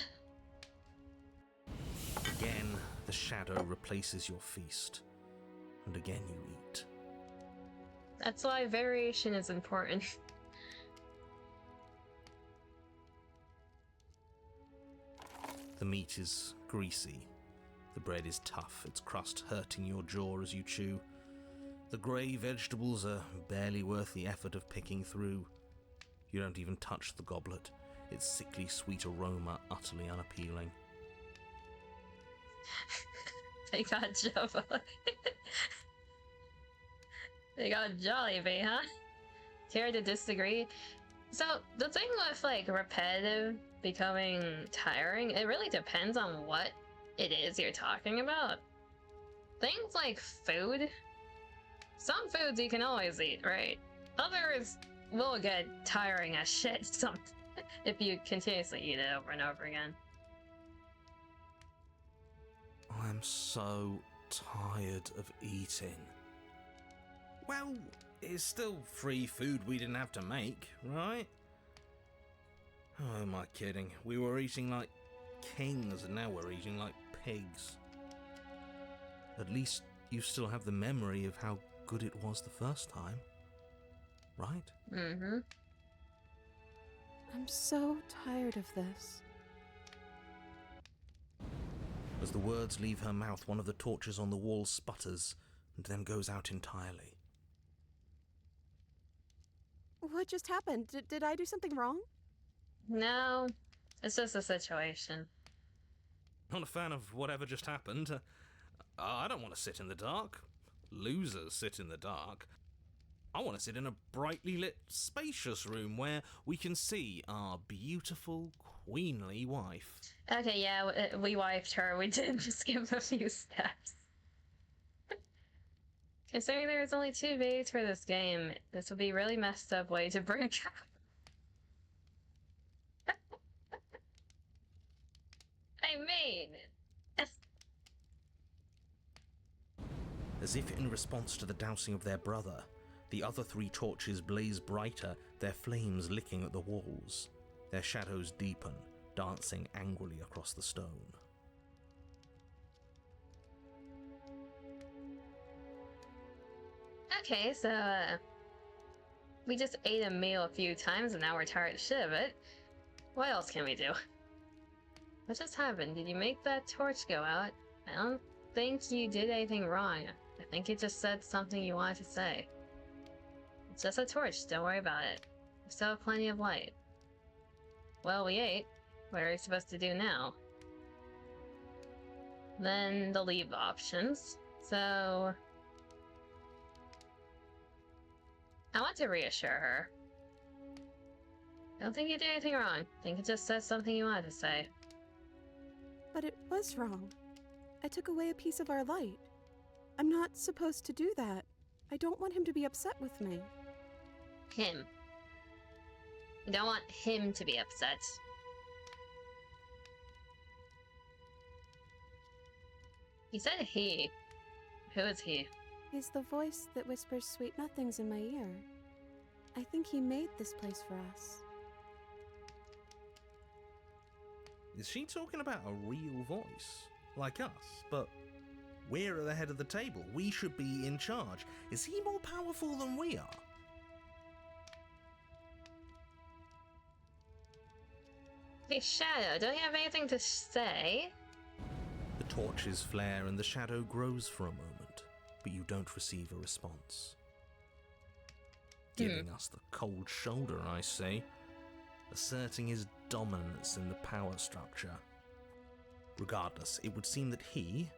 Again, the shadow replaces your feast. And again you eat. That's why variation is important. The meat is greasy. The bread is tough, its crust hurting your jaw as you chew. The grey vegetables are barely worth the effort of picking through. You don't even touch the goblet, its sickly sweet aroma utterly unappealing. They got Java. They got Jollibee, huh? Care to disagree? So, the thing with, like, repetitive becoming tiring, it really depends on what it is you're talking about. Things like food, some foods you can always eat, right? Others will get tiring as shit if you continuously eat it over and over again. I'm so tired of eating. Well, it's still free food we didn't have to make, right? Oh, am I kidding? We were eating like kings and now we're eating like pigs. At least you still have the memory of how good it was the first time, right? Mm-hmm. I'm so tired of this. As the words leave her mouth, one of the torches on the wall sputters and then goes out entirely. What just happened? Did I do something wrong? No, it's just a situation. Not a fan of whatever just happened. I don't want to sit in the dark. Losers sit in the dark. I want to sit in a brightly lit, spacious room where we can see our beautiful, queenly wife. Okay, yeah, we wiped her. We did skip a few steps. Considering there's only 2 VAs for this game, this would be a really messed up way to break up. I mean... As if in response to the dousing of their brother, the other 3 torches blaze brighter, their flames licking at the walls. Their shadows deepen, dancing angrily across the stone. Okay, so, we just ate a meal a few times and now we're tired of shit of it. What else can we do? What just happened? Did you make that torch go out? I don't think you did anything wrong. I think you just said something you wanted to say. It's just a torch, don't worry about it. We still have plenty of light. Well, we ate. What are we supposed to do now? Then the leave options. So... I want to reassure her. I don't think you did anything wrong. I think it just said something you wanted to say. But it was wrong. I took away a piece of our light. I'm not supposed to do that. I don't want him to be upset with me. Him. You don't want him to be upset. You said he. Who is he? He's the voice that whispers sweet nothings in my ear. I think he made this place for us. Is she talking about a real voice? Like us? But we're at the head of the table. We should be in charge. Is he more powerful than we are? Hey, Shadow, don't you have anything to say? The torches flare and the shadow grows for a moment, but you don't receive a response. Giving us the cold shoulder, I say, asserting his dominance in the power structure. Regardless, it would seem that he,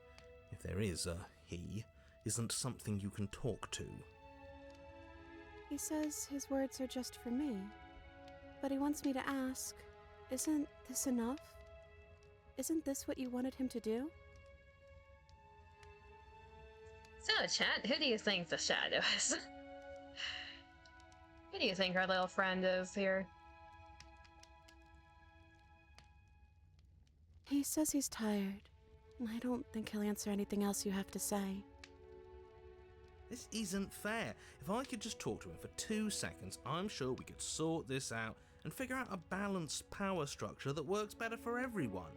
if there is a he, isn't something you can talk to. He says his words are just for me. But he wants me to ask, isn't this enough? Isn't this what you wanted him to do? So, chat, who do you think the shadow is? Who do you think our little friend is here? He says he's tired. I don't think he'll answer anything else you have to say. This isn't fair. If I could just talk to him for 2 seconds, I'm sure we could sort this out and figure out a balanced power structure that works better for everyone.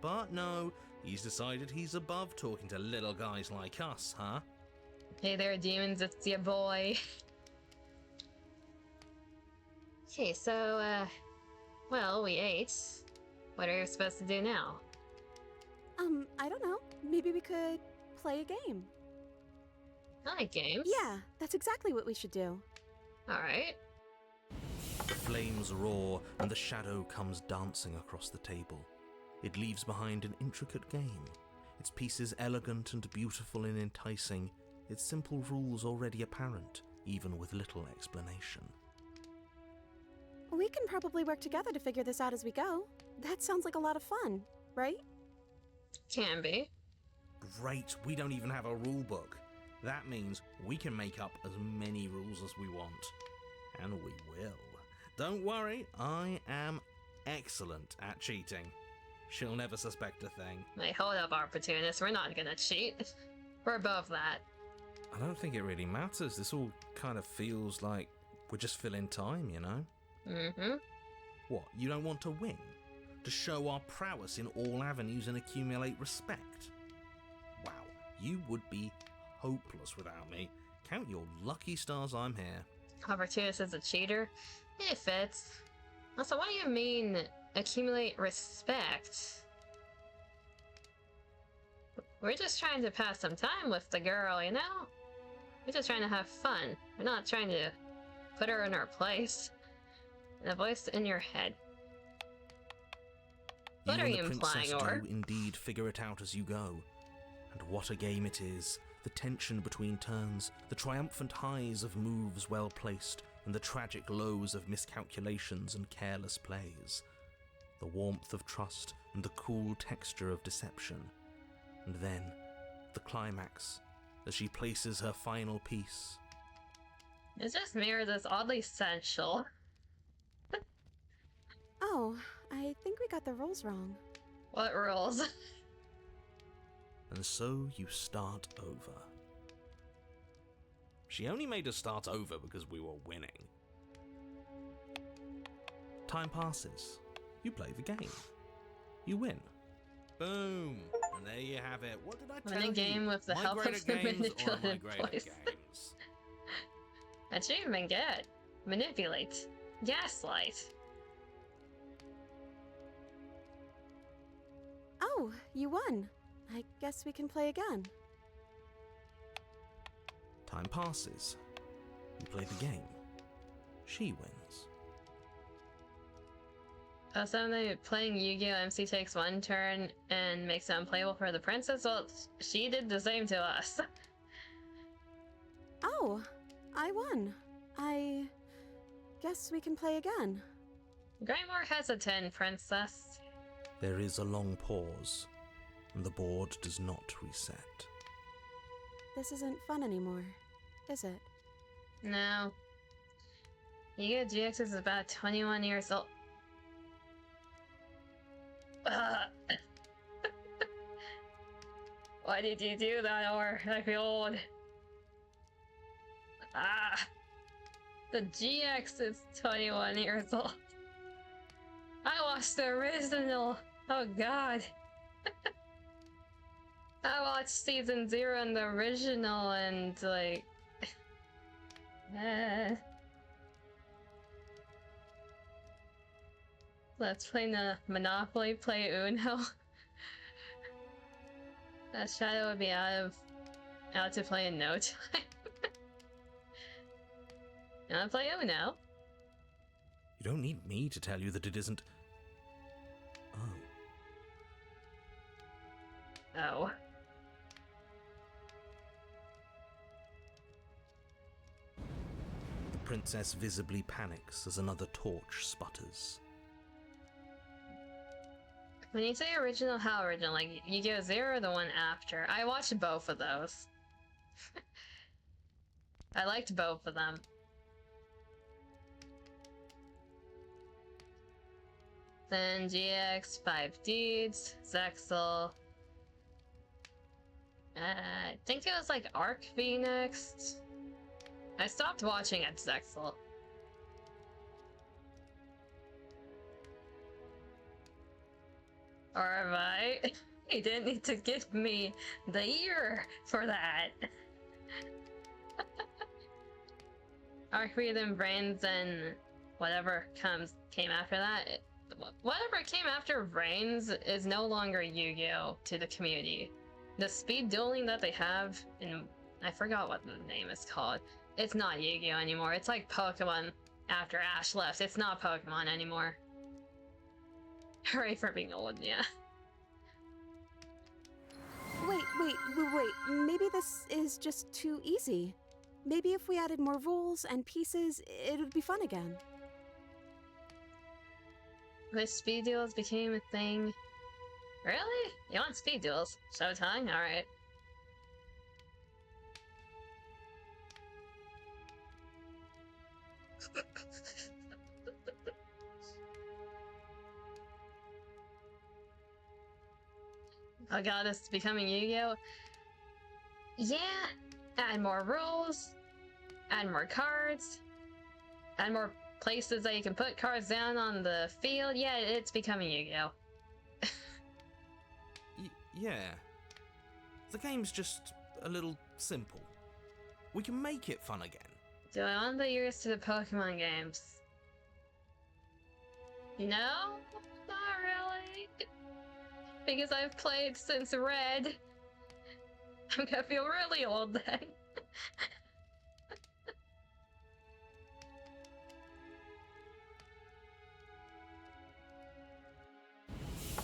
But no, he's decided he's above talking to little guys like us, huh? Hey there, demons, it's your boy. Okay, so, well, we ate. What are you supposed to do now? I don't know. Maybe we could play a game. I like games. Yeah, that's exactly what we should do. Alright. The flames roar and the shadow comes dancing across the table. It leaves behind an intricate game, its pieces elegant and beautiful and enticing, its simple rules already apparent, even with little explanation. We can probably work together to figure this out as we go. That sounds like a lot of fun, right? Can be. Great, we don't even have a rule book. That means we can make up as many rules as we want. And we will. Don't worry, I am excellent at cheating. She'll never suspect a thing. Hey, hold up, opportunist. We're not gonna cheat. We're above that. I don't think it really matters. This all kind of feels like we're just filling time, you know? Mm-hmm. What, you don't want to win? To show our prowess in all avenues and accumulate respect? Wow, you would be hopeless without me. Count your lucky stars I'm here. Opportunist is a cheater? It fits. Also, what do you mean, accumulate respect? We're just trying to pass some time with the girl, you know? We're just trying to have fun. We're not trying to put her in her place. And a voice in your head. What are you implying, or? Do indeed figure it out as you go. And what a game it is. The tension between turns, the triumphant highs of moves well placed, and the tragic lows of miscalculations and careless plays. The warmth of trust and the cool texture of deception. And then, the climax, as she places her final piece. It just mirrors this oddly sensual. Oh, I think we got the rules wrong. What rules? And so you start over. She only made us start over because we were winning. Time passes. You play the game. You win. Boom! And there you have it. What did I tell you? Win a game with the help of the manipulative voice. Achievement get. Manipulate. Gaslight. Oh, you won. I guess we can play again. Time passes. You play the game. She wins. Suddenly playing Yu-Gi-Oh! MC takes one turn and makes it unplayable for the princess. Well, she did the same to us. Oh, I won. I guess we can play again. Grimoire hesitant, princess. There is a long pause, and the board does not reset. This isn't fun anymore, is it? No. Yu-Gi-Oh! GX is about 21 years old. Why did you do that, or I feel old? The GX is 21 years old. I watched the original. Oh god. I watched season 0 and the original and like... Let's play the Monopoly, play Uno. That shadow would be out to play in no time. You wanna play Uno? You don't need me to tell you that it isn't... Oh. The princess visibly panics as another torch sputters. When you say original, how original? Like, Yu-Gi-Oh! Zero or the one after? I watched both of those. I liked both of them. Then GX, 5 Deeds, Zexal. I think it was like Arc V next. I stopped watching at Zexal. Or have I? You didn't need to give me the year for that. Arc V, then Brains, and whatever came after that. Whatever came after Brains is no longer Yu-Gi-Oh! To the community. The speed dueling that they have in... I forgot what the name is called. It's not Yu-Gi-Oh! Anymore. It's like Pokemon after Ash left. It's not Pokemon anymore. Hooray for being old, yeah. Wait. Maybe this is just too easy. Maybe if we added more rules and pieces, it would be fun again. But speed duels became a thing. Really? You want speed duels? Showtime? Alright. Oh god, it's becoming Yu-Gi-Oh! Yeah! Add more rules. Add more cards. Add more places that you can put cards down on the field. Yeah, it's becoming Yu-Gi-Oh! Yeah. The game's just a little simple. We can make it fun again. Do I want the years to the Pokemon games? No? Not really. Because I've played since Red. I'm gonna feel really old then.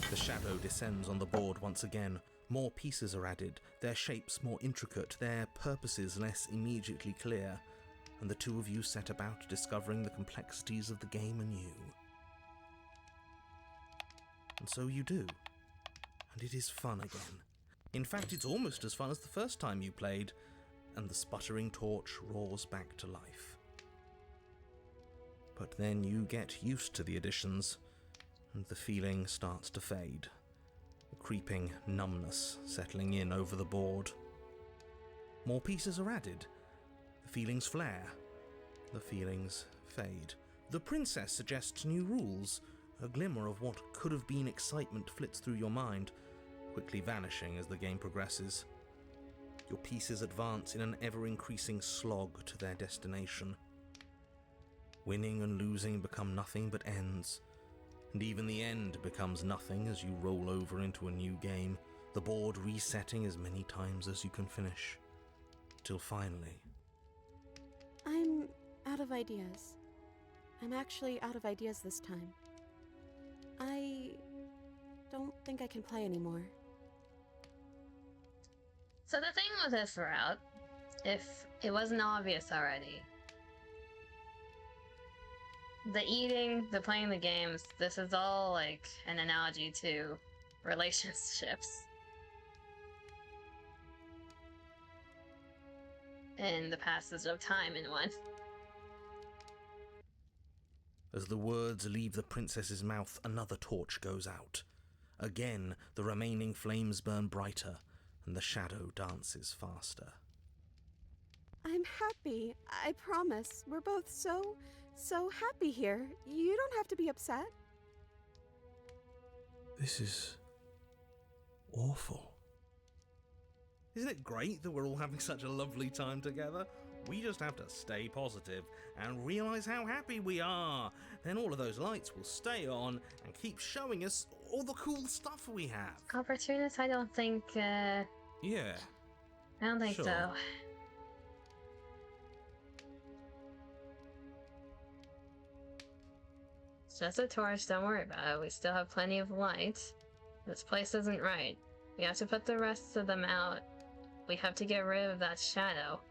The shadow descends on the board once again. More pieces are added, their shapes more intricate, their purposes less immediately clear, and the two of you set about discovering the complexities of the game anew. And so you do. And it is fun again. In fact, it's almost as fun as the first time you played, and the sputtering torch roars back to life. But then you get used to the additions, and the feeling starts to fade. A creeping numbness settling in over the board. More pieces are added. The feelings flare. The feelings fade. The princess suggests new rules. A glimmer of what could have been excitement flits through your mind, quickly vanishing as the game progresses. Your pieces advance in an ever-increasing slog to their destination. Winning and losing become nothing but ends, and even the end becomes nothing as you roll over into a new game, the board resetting as many times as you can finish, till finally... I'm out of ideas. I'm actually out of ideas this time. I don't think I can play anymore. So the thing with this route, if it wasn't obvious already, the eating, the playing the games, this is all like an analogy to relationships. And the passage of time in one. As the words leave the princess's mouth, another torch goes out. Again, the remaining flames burn brighter, and the shadow dances faster. I'm happy. I promise. We're both so happy here. You don't have to be upset. This is... awful. Isn't it great that we're all having such a lovely time together? We just have to stay positive and realise how happy we are. Then all of those lights will stay on and keep showing us all the cool stuff we have. Opportunist, I don't think, Yeah. I don't think Sure. so. It's just a torch, don't worry about it. We still have plenty of light. This place isn't right. We have to put the rest of them out. We have to get rid of that shadow.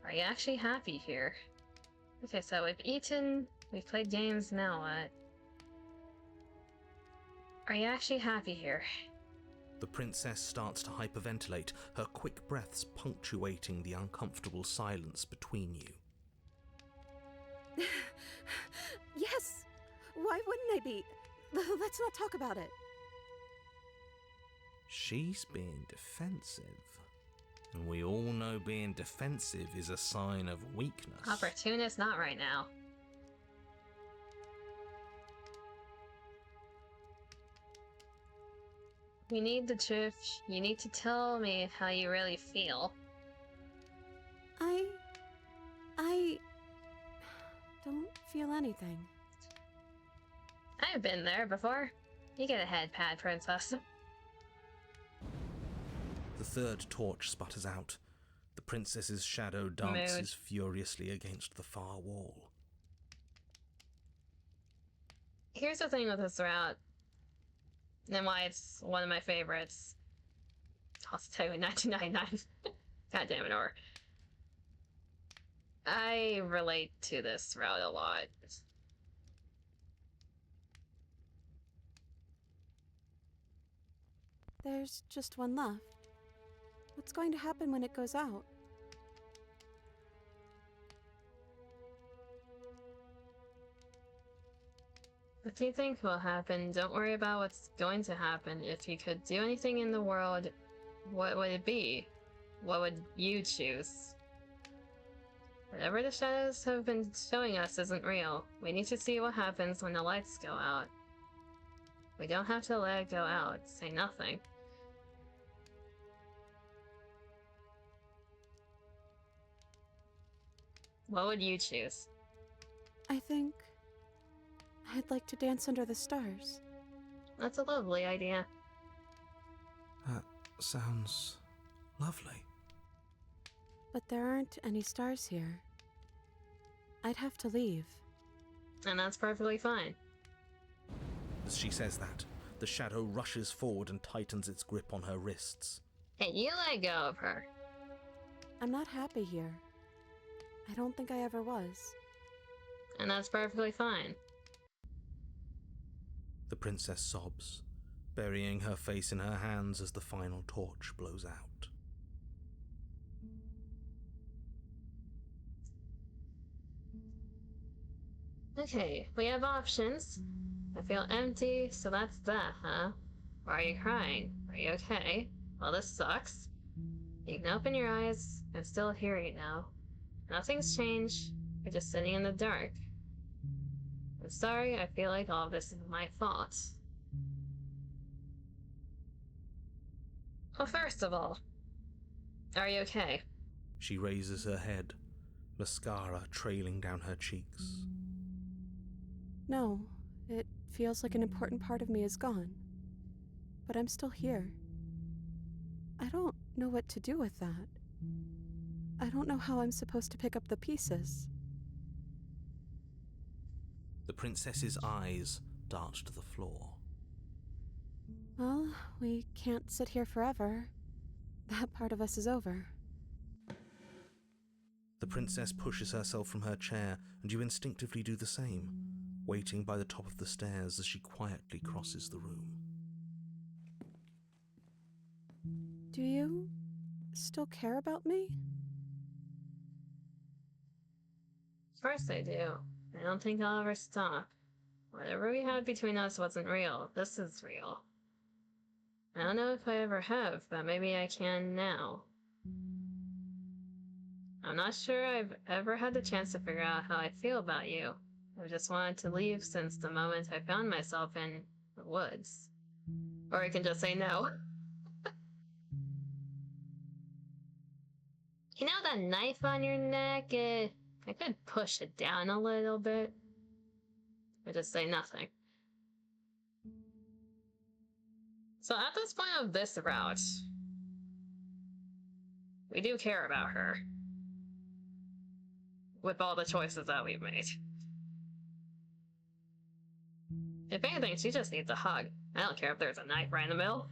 Are you actually happy here? Okay, so we've eaten, we've played games, now what? Are you actually happy here? The princess starts to hyperventilate, her quick breaths punctuating the uncomfortable silence between you. Yes! Why wouldn't I be? Let's not talk about it. She's being defensive. And we all know being defensive is a sign of weakness. Opportunist, not right now. We need the truth. You need to tell me how you really feel. I don't feel anything. I've been there before. You get a head pad, princess. The third torch sputters out. The princess's shadow dances furiously against the far wall. Here's the thing with this route, and why it's one of my favorites. I'll tell you, 1999. God damn it, or. I relate to this route a lot. There's just one left. What's going to happen when it goes out? What do you think will happen? Don't worry about what's going to happen. If you could do anything in the world, what would it be? What would you choose? Whatever the shadows have been showing us isn't real. We need to see what happens when the lights go out. We don't have to let it go out. Say nothing. What would you choose? I think I'd like to dance under the stars. That's a lovely idea. That sounds lovely. But there aren't any stars here. I'd have to leave. And that's perfectly fine. As she says that, the shadow rushes forward and tightens its grip on her wrists. Hey, you let go of her. I'm not happy here. I don't think I ever was. And that's perfectly fine. The princess sobs, burying her face in her hands as the final torch blows out. Okay, we have options. I feel empty, so that's that, huh? Why are you crying? Are you okay? Well, this sucks. You can open your eyes. I'm still here right now. Nothing's changed. You're just sitting in the dark. I'm sorry, I feel like all of this is my fault. Well, first of all, are you okay? She raises her head, mascara trailing down her cheeks. No, it feels like an important part of me is gone. But I'm still here. I don't know what to do with that. I don't know how I'm supposed to pick up the pieces. The princess's eyes dart to the floor. Well, we can't sit here forever. That part of us is over. The princess pushes herself from her chair, and you instinctively do the same, waiting by the top of the stairs as she quietly crosses the room. Do you still care about me? Of course I do. I don't think I'll ever stop. Whatever we had between us wasn't real. This is real. I don't know if I ever have, but maybe I can now. I'm not sure I've ever had the chance to figure out how I feel about you. I've just wanted to leave since the moment I found myself in the woods. Or I can just say no. You know that knife on your neck? I could push it down a little bit. Or just say nothing. So at this point of this route, we do care about her. With all the choices that we've made. If anything, she just needs a hug. I don't care if there's a knife right in the middle.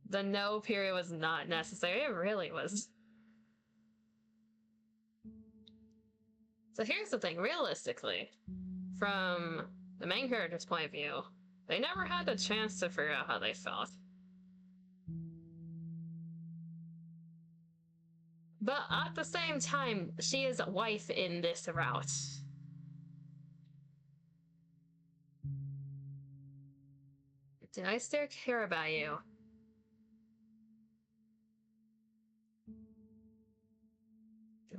The no period was not necessary. It really was So here's the thing, realistically, from the main character's point of view, they never had a chance to figure out how they felt. But at the same time, she is a wife in this route. Do I still care about you?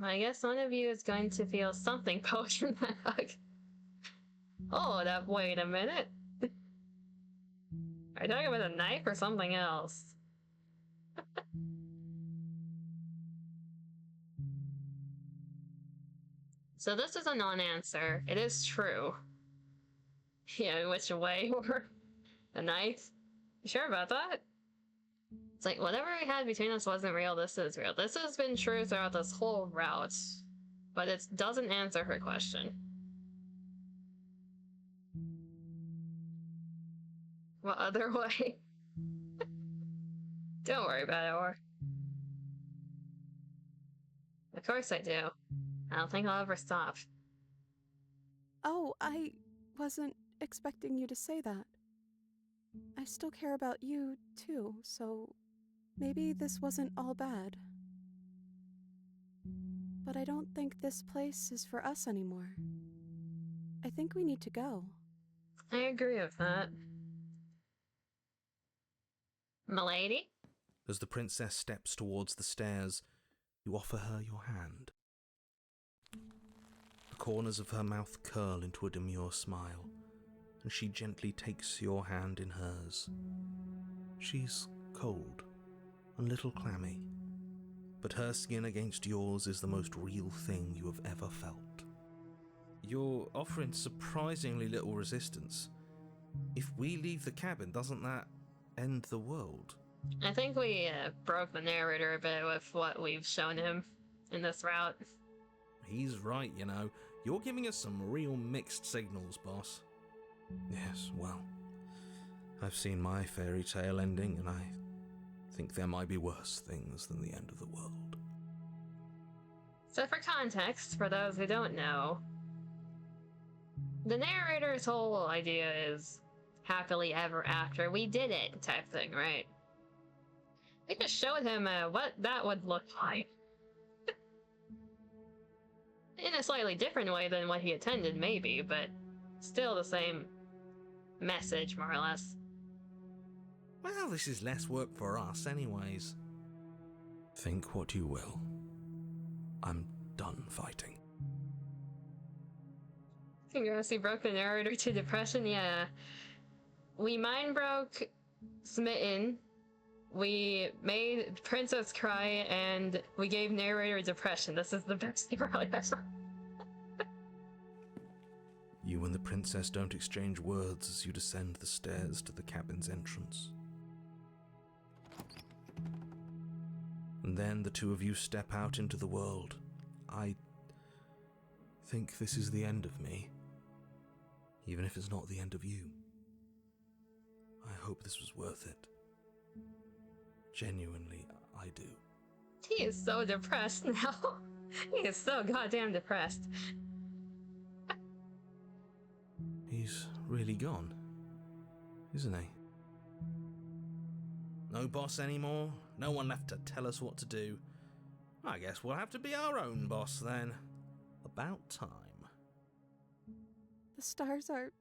I guess one of you is going to feel something poke in that hug. Hold up, wait a minute. Are you talking about a knife or something else? So this is a non-answer. It is true. Yeah, in which way? Or a knife? You sure about that? It's like, whatever we had between us wasn't real, this is real. This has been true throughout this whole route. But it doesn't answer her question. What other way? Don't worry about it, or... Of course I do. I don't think I'll ever stop. Oh, I wasn't expecting you to say that. I still care about you, too, so maybe this wasn't all bad. But I don't think this place is for us anymore. I think we need to go. I agree with that. Milady? As the princess steps towards the stairs, you offer her your hand. The corners of her mouth curl into a demure smile, and she gently takes your hand in hers. She's cold and a little clammy, but her skin against yours is the most real thing you have ever felt. You're offering surprisingly little resistance. If we leave the cabin, doesn't that end the world? I think we broke the narrator a bit with what we've shown him in this route. He's right, you know. You're giving us some real mixed signals, boss. Yes, well, I've seen my fairy tale ending, and I think there might be worse things than the end of the world. So for context, for those who don't know, the narrator's whole idea is happily ever after. We did it type thing, right? We just showed him what that would look like. In a slightly different way than what he intended, maybe, but still the same message, more or less. Well, this is less work for us anyways. Think what you will. I'm done fighting. Congrats, we broke the narrator to depression, yeah. We mind broke Smitten, we made Princess cry, and we gave narrator depression. This is the best thing probably ever. You and the princess don't exchange words as you descend the stairs to the cabin's entrance. And then the two of you step out into the world. I think this is the end of me, even if it's not the end of you. I hope this was worth it. Genuinely, I do. He is so depressed now. He is so goddamn depressed. He's really gone, isn't he? No boss anymore? No one left to tell us what to do? I guess we'll have to be our own boss then. About time. The stars are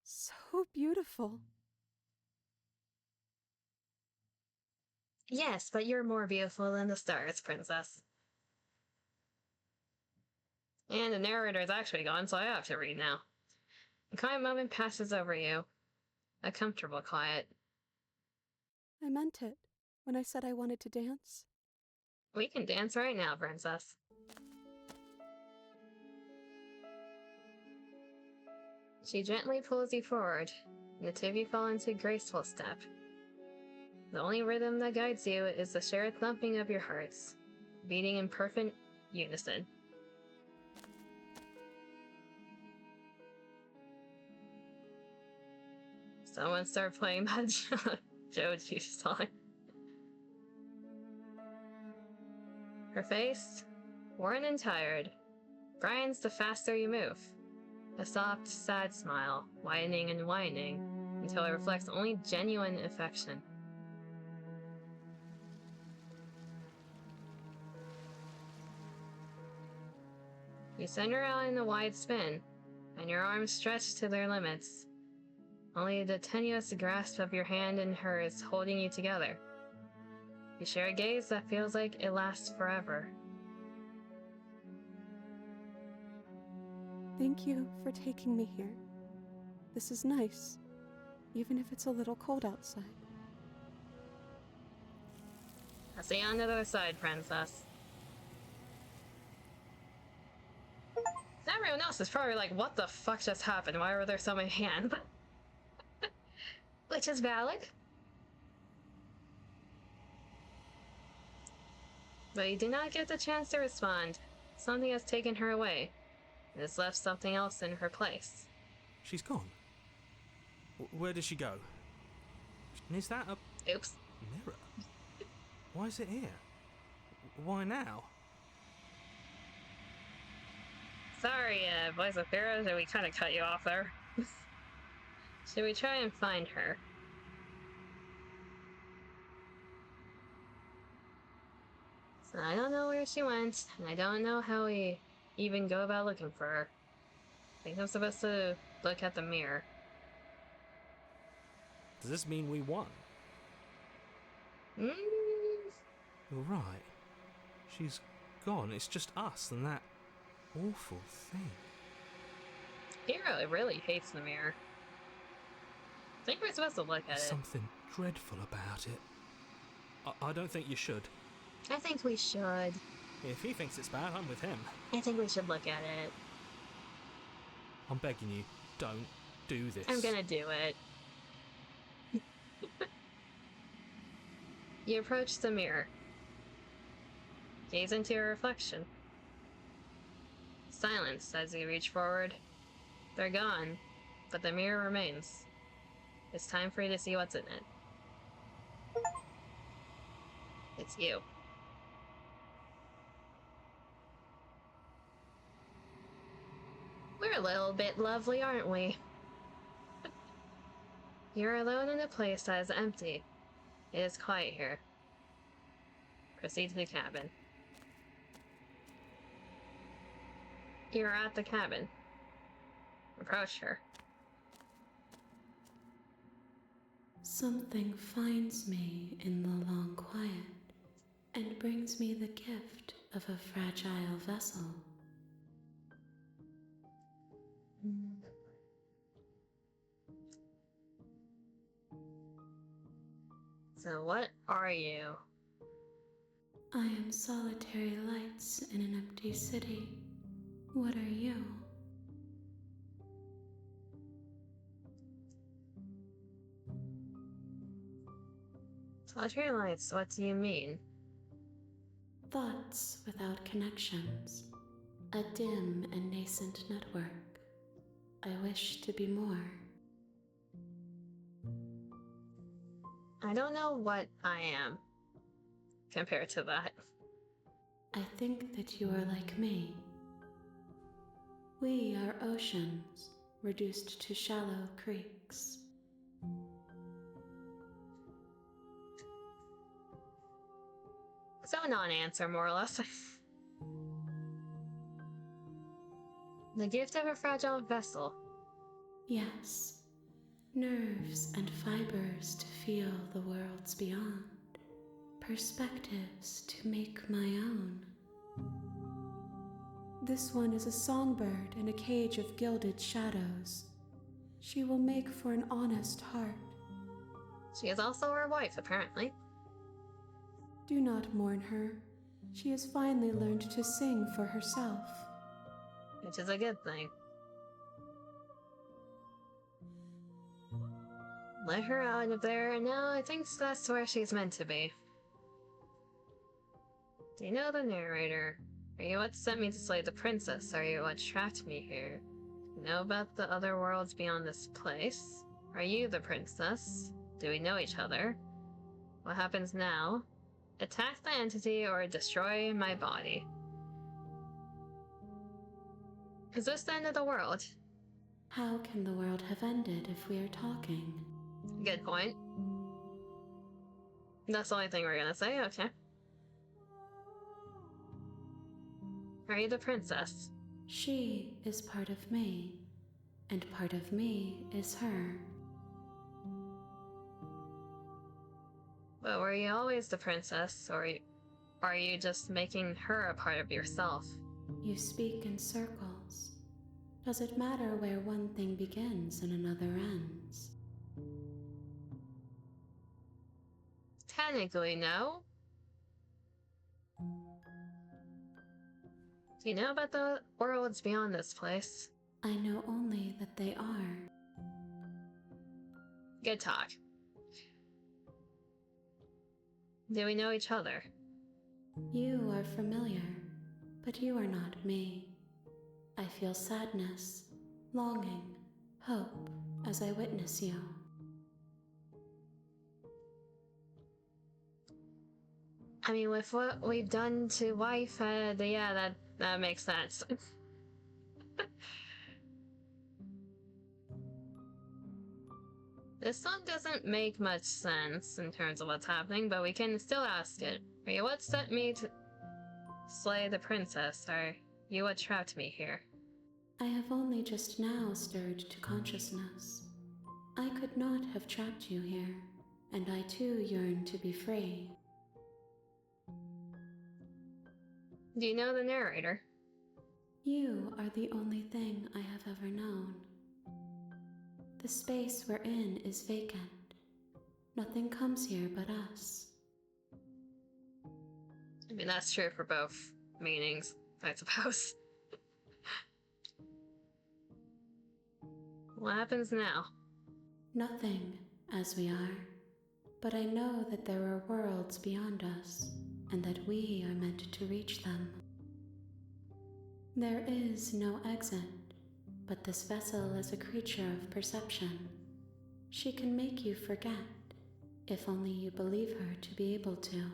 so beautiful. Yes, but you're more beautiful than the stars, princess. And the narrator is actually gone, so I have to read now. A quiet moment passes over you. A comfortable quiet. I meant it when I said I wanted to dance. We can dance right now, princess. She gently pulls you forward, and the two of you fall into a graceful step. The only rhythm that guides you is the shared thumping of your hearts, beating in perfect unison. Someone start playing that Joji song. Her face, worn and tired, brightens the faster you move. A soft, sad smile, widening and widening, until it reflects only genuine affection. You send her out in a wide spin, and your arms stretch to their limits. Only the tenuous grasp of your hand in hers holding you together. You share a gaze that feels like it lasts forever. Thank you for taking me here. This is nice, even if it's a little cold outside. I'll see you on the other side, princess. Everyone else is probably like, what the fuck just happened? Why were there so many hands? Which is valid. But you do not get the chance to respond. Something has taken her away. It has left something else in her place. She's gone. Where did she go? And is that a Oops. mirror? Why is it here? Why now? Sorry, Voice of Pharaoh, that we kind of cut you off there. Should we try and find her? So I don't know where she went, and I don't know how we even go about looking for her. I think I'm supposed to look at the mirror. Does this mean we won? Mm. You're right. She's gone. It's just us and that awful thing. Hero really hates the mirror. I think we're supposed to look at There's it. something dreadful about it. I don't think you should. I think we should. If he thinks it's bad, I'm with him. I think we should look at it. I'm begging you, don't do this. I'm gonna do it. You approach the mirror. Gaze into your reflection. Silence as you reach forward. They're gone, but the mirror remains. It's time for you to see what's in it. It's you. We're a little bit lovely, aren't we? You're alone in a place that is empty. It is quiet here. Proceed to the cabin. You're at the cabin. Approach her. Something finds me in the long quiet and brings me the gift of a fragile vessel. So what are you? I am solitary lights in an empty city. What are you? Solitary lights, what do you mean? Thoughts without connections. A dim and nascent network. I wish to be more. I don't know what I am compared to that. I think that you are like me. We are oceans, reduced to shallow creeks. So non-answer, more or less. The gift of a fragile vessel. Yes, nerves and fibers to feel the worlds beyond, perspectives to make my own. This one is a songbird in a cage of gilded shadows. She will make for an honest heart. She is also our wife, apparently. Do not mourn her. She has finally learned to sing for herself. Which is a good thing. Let her out of there, and now I think that's where she's meant to be. Do you know the narrator? Are you what sent me to slay the princess? Are you what trapped me here? Do you know about the other worlds beyond this place? Are you the princess? Do we know each other? What happens now? Attack the entity or destroy my body. Is this the end of the world? How can the world have ended if we are talking? Good point. That's the only thing we're gonna say, okay. Are you the princess? She is part of me, and part of me is her. But were you always the princess, or are you just making her a part of yourself? You speak in circles. Does it matter where one thing begins and another ends? Technically, no. Do you know about the worlds beyond this place? I know only that they are. Good talk. Do we know each other? You are familiar, but you are not me. I feel sadness, longing, hope as I witness you. I mean, with what we've done to wife, yeah, that makes sense. This song doesn't make much sense in terms of what's happening, but we can still ask it. Are you what sent me to slay the princess? Are you what trapped me here? I have only just now stirred to consciousness. I could not have trapped you here, and I too yearn to be free. Do you know the narrator? You are the only thing I have ever known. The space we're in is vacant. Nothing comes here but us. I mean, that's true for both meanings, I suppose. What happens now? Nothing, as we are. But I know that there are worlds beyond us, and that we are meant to reach them. There is no exit, but this vessel is a creature of perception. She can make you forget, if only you believe her to be able to.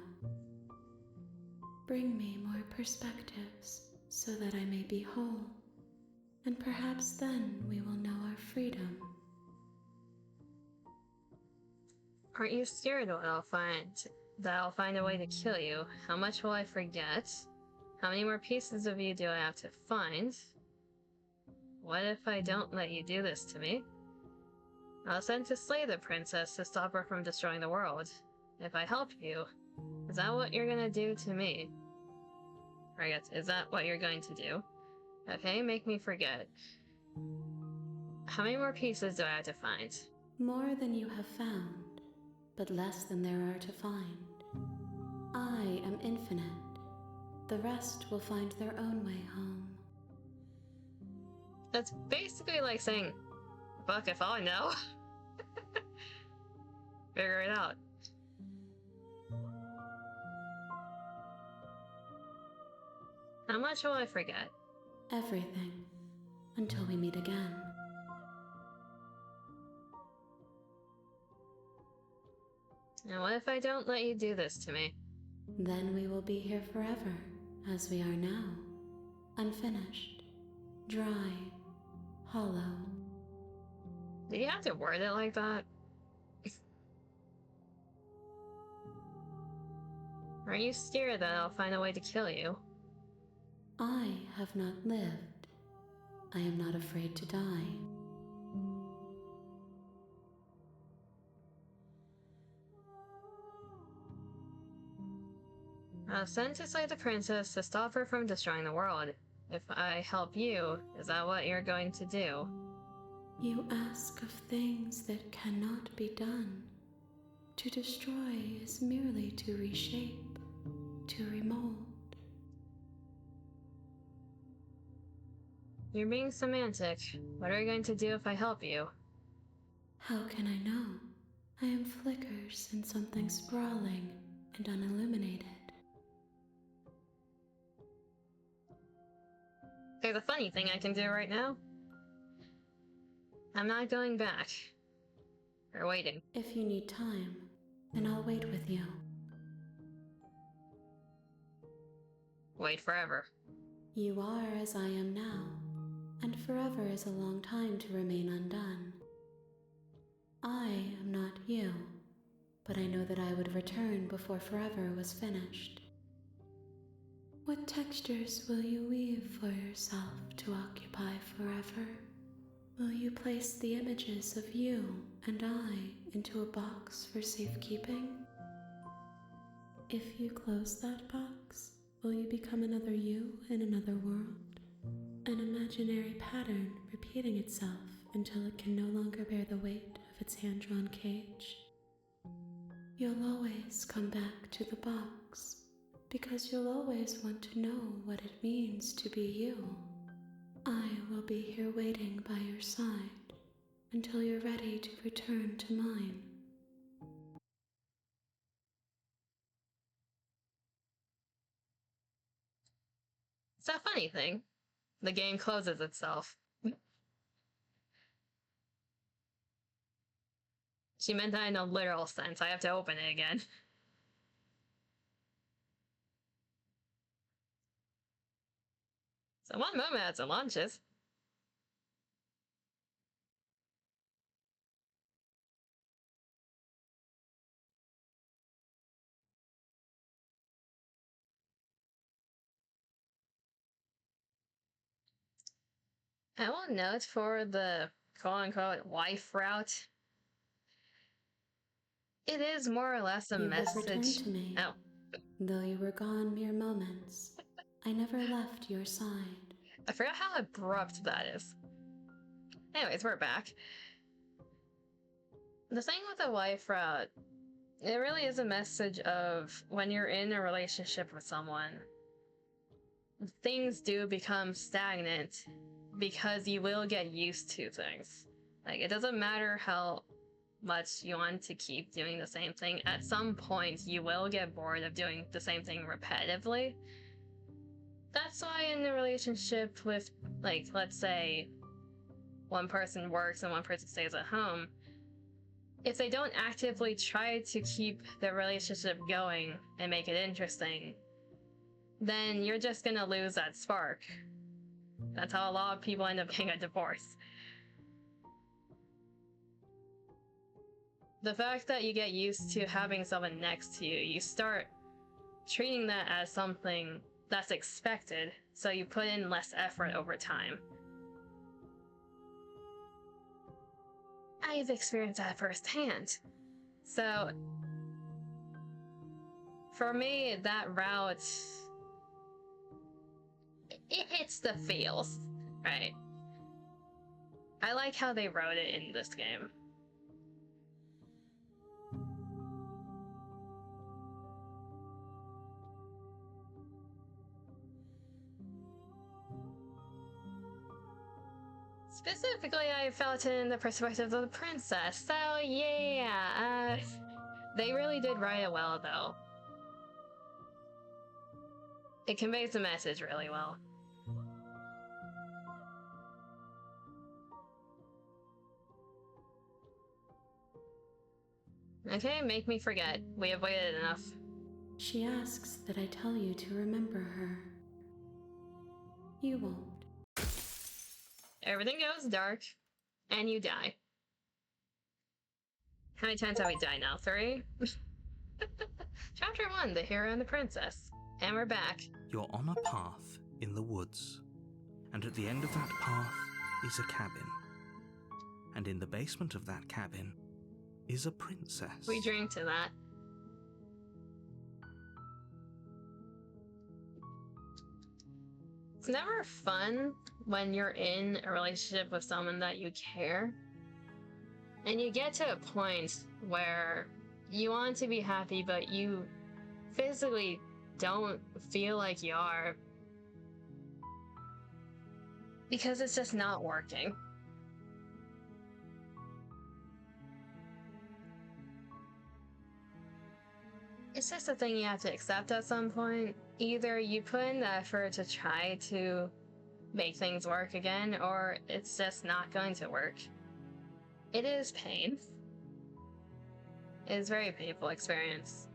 Bring me more perspectives, so that I may be whole, and perhaps then we will know our freedom. Aren't you scared that I'll find a way to kill you? How much will I forget? How many more pieces of you do I have to find? What if I don't let you do this to me? I'll send to slay the princess to stop her from destroying the world. If I help you, is that what you're gonna do to me? Or I guess, is that what you're going to do? Okay, make me forget. How many more pieces do I have to find? More than you have found, but less than there are to find. I am infinite. The rest will find their own way home. That's basically like saying, fuck if I know. Figure it out. How much will I forget? Everything, until we meet again. And what if I don't let you do this to me? Then we will be here forever, as we are now. Unfinished, dry, hollow. Did you have to word it like that? Aren't you scared that I'll find a way to kill you? I have not lived. I am not afraid to die. I'll send to slay the princess to stop her from destroying the world. If I help you, is that what you're going to do? You ask of things that cannot be done. To destroy is merely to reshape, to remold. You're being semantic. What are you going to do if I help you? How can I know? I am flickers in something sprawling and unilluminated. There's a funny thing I can do right now. I'm not going back. Or waiting. If you need time, then I'll wait with you. Wait forever. You are as I am now, is a long time to remain undone. I am not you, but I know that I would return before forever was finished. What textures will you weave for yourself to occupy forever? Will you place the images of you and I into a box for safekeeping? If you close that box, will you become another you in another world? An imaginary pattern repeating itself until it can no longer bear the weight of its hand-drawn cage? You'll always come back to the box, because you'll always want to know what it means to be you. I will be here waiting by your side until you're ready to return to mine. It's a funny thing. The game closes itself. She meant that in a literal sense. I have to open it again. So one moment as it launches. I will note for the quote-unquote wife route, it is more or less a You have message. returned to me. Oh, Though you were gone mere moments, I never left your side. I forgot how abrupt that is. Anyways, we're back. The thing with the wife route, it really is a message of when you're in a relationship with someone, things do become stagnant because you will get used to things. Like, it doesn't matter how much you want to keep doing the same thing. At some point, you will get bored of doing the same thing repetitively. That's why in a relationship with, like, let's say, one person works and one person stays at home, if they don't actively try to keep the relationship going and make it interesting, then you're just gonna lose that spark. That's how a lot of people end up getting a divorce. The fact that you get used to having someone next to you, you start treating that as something that's expected, so you put in less effort over time. I've experienced that firsthand. So, for me, that route, it hits the feels, right? I like how they wrote it in this game. Specifically, I felt it in the perspective of the princess, so yeah, they really did write it well, though. It conveys the message really well. Okay, make me forget. We have waited enough. She asks that I tell you to remember her. You won't. Everything goes dark, and you die. How many times have we died now? 3? Chapter 1, The Hero and the Princess. And we're back. You're on a path in the woods, and at the end of that path is a cabin. And in the basement of that cabin is a princess. We drink to that. It's never fun when you're in a relationship with someone that you care, and you get to a point where you want to be happy, but you physically don't feel like you are, because it's just not working. It's just a thing you have to accept at some point. Either you put in the effort to try to make things work again, or it's just not going to work. It is pain. It is a very painful experience.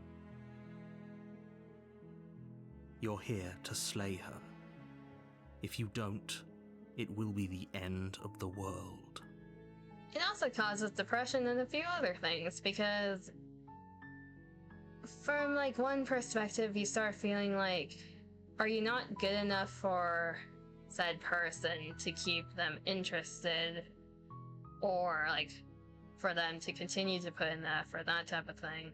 You're here to slay her. If you don't, It will be the end of the world. It also causes depression and a few other things, because from like one perspective you start feeling like, are you not good enough for said person to keep them interested, or like for them to continue to put in the effort, that type of thing?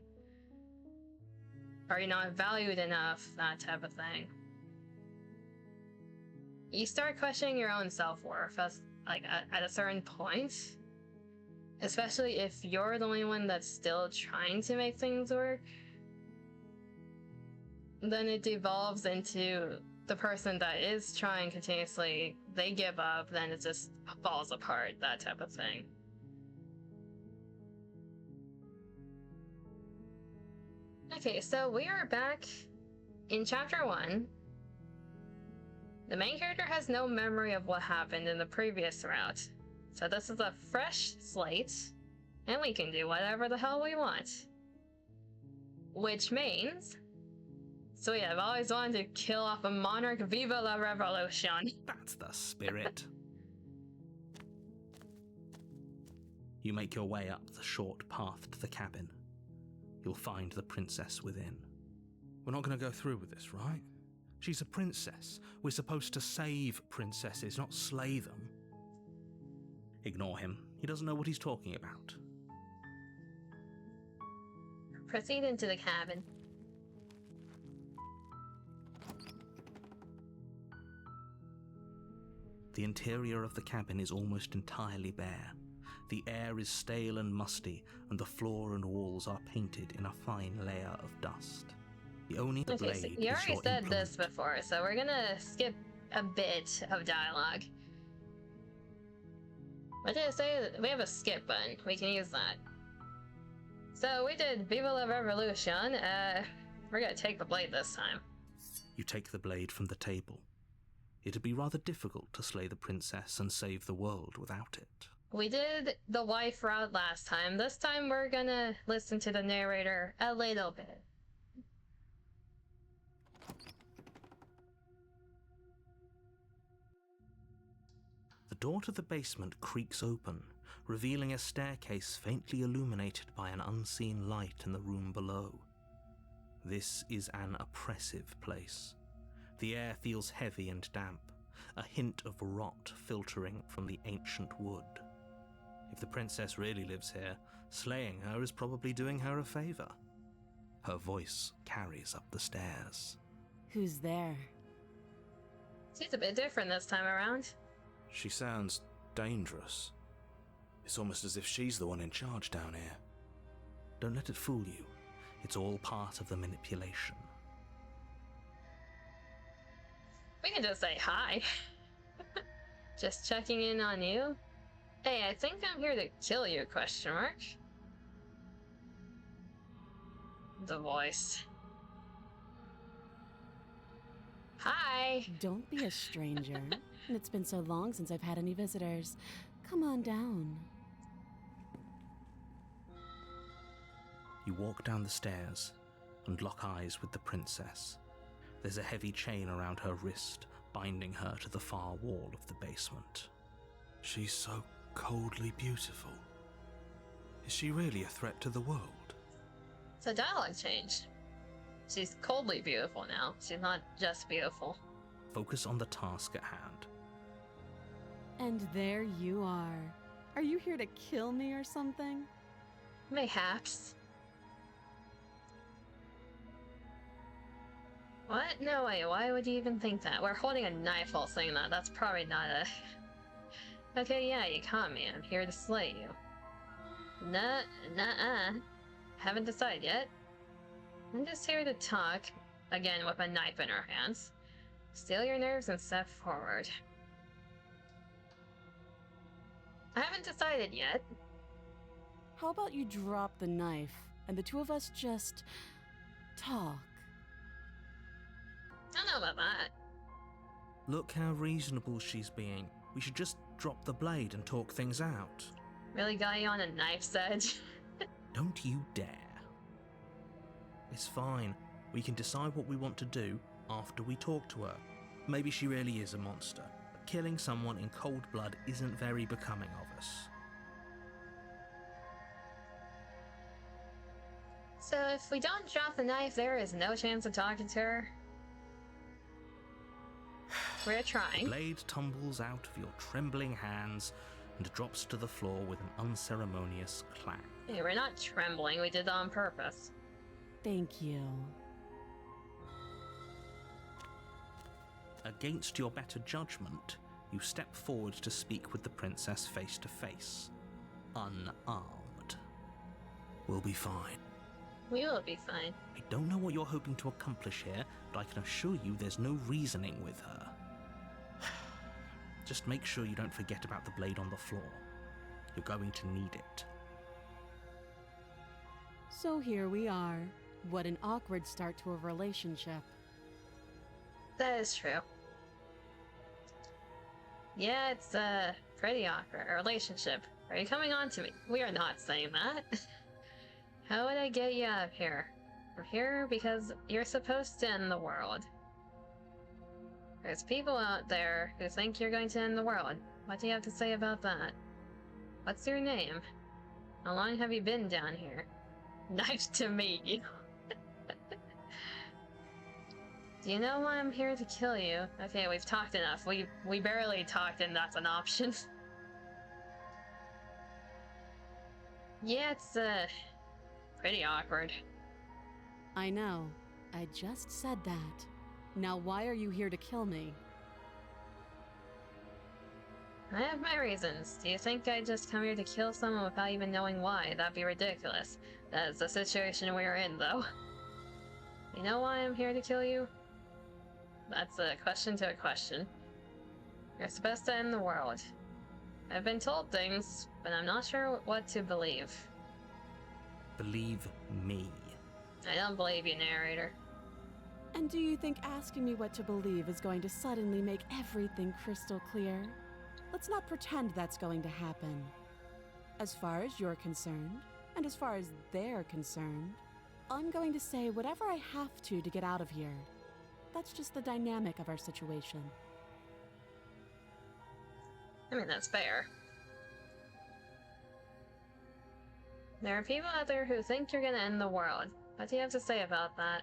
Are you not valued enough, that type of thing? You start questioning your own self-worth as like at a certain point, especially if you're the only one that's still trying to make things work. Then it devolves into the person that is trying continuously, they give up, then it just falls apart, that type of thing. Okay, so we are back in chapter 1. The main character has no memory of what happened in the previous route, so this is a fresh slate, and we can do whatever the hell we want. Which means, sweet, I've always wanted to kill off a monarch. Viva la revolution! That's the spirit. You make your way up the short path to the cabin. You'll find the princess within. We're not going to go through with this, right? She's a princess. We're supposed to save princesses, not slay them. Ignore him. He doesn't know what he's talking about. Proceed into the cabin. The interior of the cabin is almost entirely bare. The air is stale and musty, and the floor and walls are painted in a fine layer of dust. The only Okay, blade so you is already your said implement. this before, so we're gonna skip a bit of dialogue. What did I say? We have a skip button. We can use that. So we did Viva la Revolution. We're gonna take the blade this time. You take the blade from the table. It'd be rather difficult to slay the princess and save the world without it. We did the wife route last time. This time we're gonna listen to the narrator a little bit. The door to the basement creaks open, revealing a staircase faintly illuminated by an unseen light in the room below. This is an oppressive place. The air feels heavy and damp, a hint of rot filtering from the ancient wood. If the princess really lives here, slaying her is probably doing her a favor. Her voice carries up the stairs. Who's there? She's a bit different this time around. She sounds dangerous. It's almost as if she's the one in charge down here. Don't let it fool you. It's all part of the manipulation. We can just say hi. Just checking in on you. Hey, I think I'm here to kill you, question mark. The voice. Hi! Don't be a stranger. It's been so long since I've had any visitors. Come on down. You walk down the stairs and lock eyes with the princess. There's a heavy chain around her wrist, binding her to the far wall of the basement. She's so coldly beautiful. Is she really a threat to the world? So dialogue changed. She's coldly beautiful now. She's not just beautiful. Focus on the task at hand. And there you are. Are you here to kill me or something? Mayhaps. What? No way, why would you even think that? We're holding a knife while saying that. That's probably not a... Okay, yeah, you caught me. I'm here to slay you. Nuh-uh. Haven't decided yet. I'm just here to talk, again with a knife in her hands. Still your nerves and step forward. I haven't decided yet. How about you drop the knife and the two of us just talk? I don't know about that. Look how reasonable she's being. We should just drop the blade and talk things out. Really got you on a knife's edge. Don't you dare. It's fine. We can decide what we want to do after we talk to her. Maybe she really is a monster, a Killing someone in cold blood isn't very becoming of us. So if we don't drop the knife, there is no chance of talking to her? We're The trying. blade tumbles out of your trembling hands and drops to the floor with an unceremonious clang. Hey, we're not trembling, we did that on purpose. Thank you. Against your better judgment, you step forward to speak with the princess face to face, unarmed. We'll be fine. We will be fine. I don't know what you're hoping to accomplish here, but I can assure you there's no reasoning with her. Just make sure you don't forget about the blade on the floor. You're going to need it. So here we are. What an awkward start to a relationship. That is true. Yeah, it's pretty awkward, a relationship. Are you coming on to me? We are not saying that. How would I get you out of here? We're here because you're supposed to end the world. There's people out there who think you're going to end the world. What do you have to say about that? What's your name? How long have you been down here? Nice to meet you. Do you know why I'm here to kill you? Okay, we've talked enough. We barely talked and that's an option. Yeah, it's pretty awkward. I know. I just said that. Now why are you here to kill me? I have my reasons. Do you think I'd just come here to kill someone without even knowing why? That'd be ridiculous. That is the situation we're in, though. You know why I'm here to kill you? That's a question to a question. You're supposed to end the world. I've been told things, but I'm not sure what to believe. Believe me. I don't believe you, narrator. And do you think asking me what to believe is going to suddenly make everything crystal clear? Let's not pretend that's going to happen. As far as you're concerned, and as far as they're concerned, I'm going to say whatever I have to get out of here. That's just the dynamic of our situation. I mean, that's fair. There are people out there who think you're gonna end the world. What do you have to say about that?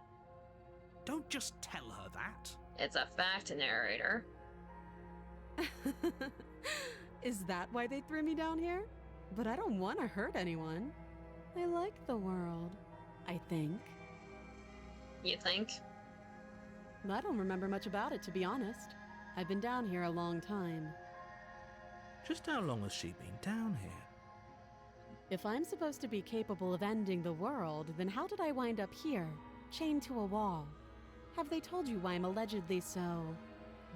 Don't just tell her that. It's a fact, narrator. Is that why they threw me down here? But I don't want to hurt anyone. I like the world, I think. You think? I don't remember much about it, to be honest. I've been down here a long time. Just how long has she been down here? If I'm supposed to be capable of ending the world, then how did I wind up here, chained to a wall? Have they told you why I'm allegedly so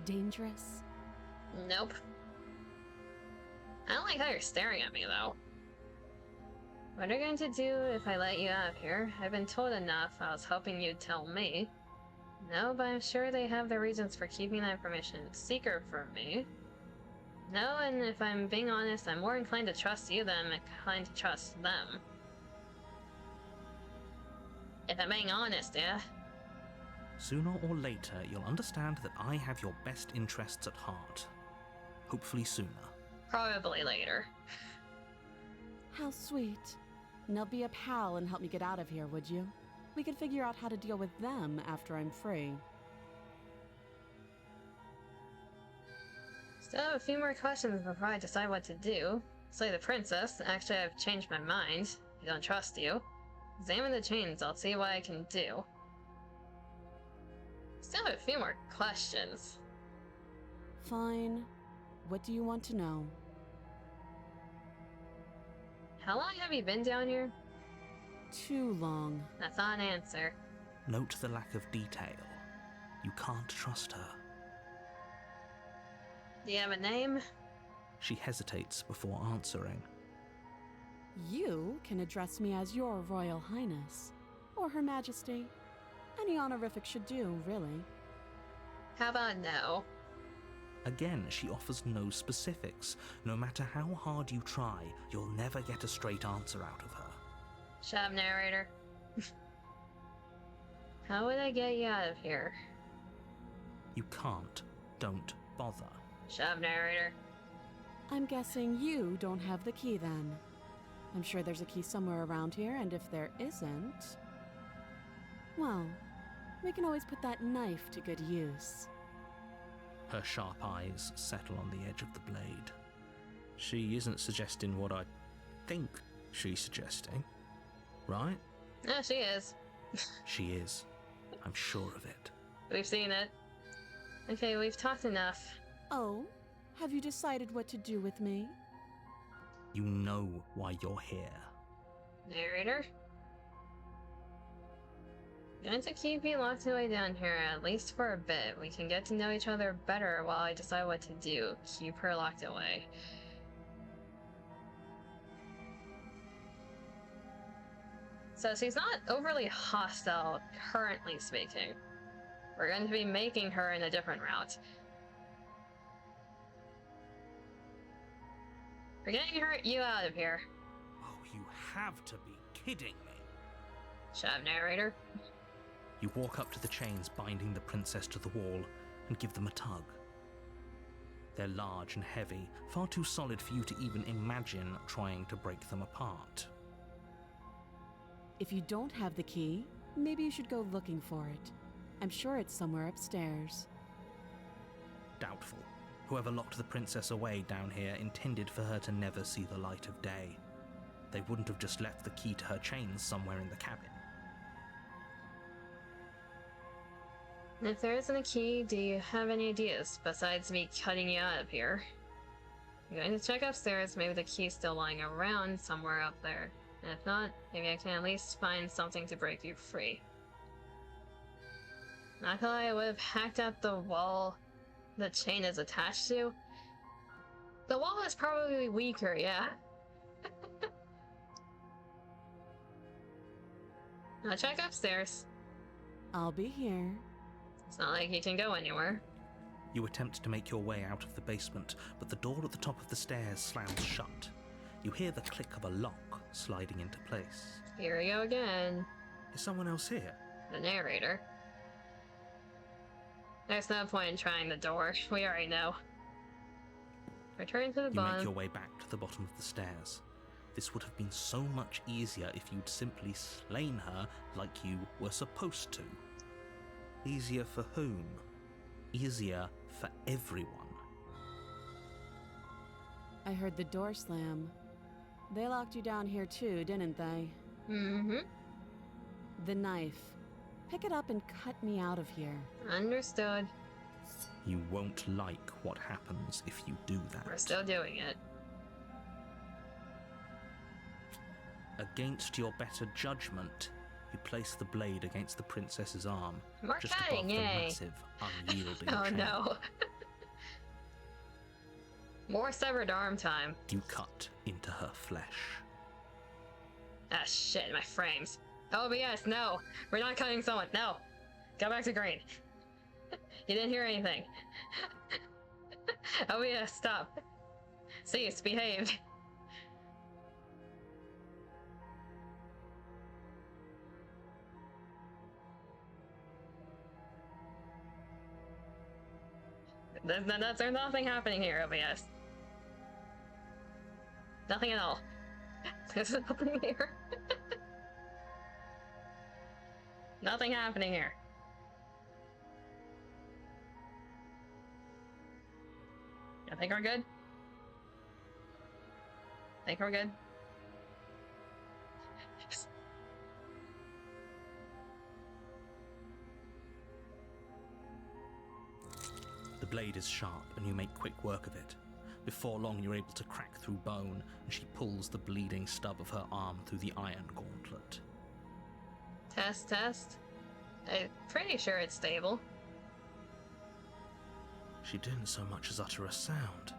dangerous? Nope. I don't like how you're staring at me, though. What are you going to do if I let you out of here? I've been told enough. I was hoping you'd tell me. No, but I'm sure they have their reasons for keeping that information secret from me. No, and if I'm being honest, I'm more inclined to trust you than I'm inclined to trust them. If I'm being honest, yeah. Sooner or later, you'll understand that I have your best interests at heart. Hopefully sooner. Probably later. How sweet. Now be a pal and help me get out of here, would you? We could figure out how to deal with them after I'm free. Still have a few more questions before I decide what to do. Slay the princess. Actually, I've changed my mind. I don't trust you. Examine the chains. I'll see what I can do. Still have a few more questions. Fine. What do you want to know? How long have you been down here? Too long. That's not an answer. Note the lack of detail. You can't trust her. Do you have a name? She hesitates before answering. You can address me as Your Royal Highness, or Her Majesty. Any honorific should do, really. How about no? Again, she offers no specifics. No matter how hard you try, you'll never get a straight answer out of her. Shut up, narrator. How would I get you out of here? You can't. Don't bother. Shut up, narrator. I'm guessing you don't have the key then. I'm sure there's a key somewhere around here, and if there isn't, well, we can always put that knife to good use. Her sharp eyes settle on the edge of the blade. She isn't suggesting what I think she's suggesting, right? Yeah, she is. She is. I'm sure of it. We've seen it. Okay, we've talked enough. Oh, have you decided what to do with me? You know why you're here. Narrator? I'm going to keep you locked away down here, at least for a bit. We can get to know each other better while I decide what to do. Keep her locked away. So she's not overly hostile, currently speaking. We're going to be making her in a different route. We're getting you out of here. Oh, you have to be kidding me. Shut up, narrator. You walk up to the chains binding the princess to the wall and give them a tug. They're large and heavy, far too solid for you to even imagine trying to break them apart. If you don't have the key, maybe you should go looking for it. I'm sure it's somewhere upstairs. Doubtful. Whoever locked the princess away down here intended for her to never see the light of day. They wouldn't have just left the key to her chains somewhere in the cabin. If there isn't a key, do you have any ideas besides me cutting you out of here? I'm going to check upstairs, maybe the key's still lying around somewhere up there. And if not, maybe I can at least find something to break you free. Not gonna lie, I would have hacked out the wall the chain is attached to. The wall is probably weaker, yeah. Now check upstairs. I'll be here. It's not like you can go anywhere. You attempt to make your way out of the basement, but the door at the top of the stairs slams shut. You hear the click of a lock sliding into place. Here we go again. Is someone else here? The narrator. There's no point in trying the door. We already know. Return to the You bottom. make your way back to the bottom of the stairs. This would have been so much easier if you'd simply slain her like you were supposed to. Easier for whom? Easier for everyone. I heard the door slam. They locked you down here too, didn't they? Mm-hmm. The knife. Pick it up and cut me out of here. Understood. You won't like what happens if you do that. We're still doing it. Against your better judgment, you place the blade against the princess's arm, More just cutting, above the yay. massive, unyielding Oh chain. no. More severed arm time. You cut into her flesh. Ah shit, my frames. OBS, no! We're not cutting someone, no! Go back to green. You didn't hear anything. OBS, stop. Cease, behave. There's nothing happening here, OBS. Nothing at all. There's nothing here. Nothing happening here. I think we're good. Think we're good. The blade is sharp, and you make quick work of it. Before long, you're able to crack through bone, and she pulls the bleeding stub of her arm through the iron gauntlet. Test. I'm pretty sure it's stable. She didn't so much as utter a sound.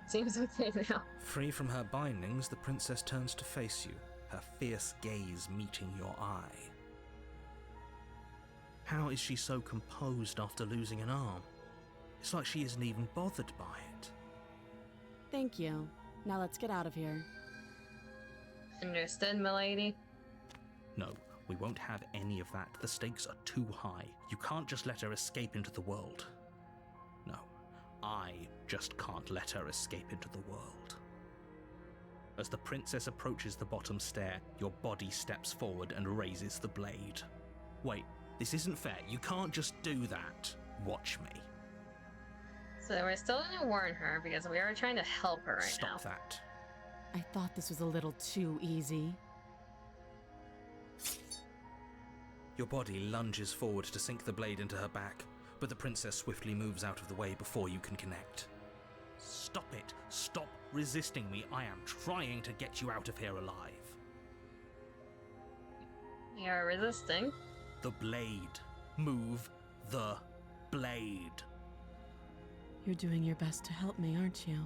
Seems okay now. Free from her bindings, the princess turns to face you, her fierce gaze meeting your eye. How is she so composed after losing an arm? It's like she isn't even bothered by it. Thank you. Now let's get out of here. Understood, milady. No, We won't have any of that. The stakes are too high. You can't just let her escape into the world. No, I just can't let her escape into the world. As the princess approaches the bottom stair, your body steps forward and raises the blade. Wait, this isn't fair. You can't just do that. Watch me. So we're still gonna warn her because we are trying to help her right now. Stop that. I thought this was a little too easy. Your body lunges forward to sink the blade into her back, but the princess swiftly moves out of the way before you can connect. Stop it! Stop resisting me! I am trying to get you out of here alive. We are resisting. The blade. Move the blade. You're doing your best to help me, aren't you?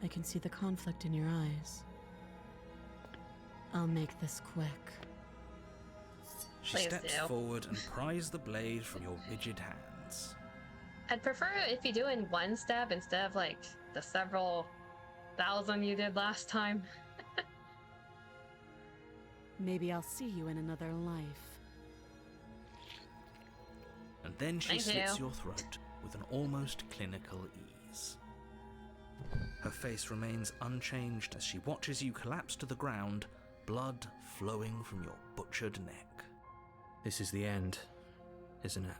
I can see the conflict in your eyes. I'll make this quick. She Please steps do. forward and pries the blade from your rigid hands. I'd prefer if you do it in one stab instead of like the several thousand you did last time. Maybe I'll see you in another life. And then she Thank slits you. your throat with an almost clinical ease. Her face remains unchanged as she watches you collapse to the ground, blood flowing from your butchered neck. This is the end, isn't it?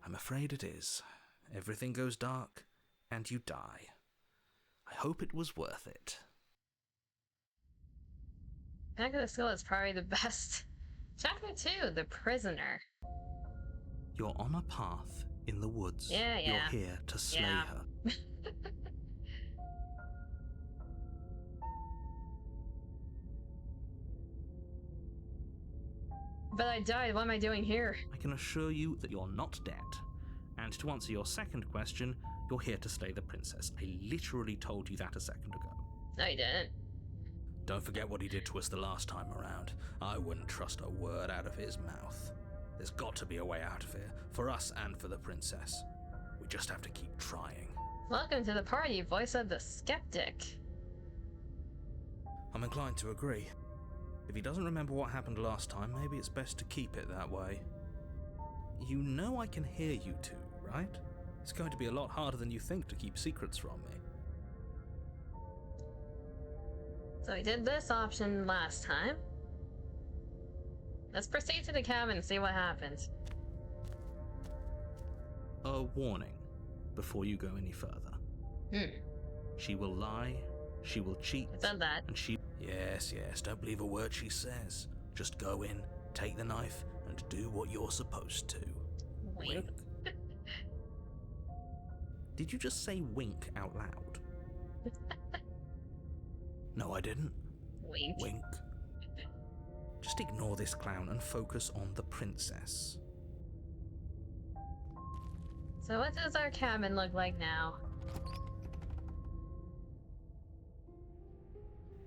I'm afraid it is. Everything goes dark, and you die. I hope it was worth it. Back of the Skull is probably the best. Chapter 2, The Prisoner. You're on a path in the woods. Yeah. You're here to slay Yeah. her. But I died, what am I doing here? I can assure you that you're not dead. And to answer your second question, you're here to slay the princess. I literally told you that a second ago. No, you didn't. Don't forget what he did to us the last time around. I wouldn't trust a word out of his mouth. There's got to be a way out of here, for us and for the princess. We just have to keep trying. Welcome to the party, voice of the skeptic. I'm inclined to agree. If he doesn't remember what happened last time, maybe it's best to keep it that way. You know I can hear you two, right? It's going to be a lot harder than you think to keep secrets from me. So we did this option last time. Let's proceed to the cabin and see what happens. A warning before you go any further. She will lie, she will cheat, I said that. and she... Yes, don't believe a word she says. Just go in, take the knife, and do what you're supposed to. Wink. Did you just say wink out loud? No, I didn't. Wink. Wink. Just ignore this clown and focus on the princess. So what does our cabin look like now?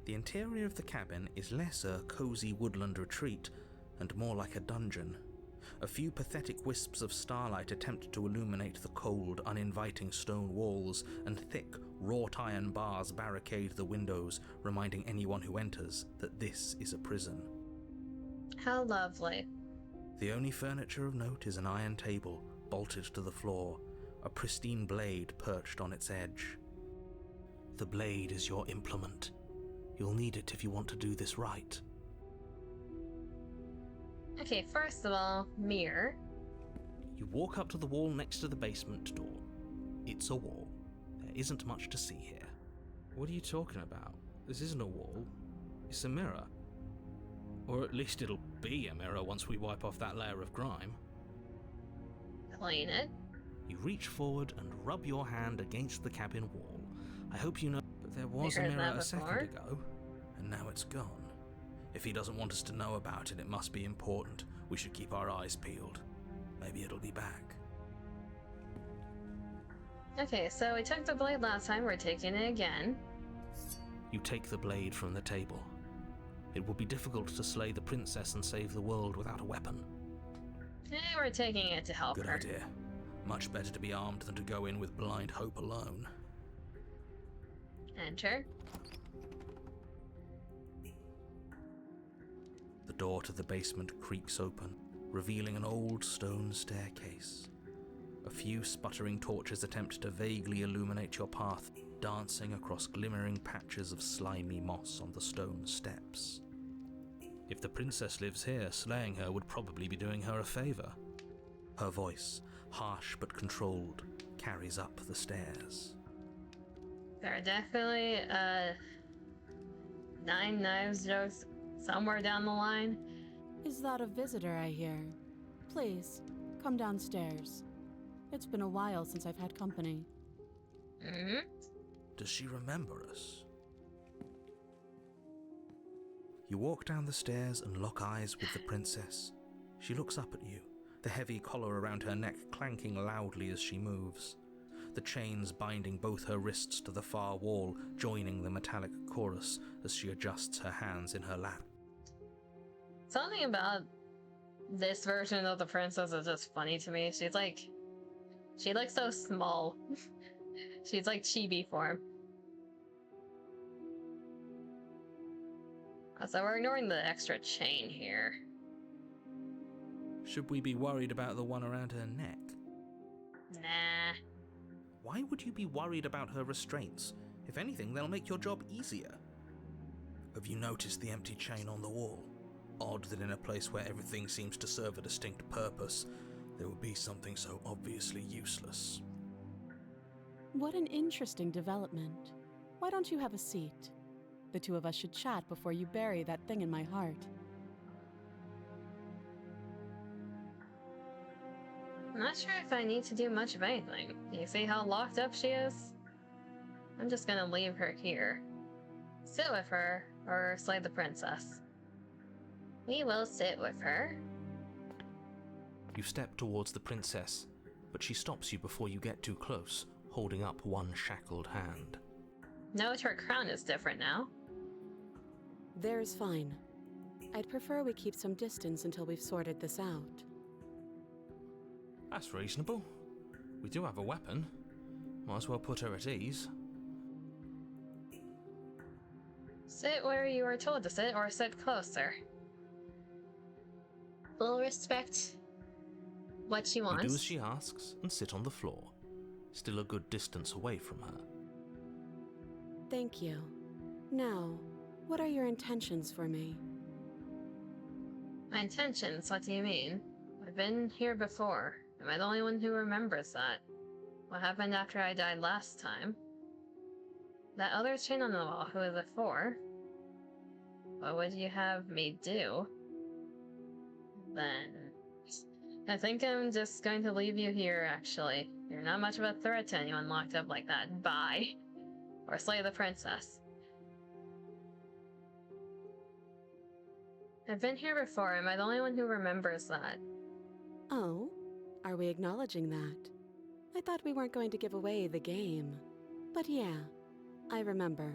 The interior of the cabin is less a cozy woodland retreat and more like a dungeon. A few pathetic wisps of starlight attempt to illuminate the cold, uninviting stone walls, and thick, wrought iron bars barricade the windows, reminding anyone who enters that this is a prison. How lovely. The only furniture of note is an iron table, bolted to the floor, a pristine blade perched on its edge. The blade is your implement. You'll need it if you want to do this right. Okay, first of all, mirror. You walk up to the wall next to the basement door. It's a wall. There isn't much to see here. What are you talking about? This isn't a wall. It's a mirror. Or at least it'll be a mirror once we wipe off that layer of grime. Clean it. You reach forward and rub your hand against the cabin wall. I hope you know, But there was a heard mirror that a second before? ago. and now it's gone. If he doesn't want us to know about it, it must be important. We should keep our eyes peeled. Maybe it'll be back. Okay, so we took the blade last time, we're taking it again. You take the blade from the table. It will be difficult to slay the princess and save the world without a weapon. We're taking it to help Good her. idea. Much better to be armed than to go in with blind hope alone. Enter. The door to the basement creaks open, revealing an old stone staircase. A few sputtering torches attempt to vaguely illuminate your path, dancing across glimmering patches of slimy moss on the stone steps. If the princess lives here, slaying her would probably be doing her a favor. Her voice, harsh but controlled, carries up the stairs. There are definitely 9 Knives jokes somewhere down the line. Is that a visitor I hear? Please, come downstairs. It's been a while since I've had company. Mm-hmm. Does she remember us? You walk down the stairs and lock eyes with the princess. She looks up at you, the heavy collar around her neck clanking loudly as she moves, the chains binding both her wrists to the far wall, joining the metallic chorus as she adjusts her hands in her lap. Something about this version of the princess is just funny to me. She looks so small. She's like chibi form. So we're ignoring the extra chain here. Should we be worried about the one around her neck? Nah. Why would you be worried about her restraints? If anything, they'll make your job easier. Have you noticed the empty chain on the wall? Odd that in a place where everything seems to serve a distinct purpose, there would be something so obviously useless. What an interesting development. Why don't you have a seat? The two of us should chat before you bury that thing in my heart. I'm not sure if I need to do much of anything. You see how locked up she is? I'm just gonna leave her here. Sit with her, or slay the princess. We will sit with her. You step towards the princess, but she stops you before you get too close, holding up one shackled hand. Note her crown is different now. There's fine. I'd prefer we keep some distance until we've sorted this out. That's reasonable. We do have a weapon. Might as well put her at ease. Sit where you are told to sit, or sit closer. We'll respect what she wants. You do as she asks and sit on the floor, still a good distance away from her. Thank you. Now, what are your intentions for me? My intentions? What do you mean? I've been here before. Am I the only one who remembers that? What happened after I died last time? That other chain on the wall, who is it for? What would you have me do? Then... I think I'm just going to leave you here, actually. You're not much of a threat to anyone locked up like that. Bye. Or slay the princess. I've been here before. Am I the only one who remembers that? Oh? Are we acknowledging that? I thought we weren't going to give away the game. But yeah, I remember.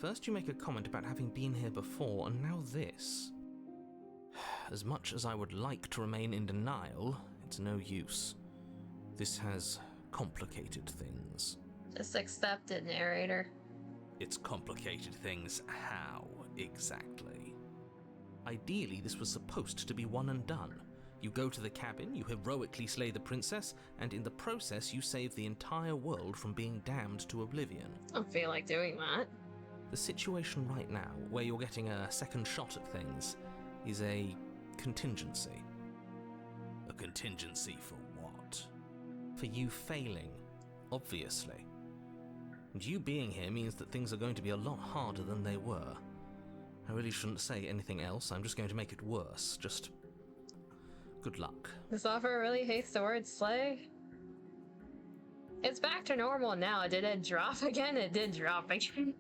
First you make a comment about having been here before, and now this. As much as I would like to remain in denial, it's no use. This has complicated things. Just accept it, narrator. It's complicated things how, exactly? Ideally, this was supposed to be one and done. You go to the cabin, you heroically slay the princess, and in the process you save the entire world from being damned to oblivion. I don't feel like doing that. The situation right now, where you're getting a second shot at things, is a contingency. A contingency for what? For you failing, obviously. And you being here means that things are going to be a lot harder than they were. I really shouldn't say anything else, I'm just going to make it worse. Just... good luck. This offer really hates the word slay. It's back to normal now. Did it drop again? It did drop again.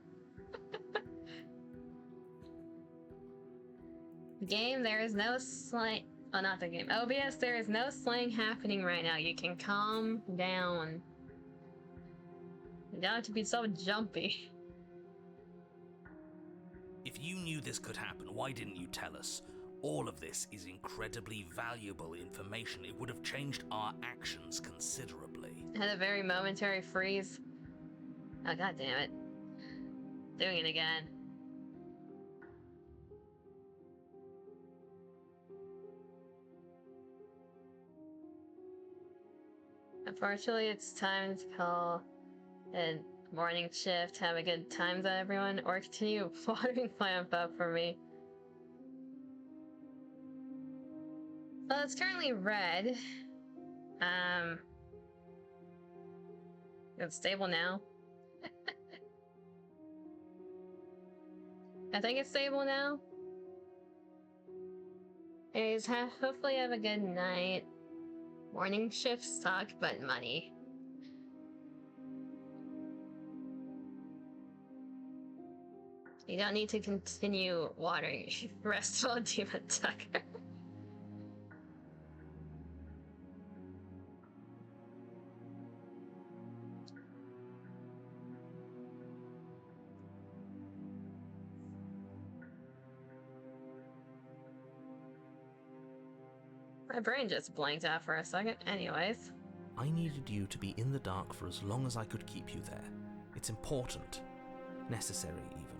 Game, there is no slang. Oh, not the game. OBS, there is no slang happening right now. You can calm down. You don't have to be so jumpy. If you knew this could happen, why didn't you tell us? All of this is incredibly valuable information. It would have changed our actions considerably. I had a very momentary freeze. Oh, god damn it. Doing it again. Unfortunately, it's time to call a morning shift. Have a good time, everyone, or continue watering plant up for me. Well, it's currently red. It's stable now. I think it's stable now. Anyways, hopefully have a good night. Morning shifts suck, but money. You don't need to continue watering Restful Demon Tucker. My brain just blanked out for a second. Anyways. I needed you to be in the dark for as long as I could keep you there. It's important. Necessary, even.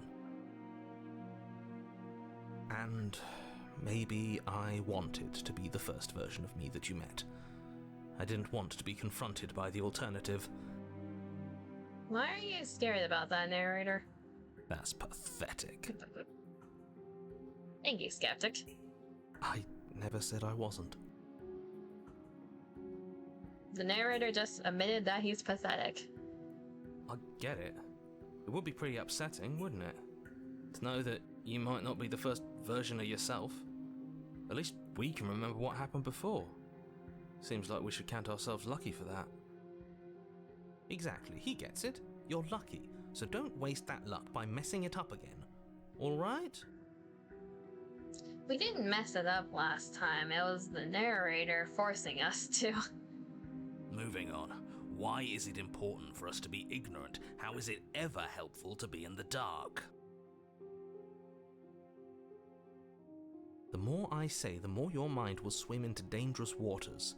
And maybe I wanted to be the first version of me that you met. I didn't want to be confronted by the alternative. Why are you scared about that, narrator? That's pathetic. Thank you, skeptic. I never said I wasn't. The narrator just admitted that he's pathetic. I get it. It would be pretty upsetting, wouldn't it? To know that you might not be the first version of yourself. At least we can remember what happened before. Seems like we should count ourselves lucky for that. Exactly, he gets it. You're lucky, so don't waste that luck by messing it up again. Alright? We didn't mess it up last time. It was the narrator forcing us to. Moving on. Why is it important for us to be ignorant? How is it ever helpful to be in the dark? The more I say, the more your mind will swim into dangerous waters.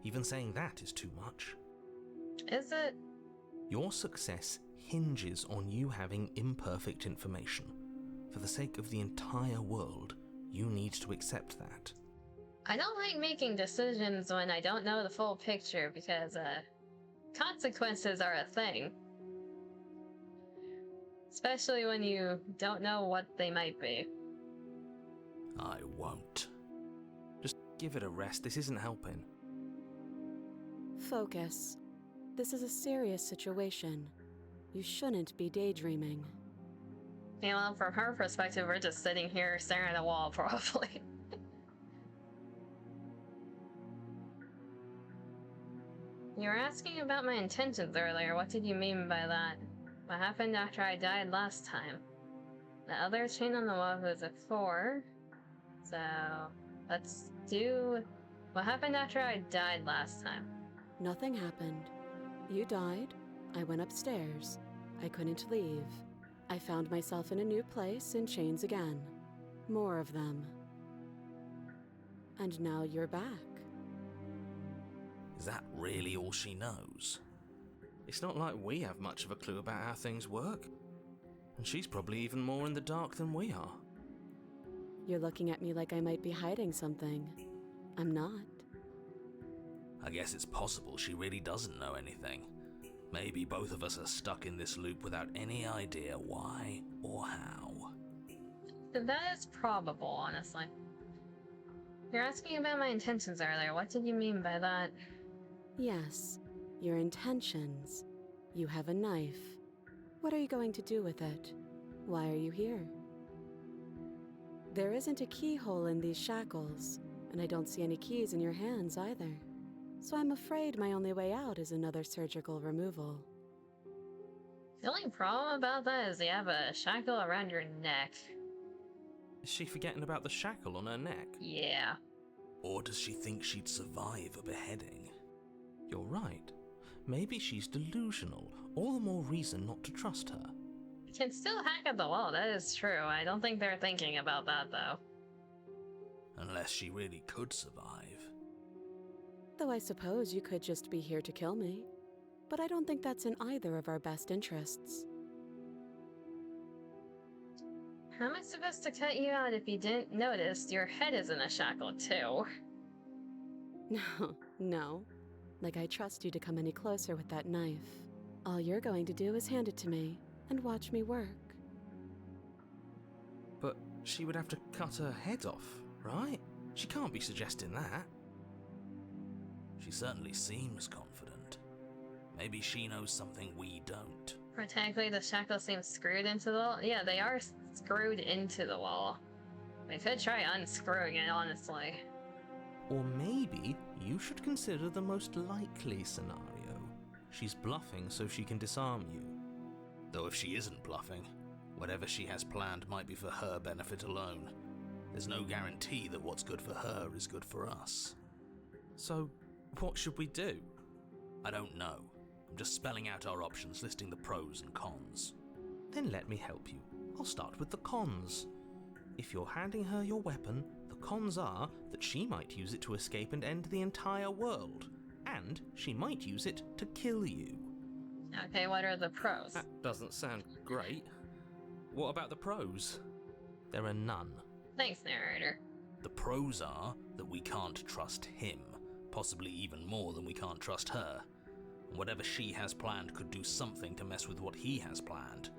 Even saying that is too much. Is it? Your success hinges on you having imperfect information. For the sake of the entire world, you need to accept that. I don't like making decisions when I don't know the full picture because, consequences are a thing. Especially when you don't know what they might be. I won't. Just give it a rest, this isn't helping. Focus. This is a serious situation. You shouldn't be daydreaming. You know, from her perspective, we're just sitting here staring at a wall, probably. You were asking about my intentions earlier. What did you mean by that? What happened after I died last time? The other chain on the wall was a 4. So, let's do... What happened after I died last time? Nothing happened. You died. I went upstairs. I couldn't leave. I found myself in a new place in chains again. More of them. And now you're back. Is that really all she knows? It's not like we have much of a clue about how things work. And she's probably even more in the dark than we are. You're looking at me like I might be hiding something. I'm not. I guess it's possible she really doesn't know anything. Maybe both of us are stuck in this loop without any idea why or how. That is probable, honestly. You're asking about my intentions earlier. What did you mean by that? Yes, your intentions. You have a knife. What are you going to do with it? Why are you here? There isn't a keyhole in these shackles, and I don't see any keys in your hands either. So I'm afraid my only way out is another surgical removal. The only problem about that is you have a shackle around your neck. Is she forgetting about the shackle on her neck? Yeah. Or does she think she'd survive a beheading? You're right. Maybe she's delusional. All the more reason not to trust her. You can still hack at the wall, that is true. I don't think they're thinking about that, though. Unless she really could survive. Though I suppose you could just be here to kill me. But I don't think that's in either of our best interests. How am I supposed to cut you out if you didn't notice your head is in a shackle, too? No. Like I trust you to come any closer with that knife. All you're going to do is hand it to me and watch me work. But she would have to cut her head off, right? She can't be suggesting that. She certainly seems confident. Maybe she knows something we don't. Technically, the shackles seem screwed into the wall. Yeah, they are screwed into the wall. We could try unscrewing it, honestly. Or maybe you should consider the most likely scenario. She's bluffing so she can disarm you. Though if she isn't bluffing, whatever she has planned might be for her benefit alone. There's no guarantee that what's good for her is good for us. So, what should we do? I don't know. I'm just spelling out our options, listing the pros and cons. Then let me help you. I'll start with the cons. If you're handing her your weapon, the cons are that she might use it to escape and end the entire world. And she might use it to kill you. Okay, what are the pros? That doesn't sound great. What about the pros? There are none. Thanks, narrator. The pros are that we can't trust him, possibly even more than we can't trust her. Whatever she has planned could do something to mess with what he has planned.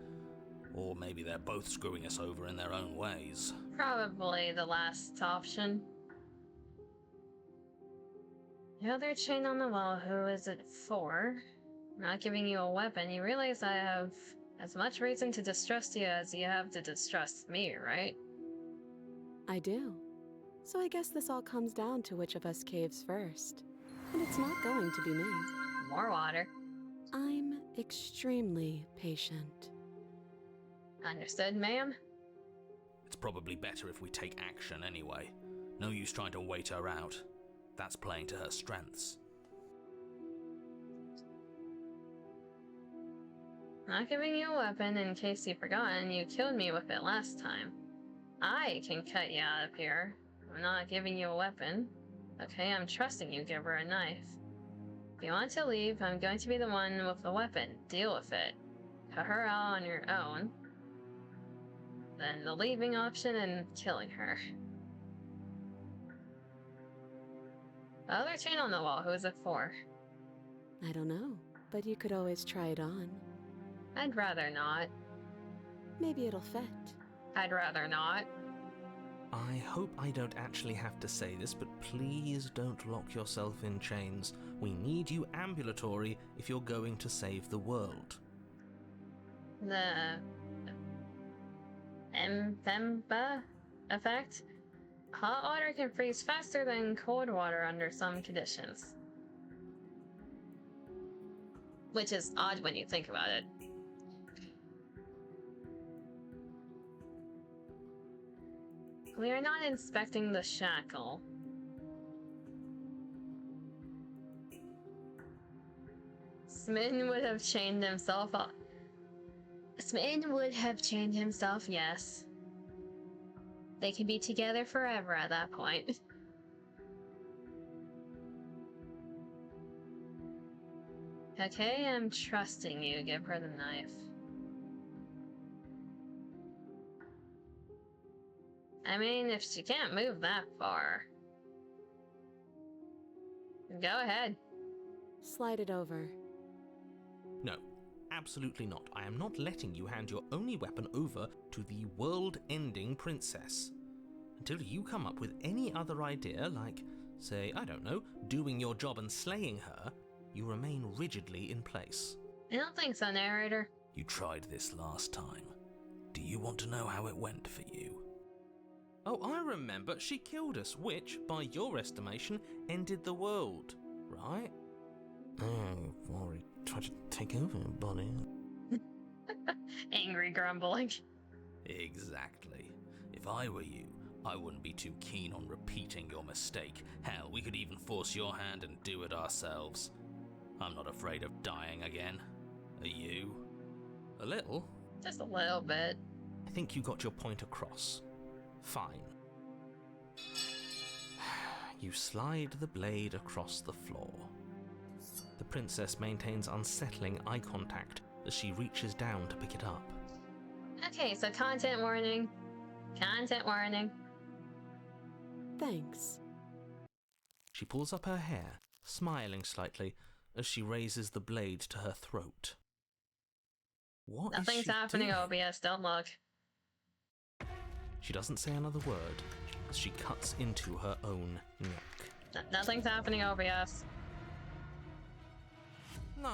Or maybe they're both screwing us over in their own ways. Probably the last option. The other chain on the wall, who is it for? Not giving you a weapon. You realize I have as much reason to distrust you as you have to distrust me, right? I do. So I guess this all comes down to which of us caves first. And it's not going to be me. More water. I'm extremely patient. Understood, ma'am? It's probably better if we take action anyway. No use trying to wait her out. That's playing to her strengths. Not giving you a weapon in case you've forgotten you killed me with it last time. I can cut you out of here. I'm not giving you a weapon. Okay, I'm trusting you, give her a knife. If you want to leave, I'm going to be the one with the weapon. Deal with it. Cut her out on your own. Then the leaving option and killing her. The other chain on the wall, who is it for? I don't know, but you could always try it on. I'd rather not. Maybe it'll fit. I'd rather not. I hope I don't actually have to say this, but please don't lock yourself in chains. We need you ambulatory if you're going to save the world. The Mpemba effect? Hot water can freeze faster than cold water under some conditions. Which is odd when you think about it. We are not inspecting the shackle. Smitten would have chained himself up. Smitten would have chained himself, yes. They can be together forever at that point. Okay, I'm trusting you. Give her the knife. I mean, if she can't move that far. Go ahead. Slide it over. No, absolutely not. I am not letting you hand your only weapon over to the world-ending princess. Until you come up with any other idea, like, say, I don't know, doing your job and slaying her, you remain rigidly in place. I don't think so, narrator. You tried this last time. Do you want to know how it went for you? Oh, I remember. She killed us, which, by your estimation, ended the world, right? Oh, Rory tried to take over, buddy. Angry grumbling. Exactly. If I were you, I wouldn't be too keen on repeating your mistake. Hell, we could even force your hand and do it ourselves. I'm not afraid of dying again. Are you? A little? Just a little bit. I think you got your point across. Fine. You slide the blade across the floor. The princess maintains unsettling eye contact as she reaches down to pick it up. Okay, so content warning. Content warning. Thanks. She pulls up her hair, smiling slightly as she raises the blade to her throat. What is Nothing's she happening, doing? OBS, don't look. She doesn't say another word as she cuts into her own neck. Nothing's happening, OBS. No.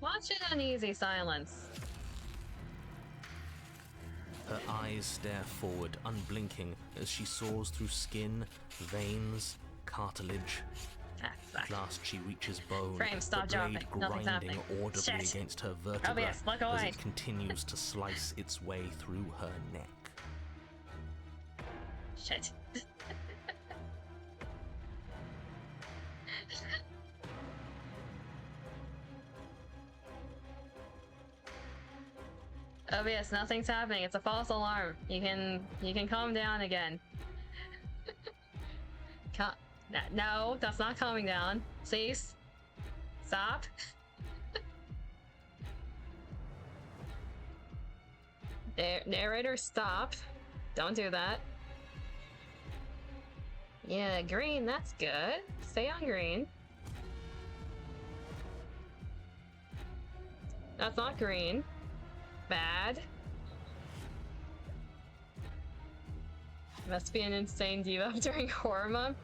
Watch an uneasy silence. Her eyes stare forward, unblinking, as she soars through skin, veins, cartilage. At last she reaches bone, Frame, stop the blade dropping. Nothing's grinding happening. audibly Shit. against her vertebra OBS, look as away. it continues to slice its way through her neck. Shit. OBS, nothing's happening. It's a false alarm. You can calm down again. No, that's not calming down. Cease. Stop. Narrator, stop. Don't do that. Yeah, green, that's good. Stay on green. That's not green. Bad. Must be an insane debuff during horror month.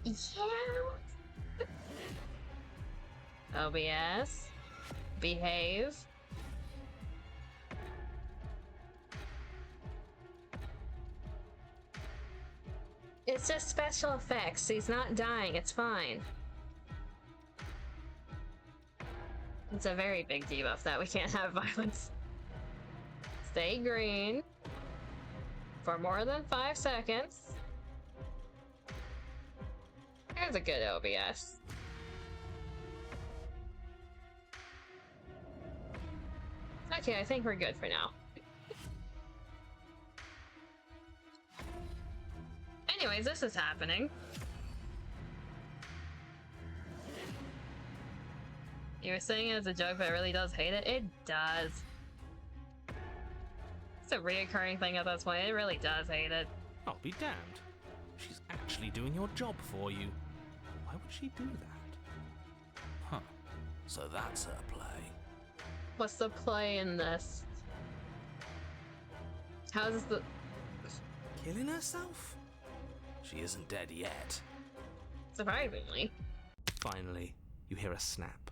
Yeah. OBS. Behave. It's just special effects. He's not dying. It's fine. It's a very big debuff that we can't have violence. Stay green for more than 5 seconds. Here's a good OBS. Okay, I think we're good for now. Anyways, this is happening. You were saying it as a joke, but it really does hate it? It does. It's a reoccurring thing at this point. It really does hate it. I'll be damned. She's actually doing your job for you. Why would she do that? Huh. So that's her play. What's the play in this? How's the... Killing herself? She isn't dead yet. Surprisingly. Finally, you hear a snap.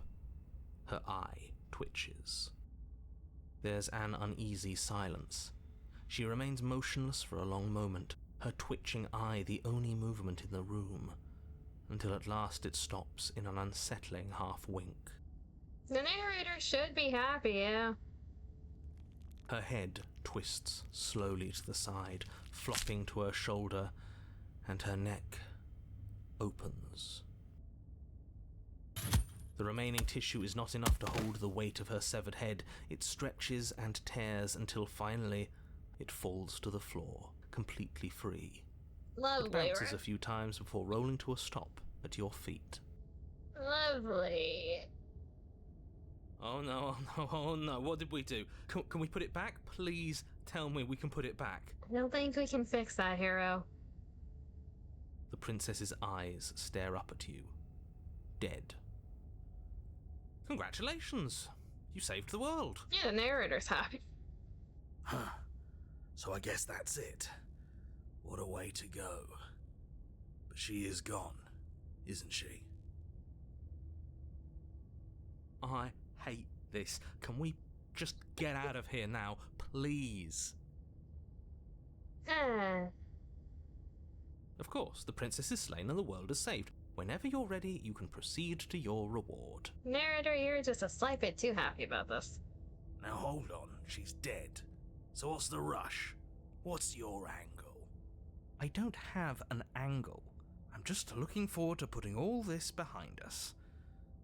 Her eye twitches. There's an uneasy silence. She remains motionless for a long moment, her twitching eye the only movement in the room, until at last it stops in an unsettling half-wink. The narrator should be happy, yeah. Her head twists slowly to the side, flopping to her shoulder, and her neck opens. The remaining tissue is not enough to hold the weight of her severed head. It stretches and tears until finally it falls to the floor, completely free. Lovely, It bounces right? a few times before rolling to a stop at your feet. Lovely. Oh no, oh no, oh no, what did we do? Can we put it back? Please tell me we can put it back. I don't think we can fix that, hero. The princess's eyes stare up at you, dead. Congratulations! You saved the world. Yeah, the narrator's happy. Huh. So I guess that's it. What a way to go. But she is gone, isn't she? I hate this. Can we just get out of here now, please? Of course, the princess is slain and the world is saved. Whenever you're ready, you can proceed to your reward. Narrator, you're just a slight bit too happy about this. Now hold on, she's dead. So what's the rush? What's your angle? I don't have an angle. I'm just looking forward to putting all this behind us.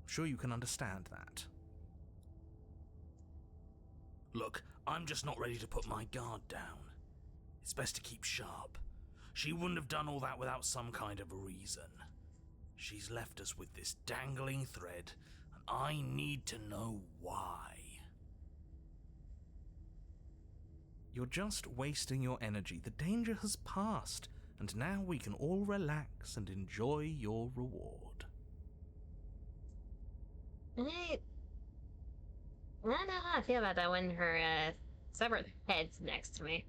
I'm sure you can understand that. Look, I'm just not ready to put my guard down. It's best to keep sharp. She wouldn't have done all that without some kind of a reason. She's left us with this dangling thread, and I need to know why. You're just wasting your energy. The danger has passed. And now we can all relax and enjoy your reward. I don't know how I feel about that when her severed head's next to me.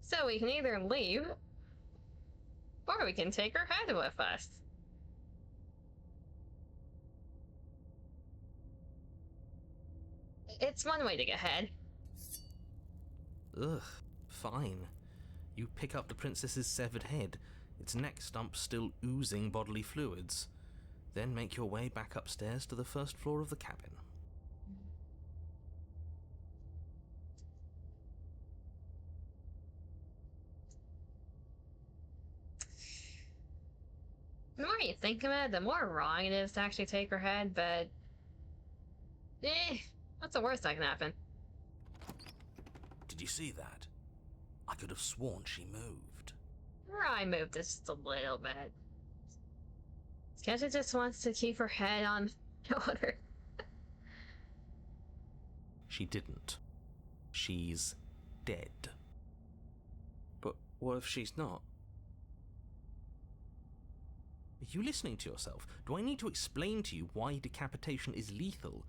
So we can either leave, or we can take her head with us. It's one way to get ahead. Ugh, fine. You pick up the princess's severed head, its neck stump still oozing bodily fluids. Then make your way back upstairs to the first floor of the cabin. The more you think about it, the more wrong it is to actually take her head, but... what's the worst that can happen? Did you see that? I could have sworn she moved. Or I moved just a little bit. Sketchy just wants to keep her head on shoulder. She didn't. She's dead. But what if she's not? Are you listening to yourself? Do I need to explain to you why decapitation is lethal?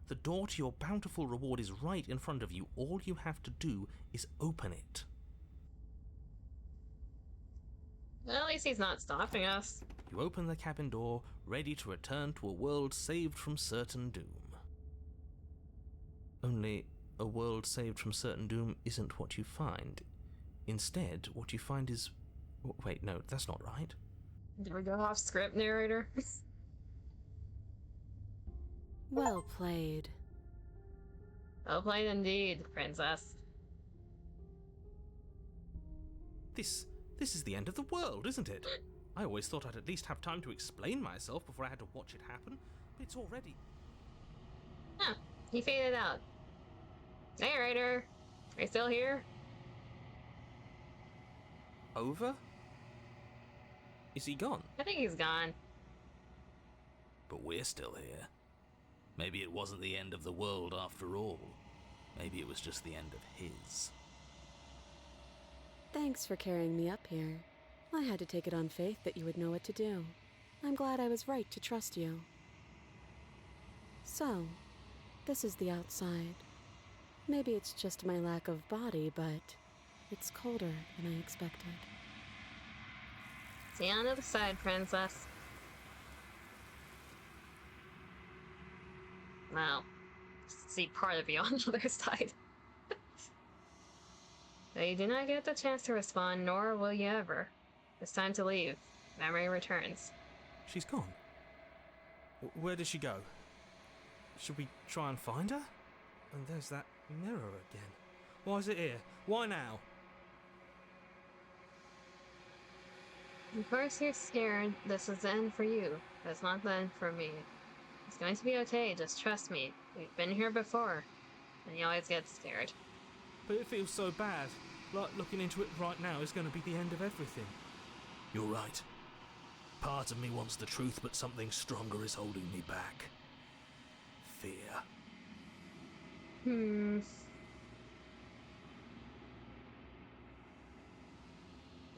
The door to your bountiful reward is right in front of you. All you have to do is open it. Well, at least he's not stopping us. You open the cabin door, ready to return to a world saved from certain doom. Only, a world saved from certain doom isn't what you find. Instead, what you find is... Wait, no, that's not right. Did we go off script, narrator? Well played. Well played indeed, princess. This is the end of the world, isn't it? I always thought I'd at least have time to explain myself before I had to watch it happen, but it's already... Huh, he faded out. Narrator, are you still here? Over? Is he gone? I think he's gone. But we're still here. Maybe it wasn't the end of the world after all. Maybe it was just the end of his. Thanks for carrying me up here. I had to take it on faith that you would know what to do. I'm glad I was right to trust you. So, this is the outside. Maybe it's just my lack of body, but it's colder than I expected. See you on the other side, princess. Well, see part of you on the other side. Though you do not get the chance to respond, nor will you ever. It's time to leave. Memory returns. She's gone. Where did she go? Should we try and find her? And there's that mirror again. Why is it here? Why now? Of course you're scared. This is the end for you. But it's not the end for me. It's going to be okay, just trust me. We've been here before. And you always get scared. But it feels so bad. Like looking into it right now is going to be the end of everything. You're right. Part of me wants the truth, but something stronger is holding me back. Fear.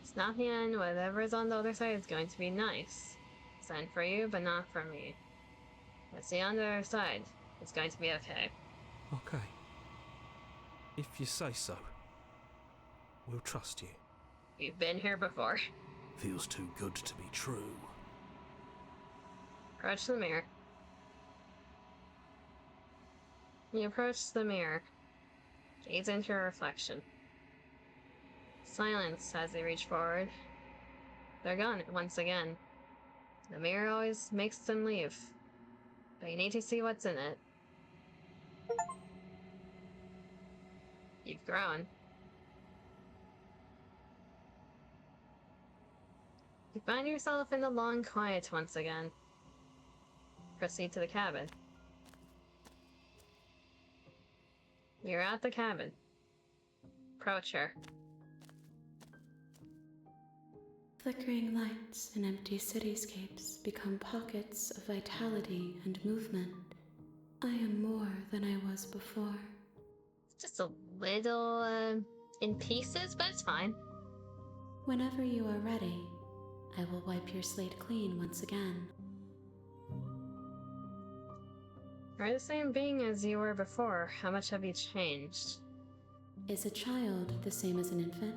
It's not the end. Whatever's on the other side is going to be nice. It's the end for you, but not for me. But see you on the other side. It's going to be okay. Okay. If you say so. We'll trust you. We've been here before. Feels too good to be true. Approach the mirror. You approach the mirror. Gaze into your reflection. Silence as they reach forward. They're gone once again. The mirror always makes them leave. But you need to see what's in it. You've grown. You find yourself in the long quiet once again. Proceed to the cabin. You're at the cabin. Approach her. Flickering lights and empty cityscapes become pockets of vitality and movement. I am more than I was before. Just a little, in pieces, but it's fine. Whenever you are ready, I will wipe your slate clean once again. You're the same being as you were before. How much have you changed? Is a child the same as an infant?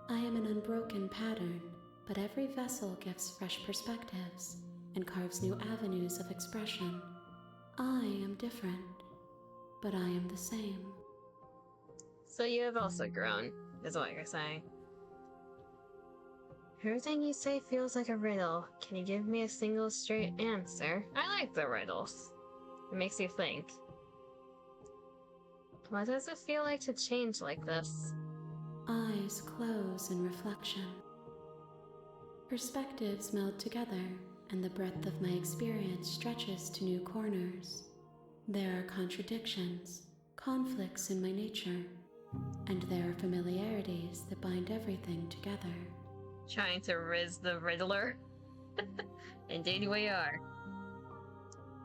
I am an unbroken pattern, but every vessel gives fresh perspectives and carves new avenues of expression. I am different, but I am the same. So you have also grown, is what you're saying. Everything you say feels like a riddle. Can you give me a single straight answer? I like the riddles. It makes you think. What does it feel like to change like this? Eyes close in reflection. Perspectives meld together, and the breadth of my experience stretches to new corners. There are contradictions, conflicts in my nature, and there are familiarities that bind everything together. Trying to riz the Riddler? Indeed we are.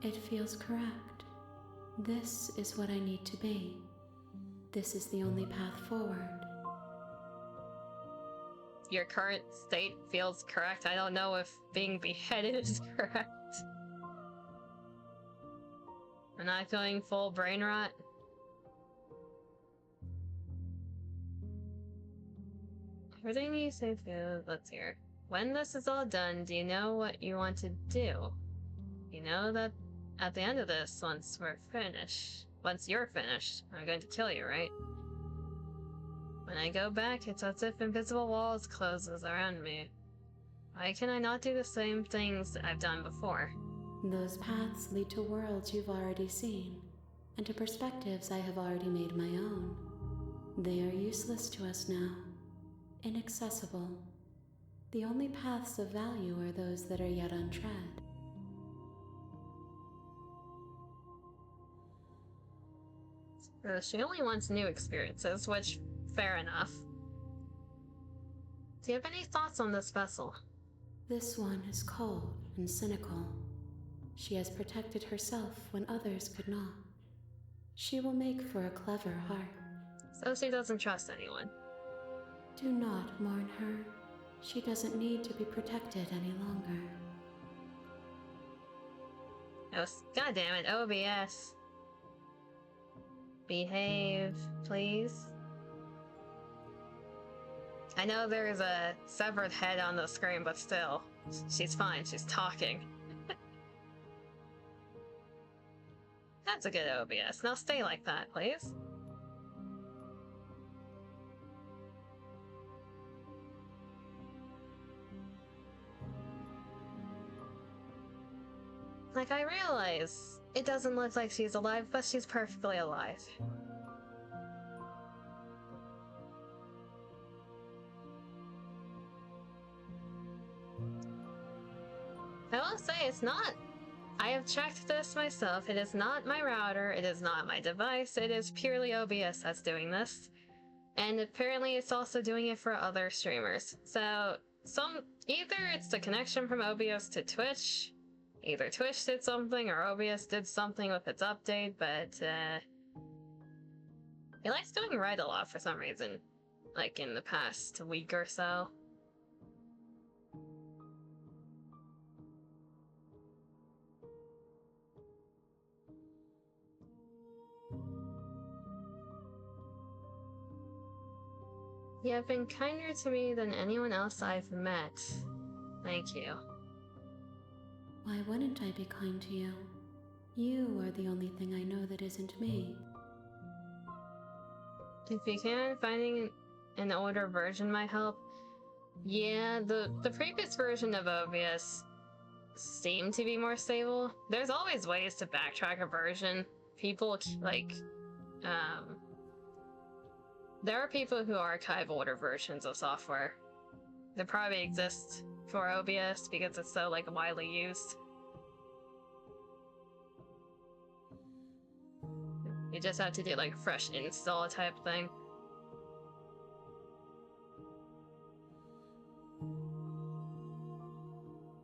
It feels correct. This is what I need to be. This is the only path forward. Your current state feels correct. I don't know if being beheaded is correct. Am I feeling full brain rot? Everything you say feels... Let's hear. When this is all done, do you know what you want to do? You know that at the end of this, once you're finished, I'm going to kill you, right? When I go back, it's as if invisible walls closes around me. Why can I not do the same things I've done before? Those paths lead to worlds you've already seen, and to perspectives I have already made my own. They are useless to us now, inaccessible. The only paths of value are those that are yet untread. She only wants new experiences, which, fair enough. Do you have any thoughts on this vessel? This one is cold and cynical. She has protected herself when others could not. She will make for a clever heart. So she doesn't trust anyone. Do not mourn her. She doesn't need to be protected any longer. Oh, goddammit, OBS. Behave, please. I know there's a severed head on the screen, but still. She's fine, she's talking. That's a good OBS. Now stay like that, please. Like, I realize it doesn't look like she's alive, but she's perfectly alive. I will say it's not. I have checked this myself. It is not my router, it is not my device, it is purely OBS that's doing this. And apparently it's also doing it for other streamers. So, either it's the connection from OBS to Twitch, either Twitch did something or OBS did something with its update, but it likes doing right a lot for some reason. Like in the past week or so. You have been kinder to me than anyone else I've met. Thank you. Why wouldn't I be kind to you? You are the only thing I know that isn't me. If you can, finding an older version might help. Yeah, the previous version of OBS seemed to be more stable. There's always ways to backtrack a version. People, like, there are people who archive older versions of software. They probably exist for OBS because it's so, like, widely used. You just have to do, like, fresh install type thing.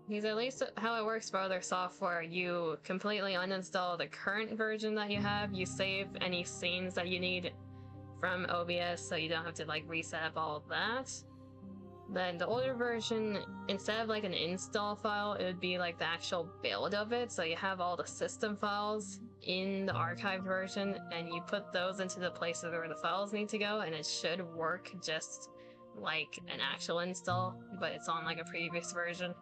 Because at least how it works for other software, you completely uninstall the current version that you have, you save any scenes that you need from OBS so you don't have to like reset up all of that. Then the older version, instead of like an install file, it would be like the actual build of it, so you have all the system files in the archived version and you put those into the places where the files need to go, and it should work just like an actual install, but it's on like a previous version.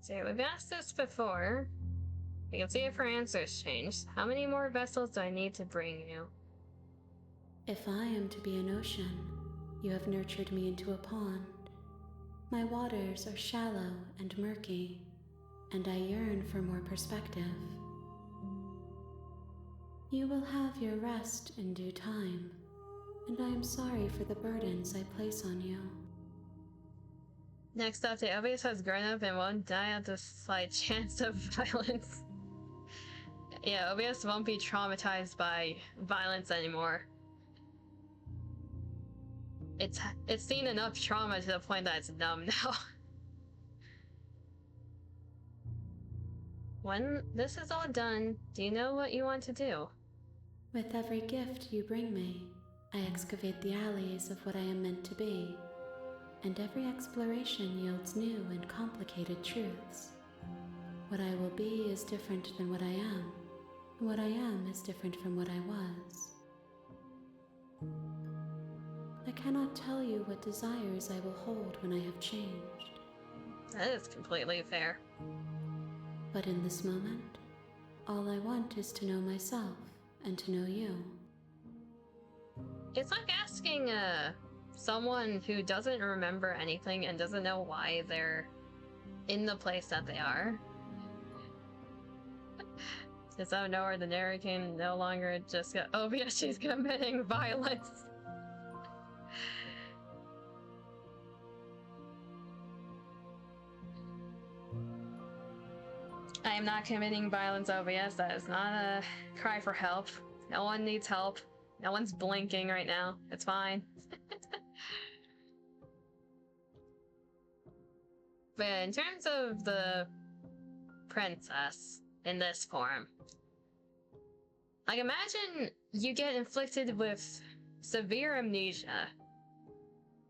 So we've asked this before. We can see if her answers changed. How many more vessels do I need to bring you? If I am to be an ocean, you have nurtured me into a pond. My waters are shallow and murky, and I yearn for more perspective. You will have your rest in due time, and I am sorry for the burdens I place on you. Next up, the OBS has grown up and won't die at the slight chance of violence. Yeah, OBS won't be traumatized by violence anymore. It's seen enough trauma to the point that it's numb now. When this is all done, do you know what you want to do? With every gift you bring me, I excavate the alleys of what I am meant to be, and every exploration yields new and complicated truths. What I will be is different than what I am, and what I am is different from what I was. I cannot tell you what desires I will hold when I have changed. That is completely fair. But in this moment, all I want is to know myself and to know you. It's like asking someone who doesn't remember anything and doesn't know why they're in the place that they are. Just out of nowhere, the narrator can no longer just go, oh yeah, she's committing violence. I am not committing violence, OBS. That is not a cry for help. No one needs help. No one's blinking right now. It's fine. But in terms of the princess in this form, like imagine you get inflicted with severe amnesia.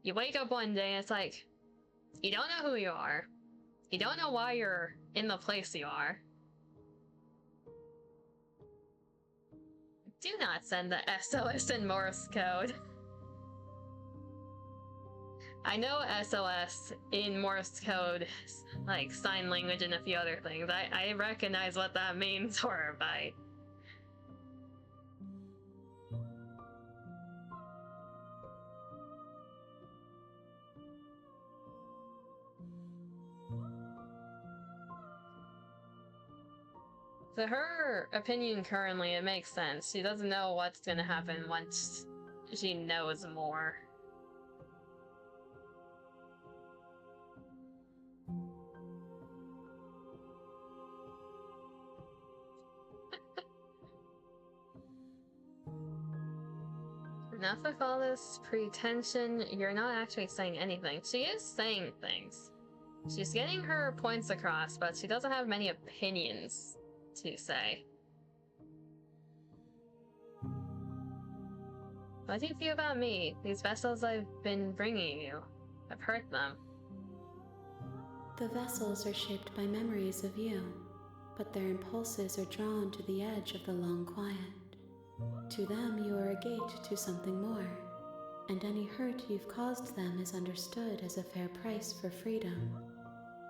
You wake up one day and it's like, you don't know who you are. You don't know why you're in the place you are. Do not send the SOS in Morse code. I know SOS in Morse code, like sign language and a few other things. I recognize what that means, horrified. To her opinion currently, it makes sense. She doesn't know what's gonna happen once she knows more. Enough with all this pretension, you're not actually saying anything. She is saying things. She's getting her points across, but she doesn't have many opinions to say. What do you feel about me? These vessels I've been bringing you. I've hurt them. The vessels are shaped by memories of you, but their impulses are drawn to the edge of the long quiet. To them, you are a gate to something more, and any hurt you've caused them is understood as a fair price for freedom.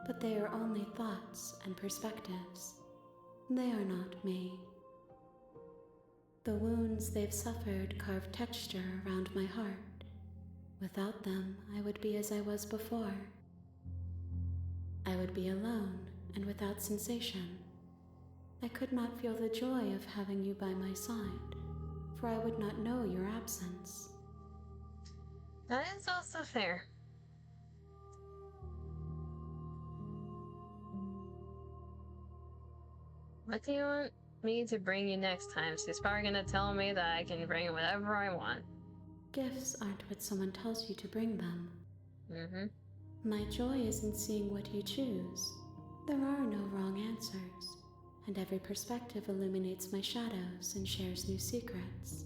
But they are only thoughts and perspectives. They are not me. The wounds they've suffered carve texture around my heart. Without them, I would be as I was before. I would be alone and without sensation. I could not feel the joy of having you by my side, for I would not know your absence. That is also fair. What do you want me to bring you next time. She's probably gonna tell me that I can bring whatever I want. Gifts aren't what someone tells you to bring them. Mm-hmm. My joy is in seeing what you choose. There are no wrong answers, and every perspective illuminates my shadows and shares new secrets.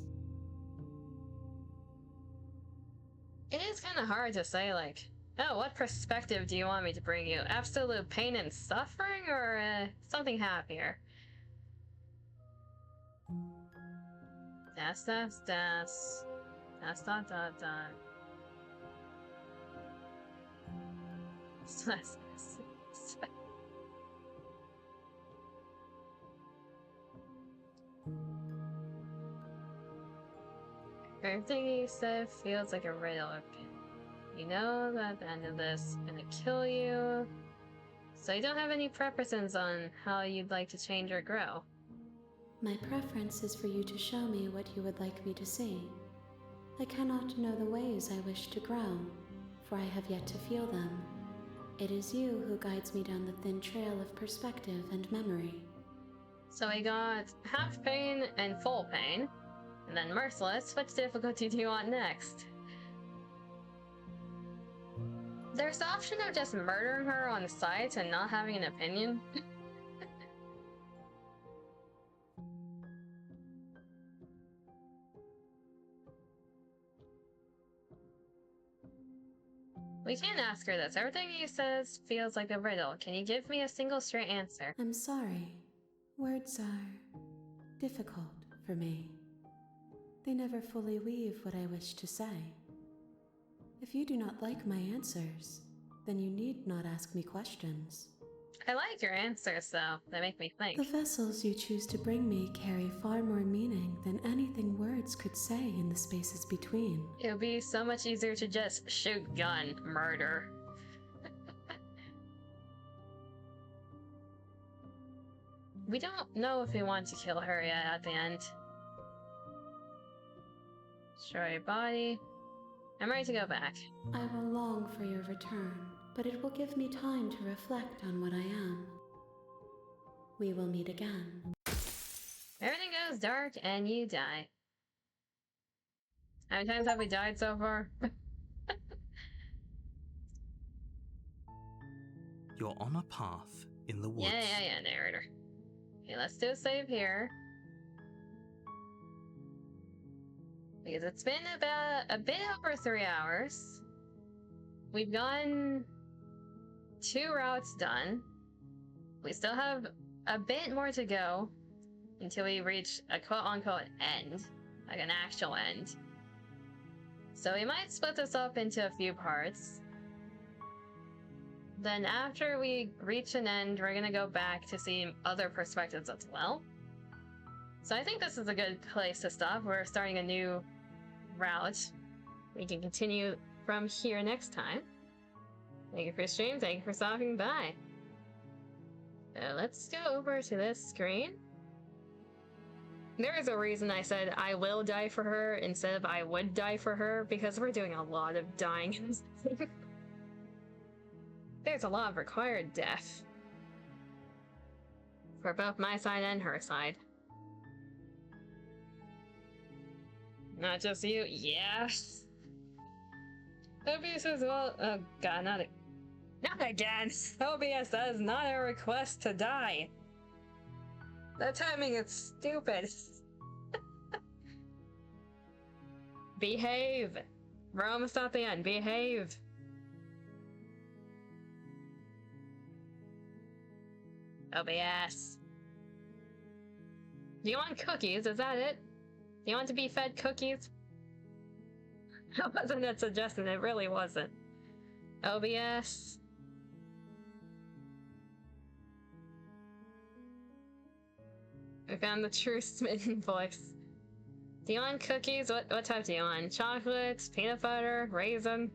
It is kind of hard to say, like, oh, what perspective do you want me to bring you? Absolute pain and suffering, or something happier? Das. Das, dot, dot, dot. Everything you said feels like a riddle. You know that at the end of this, I'm gonna kill you. So you don't have any preferences on how you'd like to change or grow. My preference is for you to show me what you would like me to see. I cannot know the ways I wish to grow, for I have yet to feel them. It is you who guides me down the thin trail of perspective and memory. So we got half pain and full pain, and then merciless. Which difficulty do you want next? There's the option of just murdering her on sight and not having an opinion. We can't ask her this. Everything he says feels like a riddle. Can you give me a single straight answer? I'm sorry. Words are difficult for me. They never fully weave what I wish to say. If you do not like my answers, then you need not ask me questions. I like your answers, though. They make me think. The vessels you choose to bring me carry far more meaning than anything words could say in the spaces between. It would be so much easier to just shoot, gun, murder. We don't know if we want to kill her yet at the end. Destroy your body. I'm ready to go back. I will long for your return, but it will give me time to reflect on what I am. We will meet again. Everything goes dark and you die. How many times have we died so far? You're on a path in the woods. Yeah, narrator. Okay, let's do a save here. Because it's been about a bit over 3 hours. We've gotten 2 routes done. We still have a bit more to go until we reach a quote-unquote end. Like an actual end. So we might split this up into a few parts. Then after we reach an end, we're gonna go back to see other perspectives as well. So I think this is a good place to stop. We're starting a new route. We can continue from here next time. Thank you for stream. Thank you for stopping by. Let's go over to this screen. There is a reason I said I will die for her instead of I would die for her, because we're doing a lot of dying in this thing. There's a lot of required death. For both my side and her side. Not just you, yes. OBS as well. Oh god, not again. OBS says not a request to die. The timing is stupid. Behave. We're almost at the end. Behave. OBS. Do you want cookies? Is that it? Do you want to be fed cookies? That wasn't a suggestion, it really wasn't. OBS. We found the true smitten voice. Do you want cookies? What type do you want? Chocolates, peanut butter, raisin?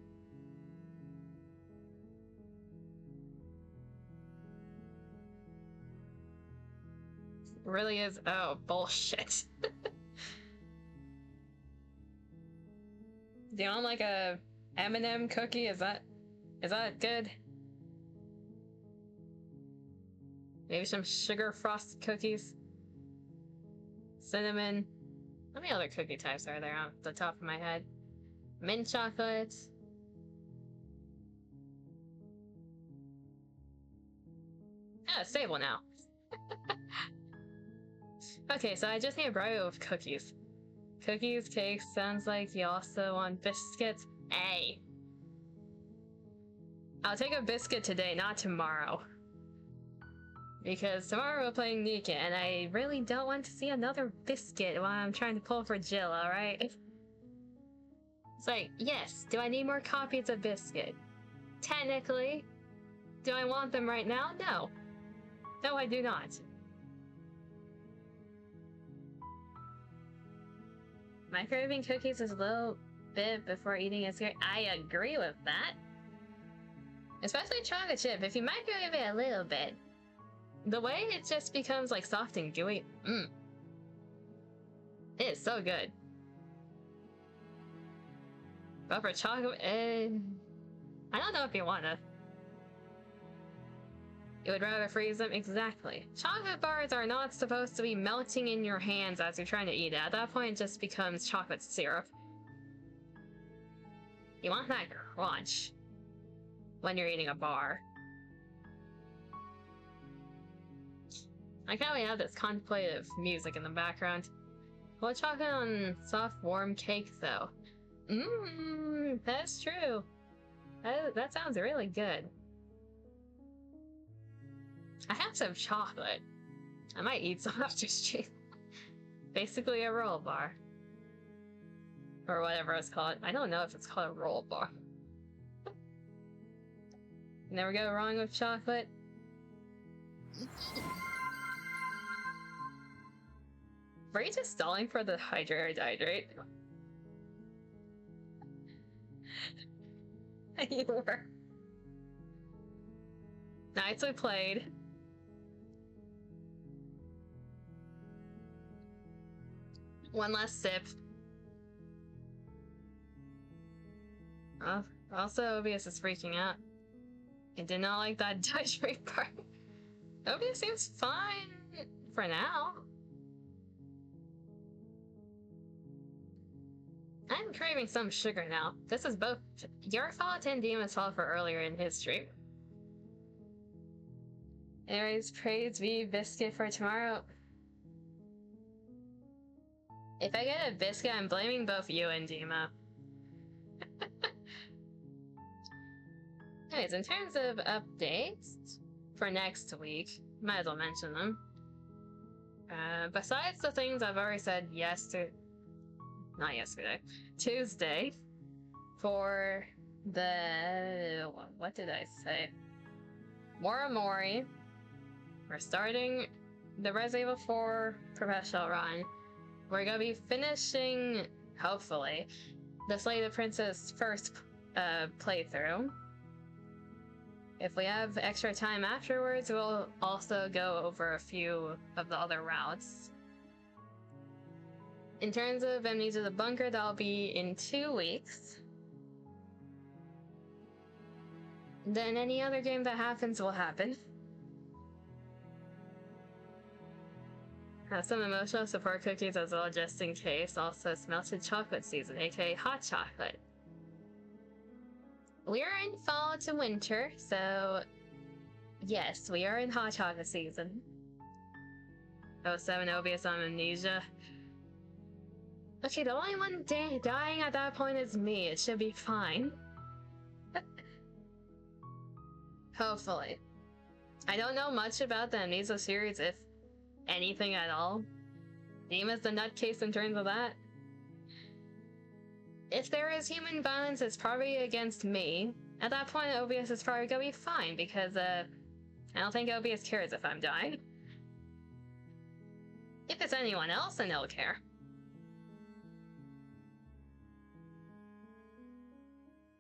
Really is. Oh, bullshit. Do you want like a M&M cookie? Is that good? Maybe some sugar frosted cookies? cinnamon. How many other cookie types are there off the top of my head? Mint chocolate. Ah, it's stable now. Okay, so I just need a burrito with cookies. Cookies, cakes, sounds like you also want biscuits. Hey! I'll take a biscuit today, not tomorrow. Because tomorrow we're playing Nika, and I really don't want to see another biscuit while I'm trying to pull for Jill, alright? It's like, yes, do I need more copies of biscuit? Technically. Do I want them right now? No. No, I do not. Microwaving cookies is a little bit before eating is great. I agree with that. Especially chocolate chip. If you microwave it a little bit, the way it just becomes like soft and gooey. It is so good. But for chocolate, I don't know if you wanna. You would rather freeze them? Exactly. Chocolate bars are not supposed to be melting in your hands as you're trying to eat it. At that point, it just becomes chocolate syrup. You want that crunch when you're eating a bar. I can't really have this contemplative music in the background. Well, chocolate on soft, warm cake, though. That's true. That sounds really good. I have some chocolate. I might eat some after stream. Basically a roll bar. Or whatever it's called. I don't know if it's called a roll bar. Never go wrong with chocolate. Were you just stalling for the hydrate or dehydrate? You were. Nicely played. One last sip. Oh, also, Obius is freaking out. I did not like that dehydrate part. Obius seems fine for now. I'm craving some sugar now. This is both your fault and Demon's fault for earlier in his stream. Anyways, praise be biscuit for tomorrow. If I get a biscuit, I'm blaming both you and Dima. Anyways, in terms of updates for next week, might as well mention them. Besides the things I've already said Tuesday, for the, what did I say? Morimori. We're starting the Resident Evil 4 professional run. We're gonna be finishing, hopefully, the Slay the Princess first playthrough. If we have extra time afterwards, we'll also go over a few of the other routes. In terms of Amnesia the Bunker, that'll be in 2 weeks. Then any other game that happens will happen. Have some emotional support cookies as well, just in case. Also, it's melted chocolate season, aka hot chocolate. We're in fall to winter, so yes, we are in hot chocolate season. 07 Obius on Amnesia. Okay, the only one dying at that point is me. It should be fine. Hopefully. I don't know much about the Amnesia series, if anything at all. Dima's the nutcase in terms of that. If there is human violence, it's probably against me. At that point, Obius is probably gonna be fine, because, I don't think Obius cares if I'm dying. If it's anyone else, then he'll care.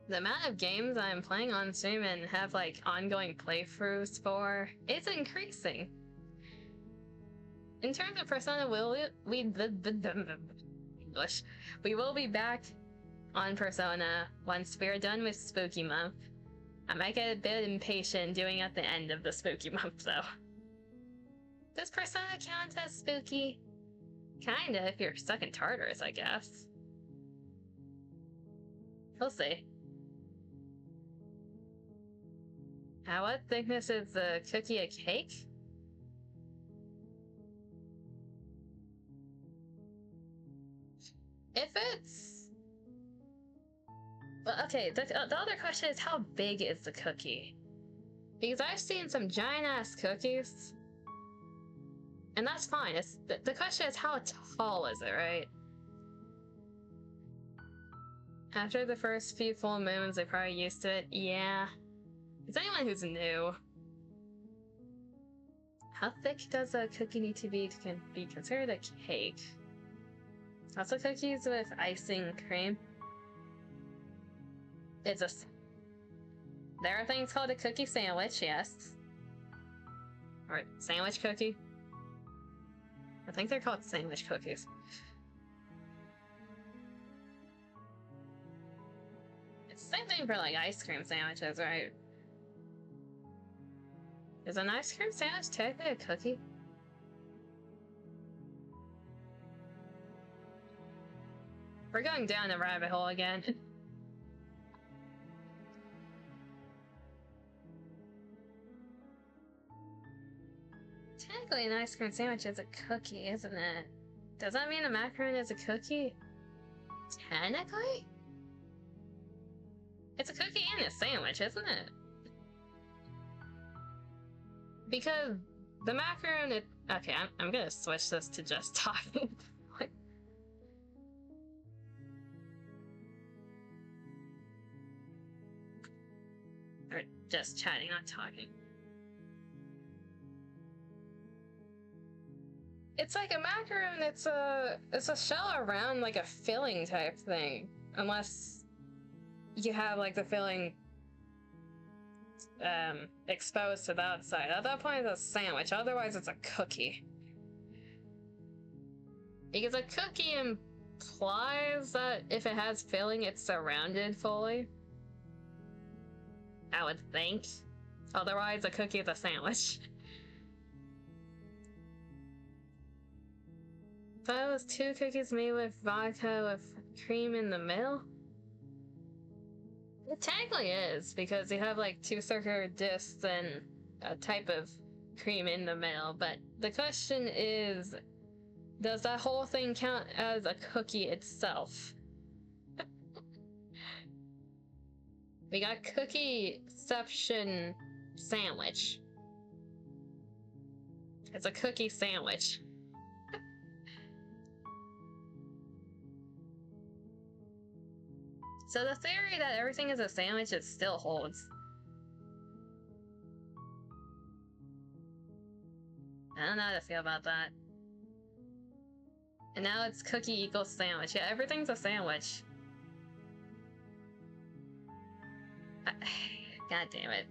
The amount of games I'm playing on stream and have, like, ongoing playthroughs for is increasing. In terms of Persona, we will be back on Persona once we're done with Spooky Month. I might get a bit impatient doing at the end of the Spooky Month, though. Does Persona count as spooky? Kinda, if you're stuck in Tartarus, I guess. We'll see. What thickness is the cookie a cake? If it's... Well, okay, the other question is how big is the cookie? Because I've seen some giant-ass cookies, and that's fine. It's the question is how tall is it, right? After the first few full moons, they're probably used to it. Yeah. It's anyone who's new. How thick does a cookie need to be considered a cake? Also cookies with icing cream. There are things called a cookie sandwich, yes. Or sandwich cookie. I think they're called sandwich cookies. It's the same thing for like ice cream sandwiches, right? Is an ice cream sandwich technically a cookie? We're going down the rabbit hole again. Technically, an ice cream sandwich is a cookie, isn't it? Does that mean a macaron is a cookie? Technically? It's a cookie and a sandwich, isn't it? Because the macaron, okay, I'm gonna switch this to just talking. Or just chatting, not talking. It's like a macaron, it's a shell around like a filling type thing. Unless you have like the filling exposed to the outside. At that point it's a sandwich, otherwise it's a cookie. Because a cookie implies that if it has filling, it's surrounded fully. I would think. Otherwise, a cookie is a sandwich. That was 2 cookies made with vodka with cream in the middle? It technically is, because you have like 2 circular discs and a type of cream in the middle, but the question is, does that whole thing count as a cookie itself? We got cookieception sandwich. It's a cookie sandwich. So the theory that everything is a sandwich, it still holds. I don't know how to feel about that. And now it's cookie equals sandwich. Yeah, everything's a sandwich. God damn it.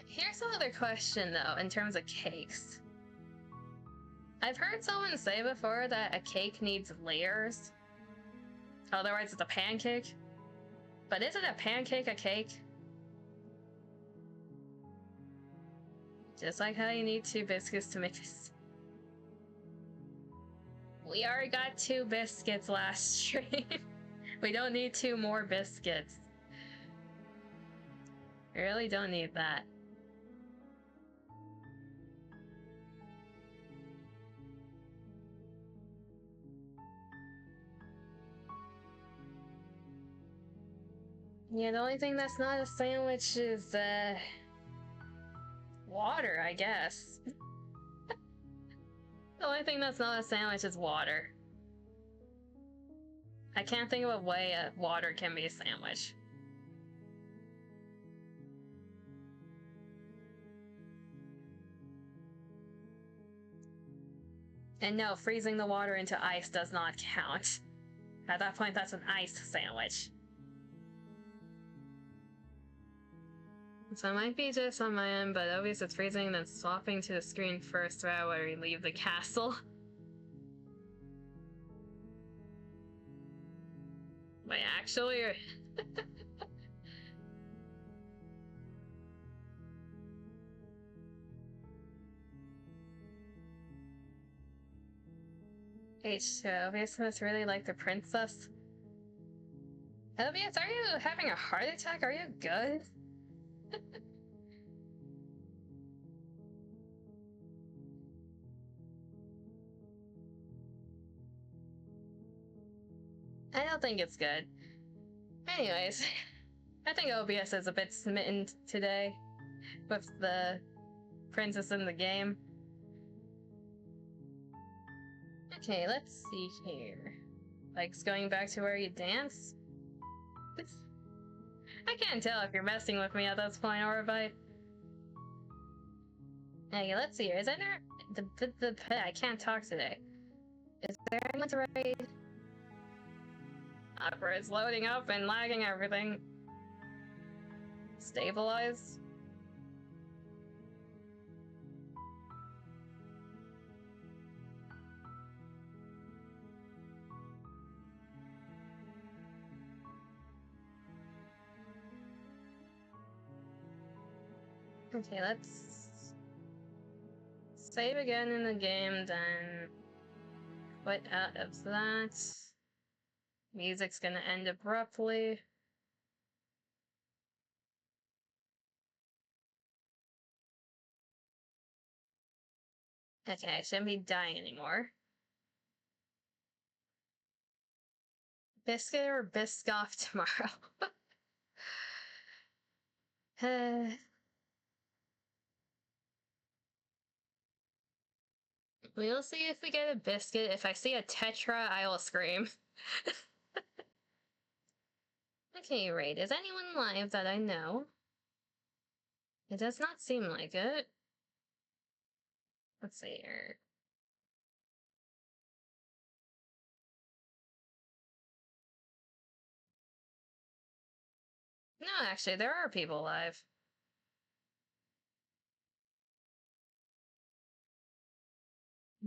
Here's another question though, in terms of cakes. I've heard someone say before that a cake needs layers. Otherwise it's a pancake. But isn't a pancake a cake? Just like how you need 2 biscuits to make this. We already got 2 biscuits last stream. We don't need 2 more biscuits. We really don't need that. Yeah, the only thing that's not a sandwich is, water, I guess. The only thing that's not a sandwich is water. I can't think of a way water can be a sandwich. And no, freezing the water into ice does not count. At that point, that's an iced sandwich. So it might be just on my end, but obviously it's freezing and then swapping to the screen first right where we leave the castle. Wait, actually, H2, OBS must really like the princess. OBS, are you having a heart attack? Are you good? I don't think it's good. Anyways, I think OBS is a bit smitten today with the princess in the game. Okay, let's see here. Like's going back to where you dance? I can't tell if you're messing with me at this point, Orbite. Okay, let's see here. Is there I can't talk today. Is there anyone to raid? Opera is loading up and lagging everything. Stabilize. Okay, let's save again in the game, then quit out of that. Music's gonna end abruptly. Okay, I shouldn't be dying anymore. Biscuit or Biscoff tomorrow? We'll see if we get a biscuit. If I see a Tetra, I will scream. Okay, Raid, is anyone live that I know? It does not seem like it. Let's see here. No, actually, there are people live.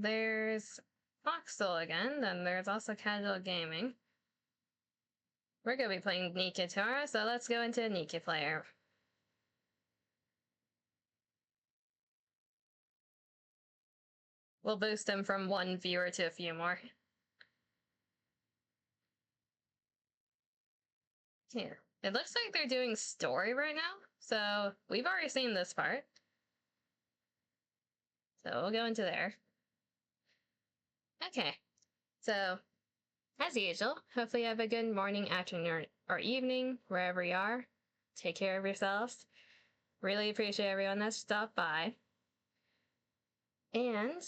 There's Foxel again, then there's also Casual Gaming. We're gonna be playing Nika tomorrow, so let's go into Nika player. We'll boost him from 1 viewer to a few more. Yeah. It looks like they're doing story right now, so we've already seen this part. So we'll go into there. Okay. So, as usual, hopefully you have a good morning, afternoon, or evening, wherever you are. Take care of yourselves. Really appreciate everyone that stopped by. And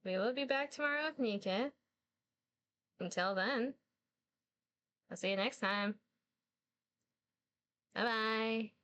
we will be back tomorrow with Nika. Until then, I'll see you next time. Bye-bye.